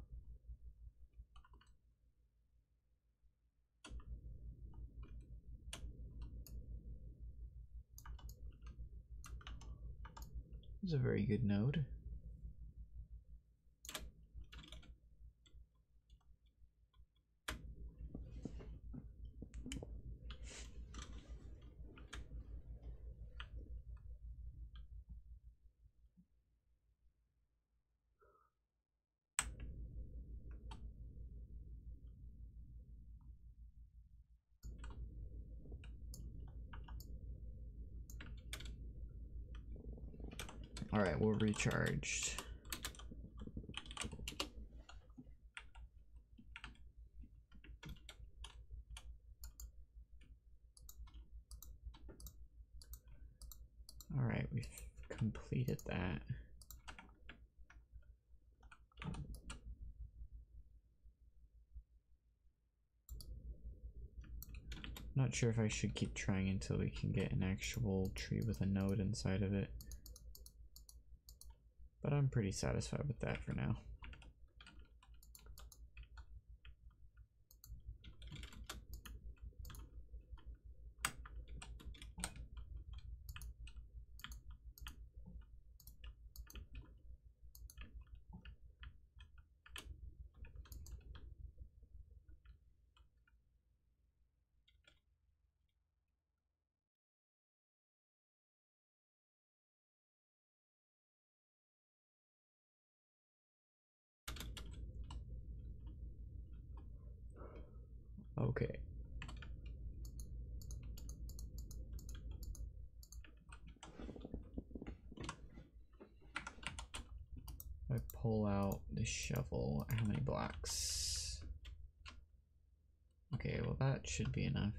It's a very good node. Alright, we're recharged. needed that. Not sure if I should keep trying until we can get an actual tree with a node inside of it. But I'm pretty satisfied with that for now. Okay. If I pull out the shovel, how many blocks? Okay, well that should be enough.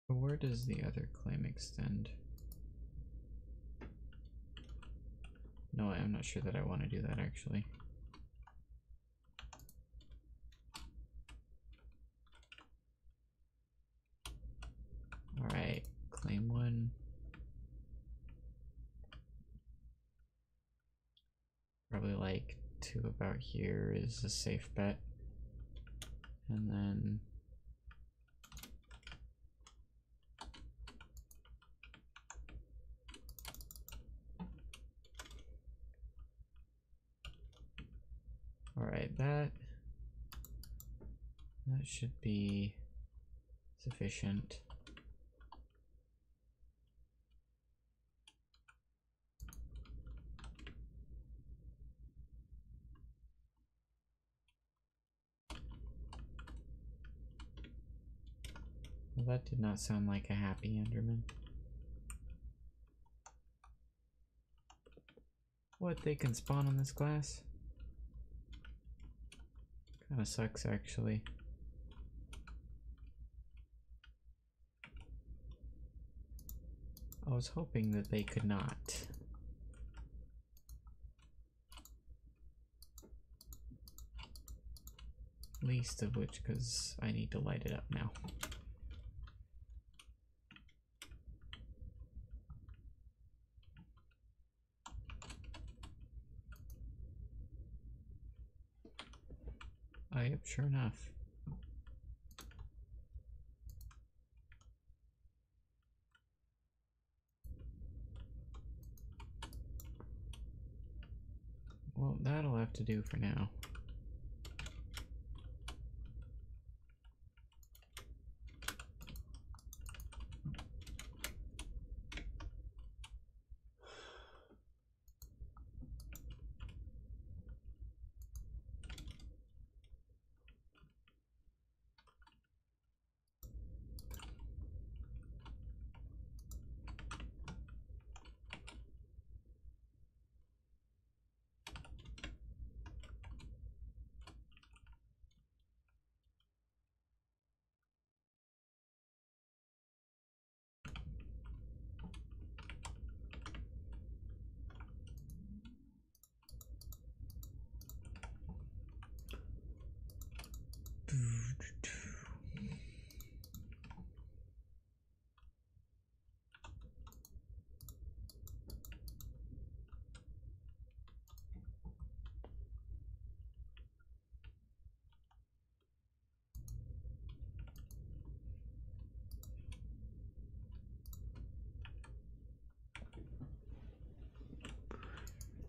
But where does the other claim extend? No, I'm not sure that I want to do that actually. Alright, claim one. Probably like 2 about here is a safe bet. And then alright, that should be sufficient. Well, that did not sound like a happy Enderman. What, they can spawn on this glass? Kinda sucks actually. I was hoping that they could not. Least of which, because I need to light it up now. Oh, yep, sure enough. Well, that'll have to do for now.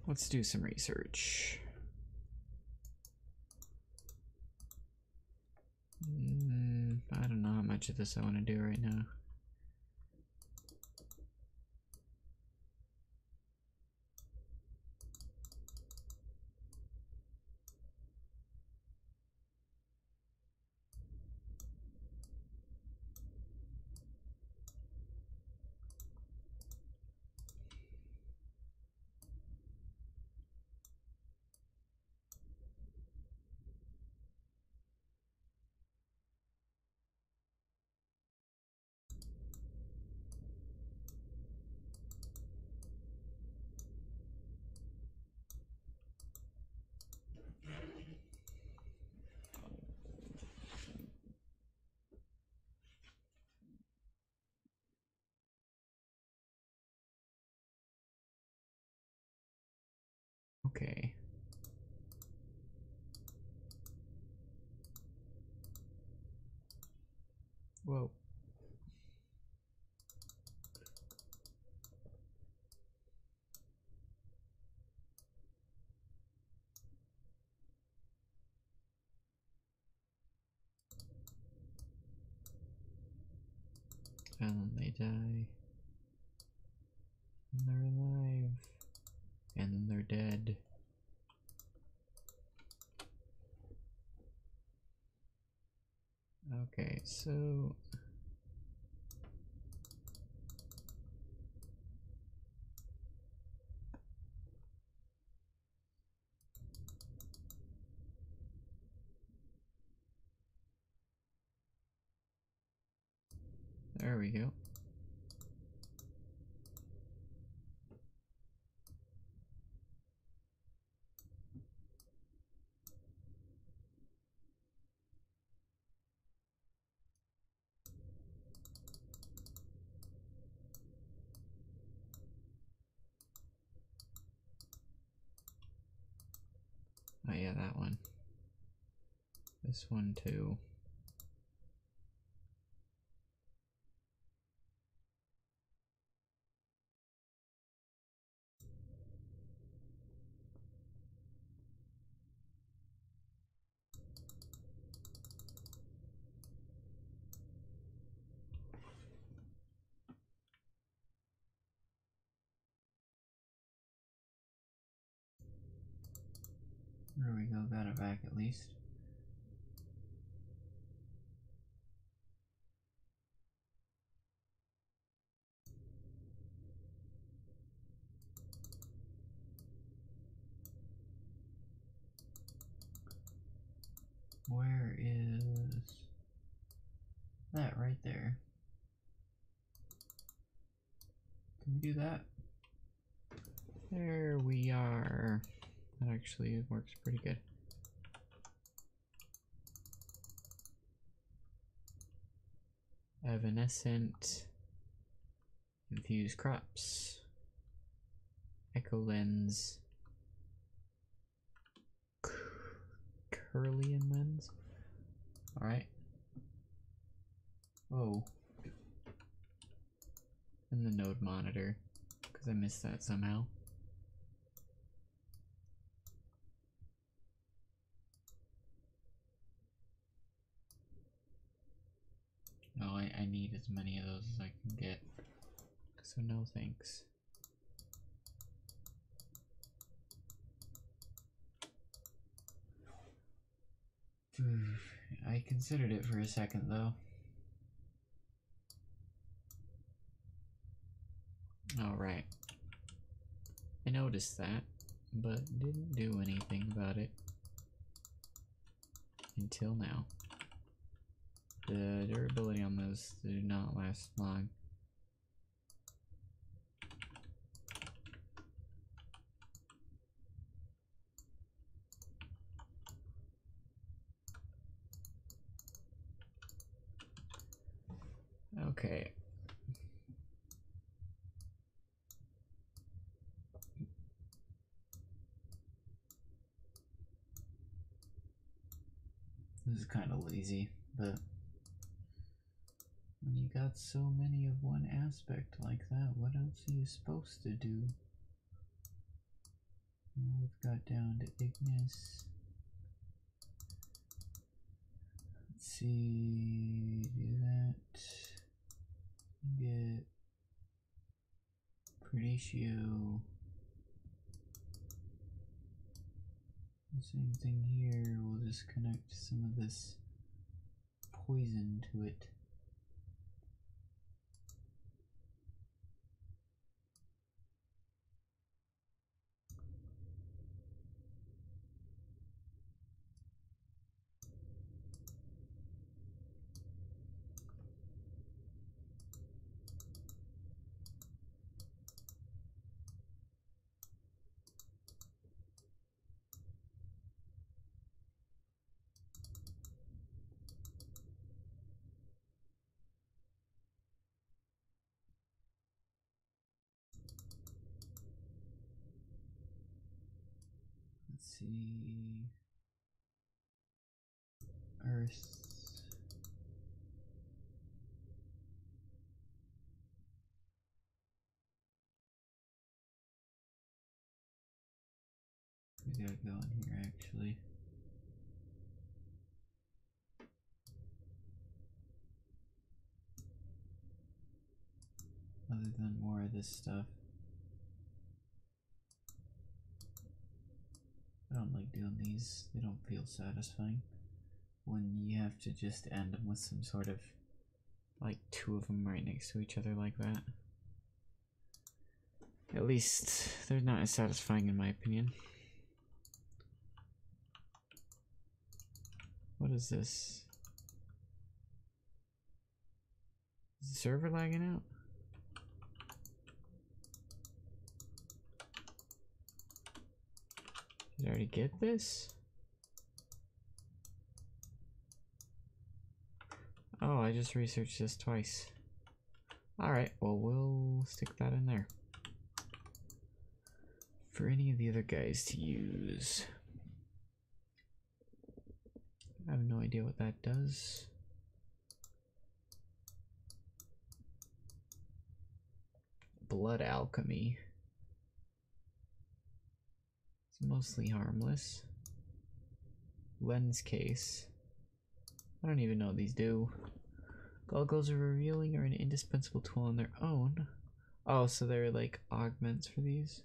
Let's do some research. I don't know how much of this I want to do right now. Okay. Whoa. And then they die. And they're alive. And then they're dead. Okay, so... There we go. Oh yeah, that one. This one too. There we go, got it back at least. Where is that right there? Can we do that? There we are. That actually works pretty good. Evanescent. Infused crops. Echo lens. Curlian lens. Alright. Oh. And the node monitor. Because I missed that somehow. Oh, I need as many of those as I can get. So no thanks. I considered it for a second though. Alright. I noticed that, but didn't do anything about it. Until now. The durability on those do not last long. Okay. This is kind of lazy, but when you got so many of one aspect like that, what else are you supposed to do? Well, we've got down to Ignis. Let's see, do that. Get Preditio. Same thing here, we'll just connect some of this poison to it. Let's see. Earth. We gotta go in here actually. Other than more of this stuff. I don't like doing these. They don't feel satisfying. When you have to just end them with some sort of, like, two of them right next to each other like that. At least, they're not as satisfying in my opinion. What is this? Is the server lagging out? Did I already get this? Oh, I just researched this twice. Alright, well, we'll stick that in there. For any of the other guys to use. I have no idea what that does. Blood alchemy. It's mostly harmless. Lens case. I don't even know what these do. Goggles are revealing or an indispensable tool on their own. Oh, so they're like augments for these.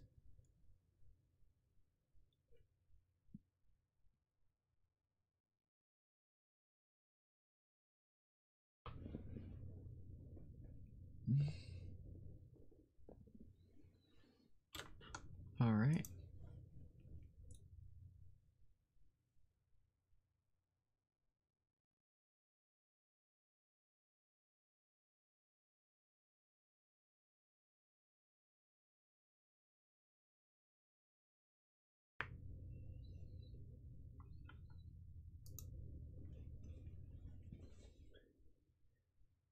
All right.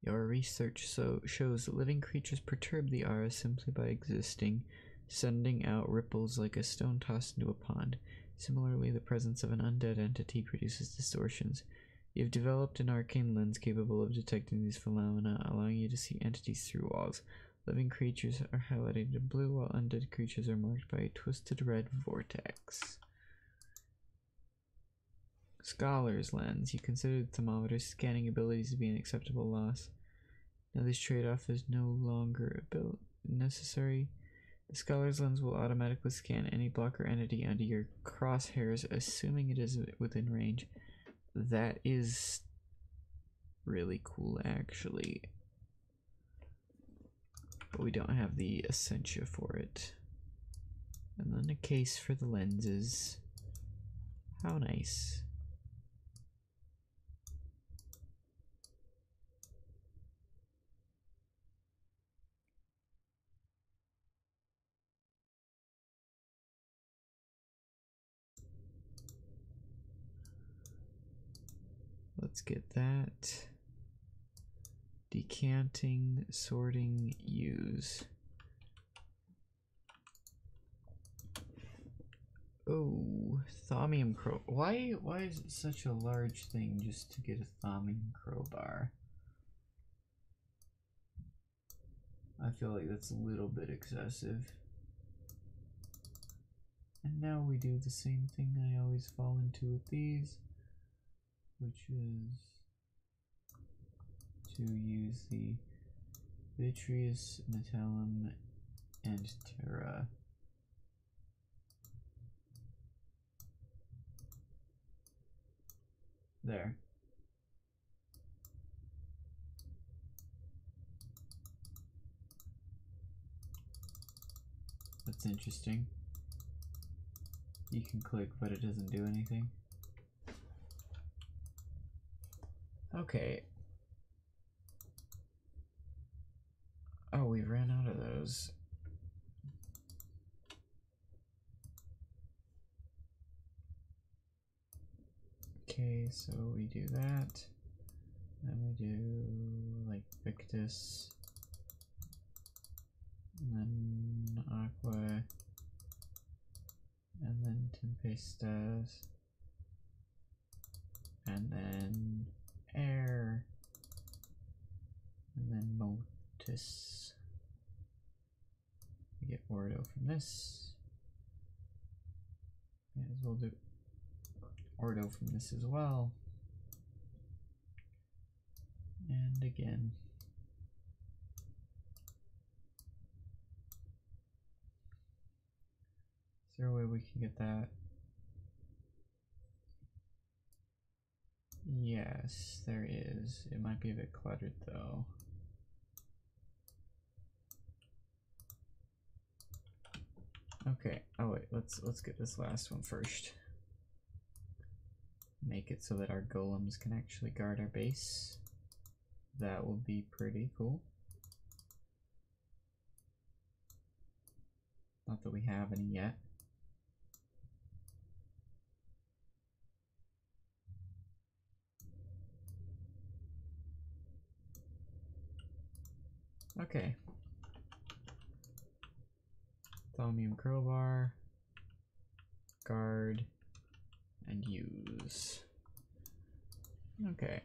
Your research shows that living creatures perturb the aura simply by existing, sending out ripples like a stone tossed into a pond. Similarly, the presence of an undead entity produces distortions. You have developed an arcane lens capable of detecting these phenomena, allowing you to see entities through walls. Living creatures are highlighted in blue, while undead creatures are marked by a twisted red vortex. Scholar's lens. You consider the thermometer's scanning abilities to be an acceptable loss. Now this trade-off is no longer necessary. The Scholar's lens will automatically scan any blocker entity under your crosshairs, assuming it is within range. That is really cool, actually. But we don't have the Essentia for it. And then a case for the lenses. How nice. Let's get that. Decanting, sorting, use. Oh, thaumium crow. Why is it such a large thing just to get a thaumium crowbar? I feel like that's a little bit excessive. And now we do the same thing I always fall into with these, which is to use the vitreous, metallum, and terra. There. That's interesting. You can click, but it doesn't do anything. Okay. Oh, we ran out of those. Okay, so we do that. Then we do like Victus. And then Aqua. And then Tempestas. And then air. And then motus. We get ordo from this. May as well do ordo from this as well. And again. Is there a way we can get that? Yes, there is. It might be a bit cluttered though. Okay. Oh wait, let's get this last one first. Make it so that our golems can actually guard our base. That will be pretty cool. Not that we have any yet. Okay. Thaumium crowbar, guard, and use. Okay.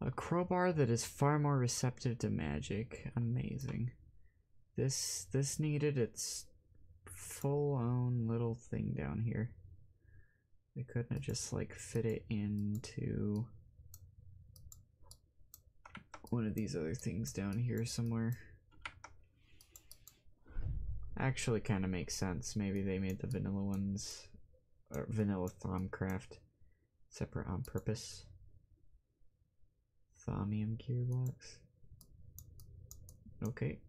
A crowbar that is far more receptive to magic. Amazing. This needed its full-on little thing down here. They couldn't have just like fit it into one of these other things down here somewhere. Actually kind of makes sense. Maybe they made the vanilla ones, or vanilla Thaumcraft, separate on purpose. Thaumium gearbox. Okay.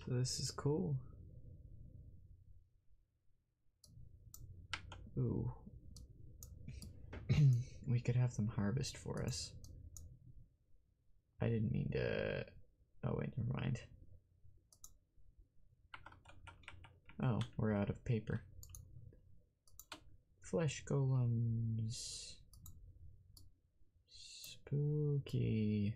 So this is cool. Ooh. We could have them harvest for us. I didn't mean to... Oh wait, never mind. Oh, we're out of paper. Flesh golems. Spooky.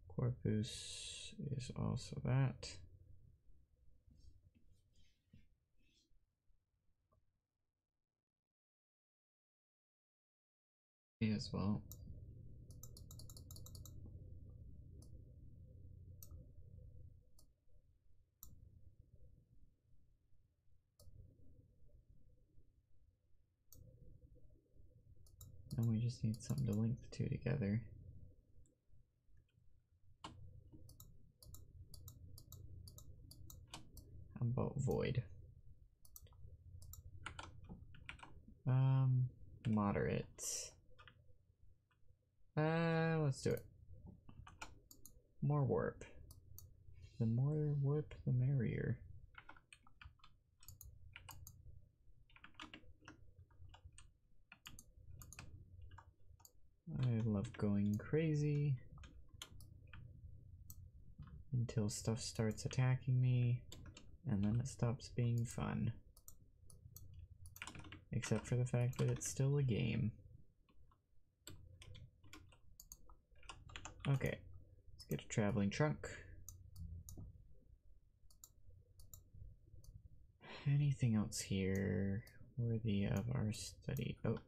Corpus is also that. Me as well. And we just need something to link the two together. How about void? Moderate. Let's do it. More warp. The more warp, the merrier. I love going crazy until stuff starts attacking me, and then it stops being fun. Except for the fact that it's still a game. Okay, let's get a traveling trunk. Anything else here worthy of our study? Oh.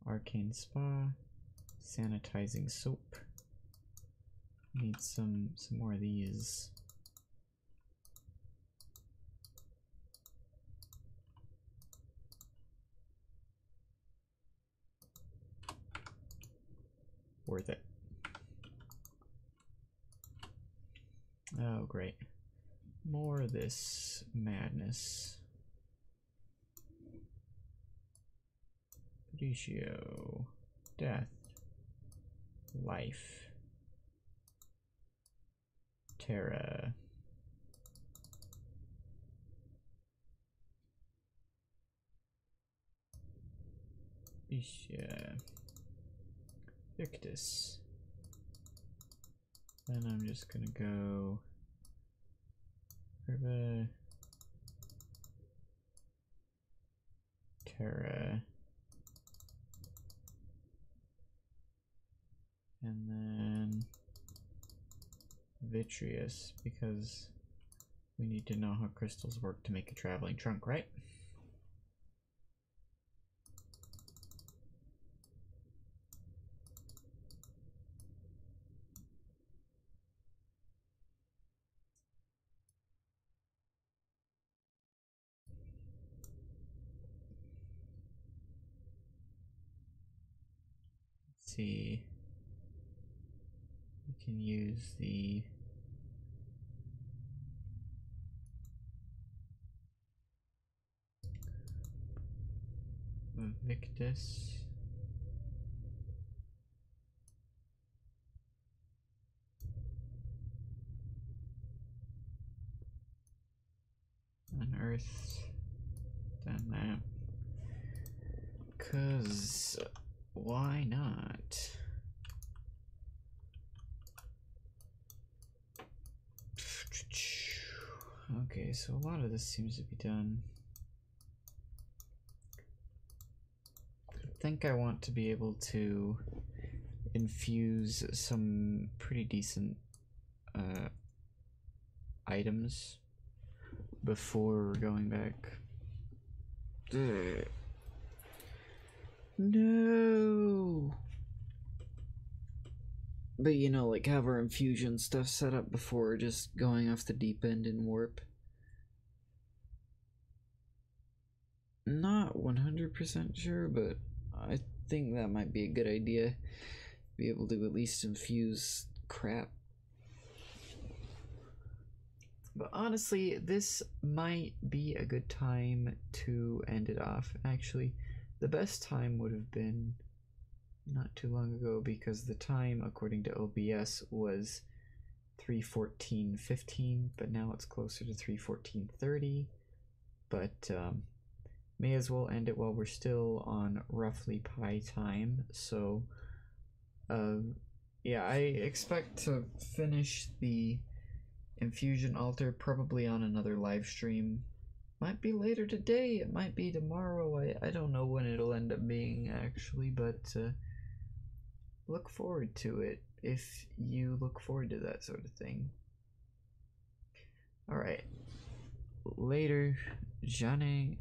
Arcane spa, sanitizing soap. Need some more of these. Worth it. Oh, great. More of this madness. Ratio. Death. Life. Terra. Victus. Then I'm just gonna go Herba, Terra, and then Vitreous, because we need to know how crystals work to make a traveling trunk, right? Let's see. We can use the Victus. Unearthed. Done that. 'Cause why not? Okay, so a lot of this seems to be done. I think I want to be able to infuse some pretty decent items before going back. Ugh. No! But you know, like have our infusion stuff set up before just going off the deep end in warp. Not 100% sure, but I think that might be a good idea. Be able to at least infuse crap. But honestly, this might be a good time to end it off. Actually, the best time would have been not too long ago, because the time according to OBS was 3:14:15, but now it's closer to 3:14:30. But may as well end it while we're still on roughly pi time. So yeah, I expect to finish the infusion altar probably on another live stream. Might be later today, it might be tomorrow. I don't know when it'll end up being actually, but look forward to it if you look forward to that sort of thing. Alright. Later, Jane.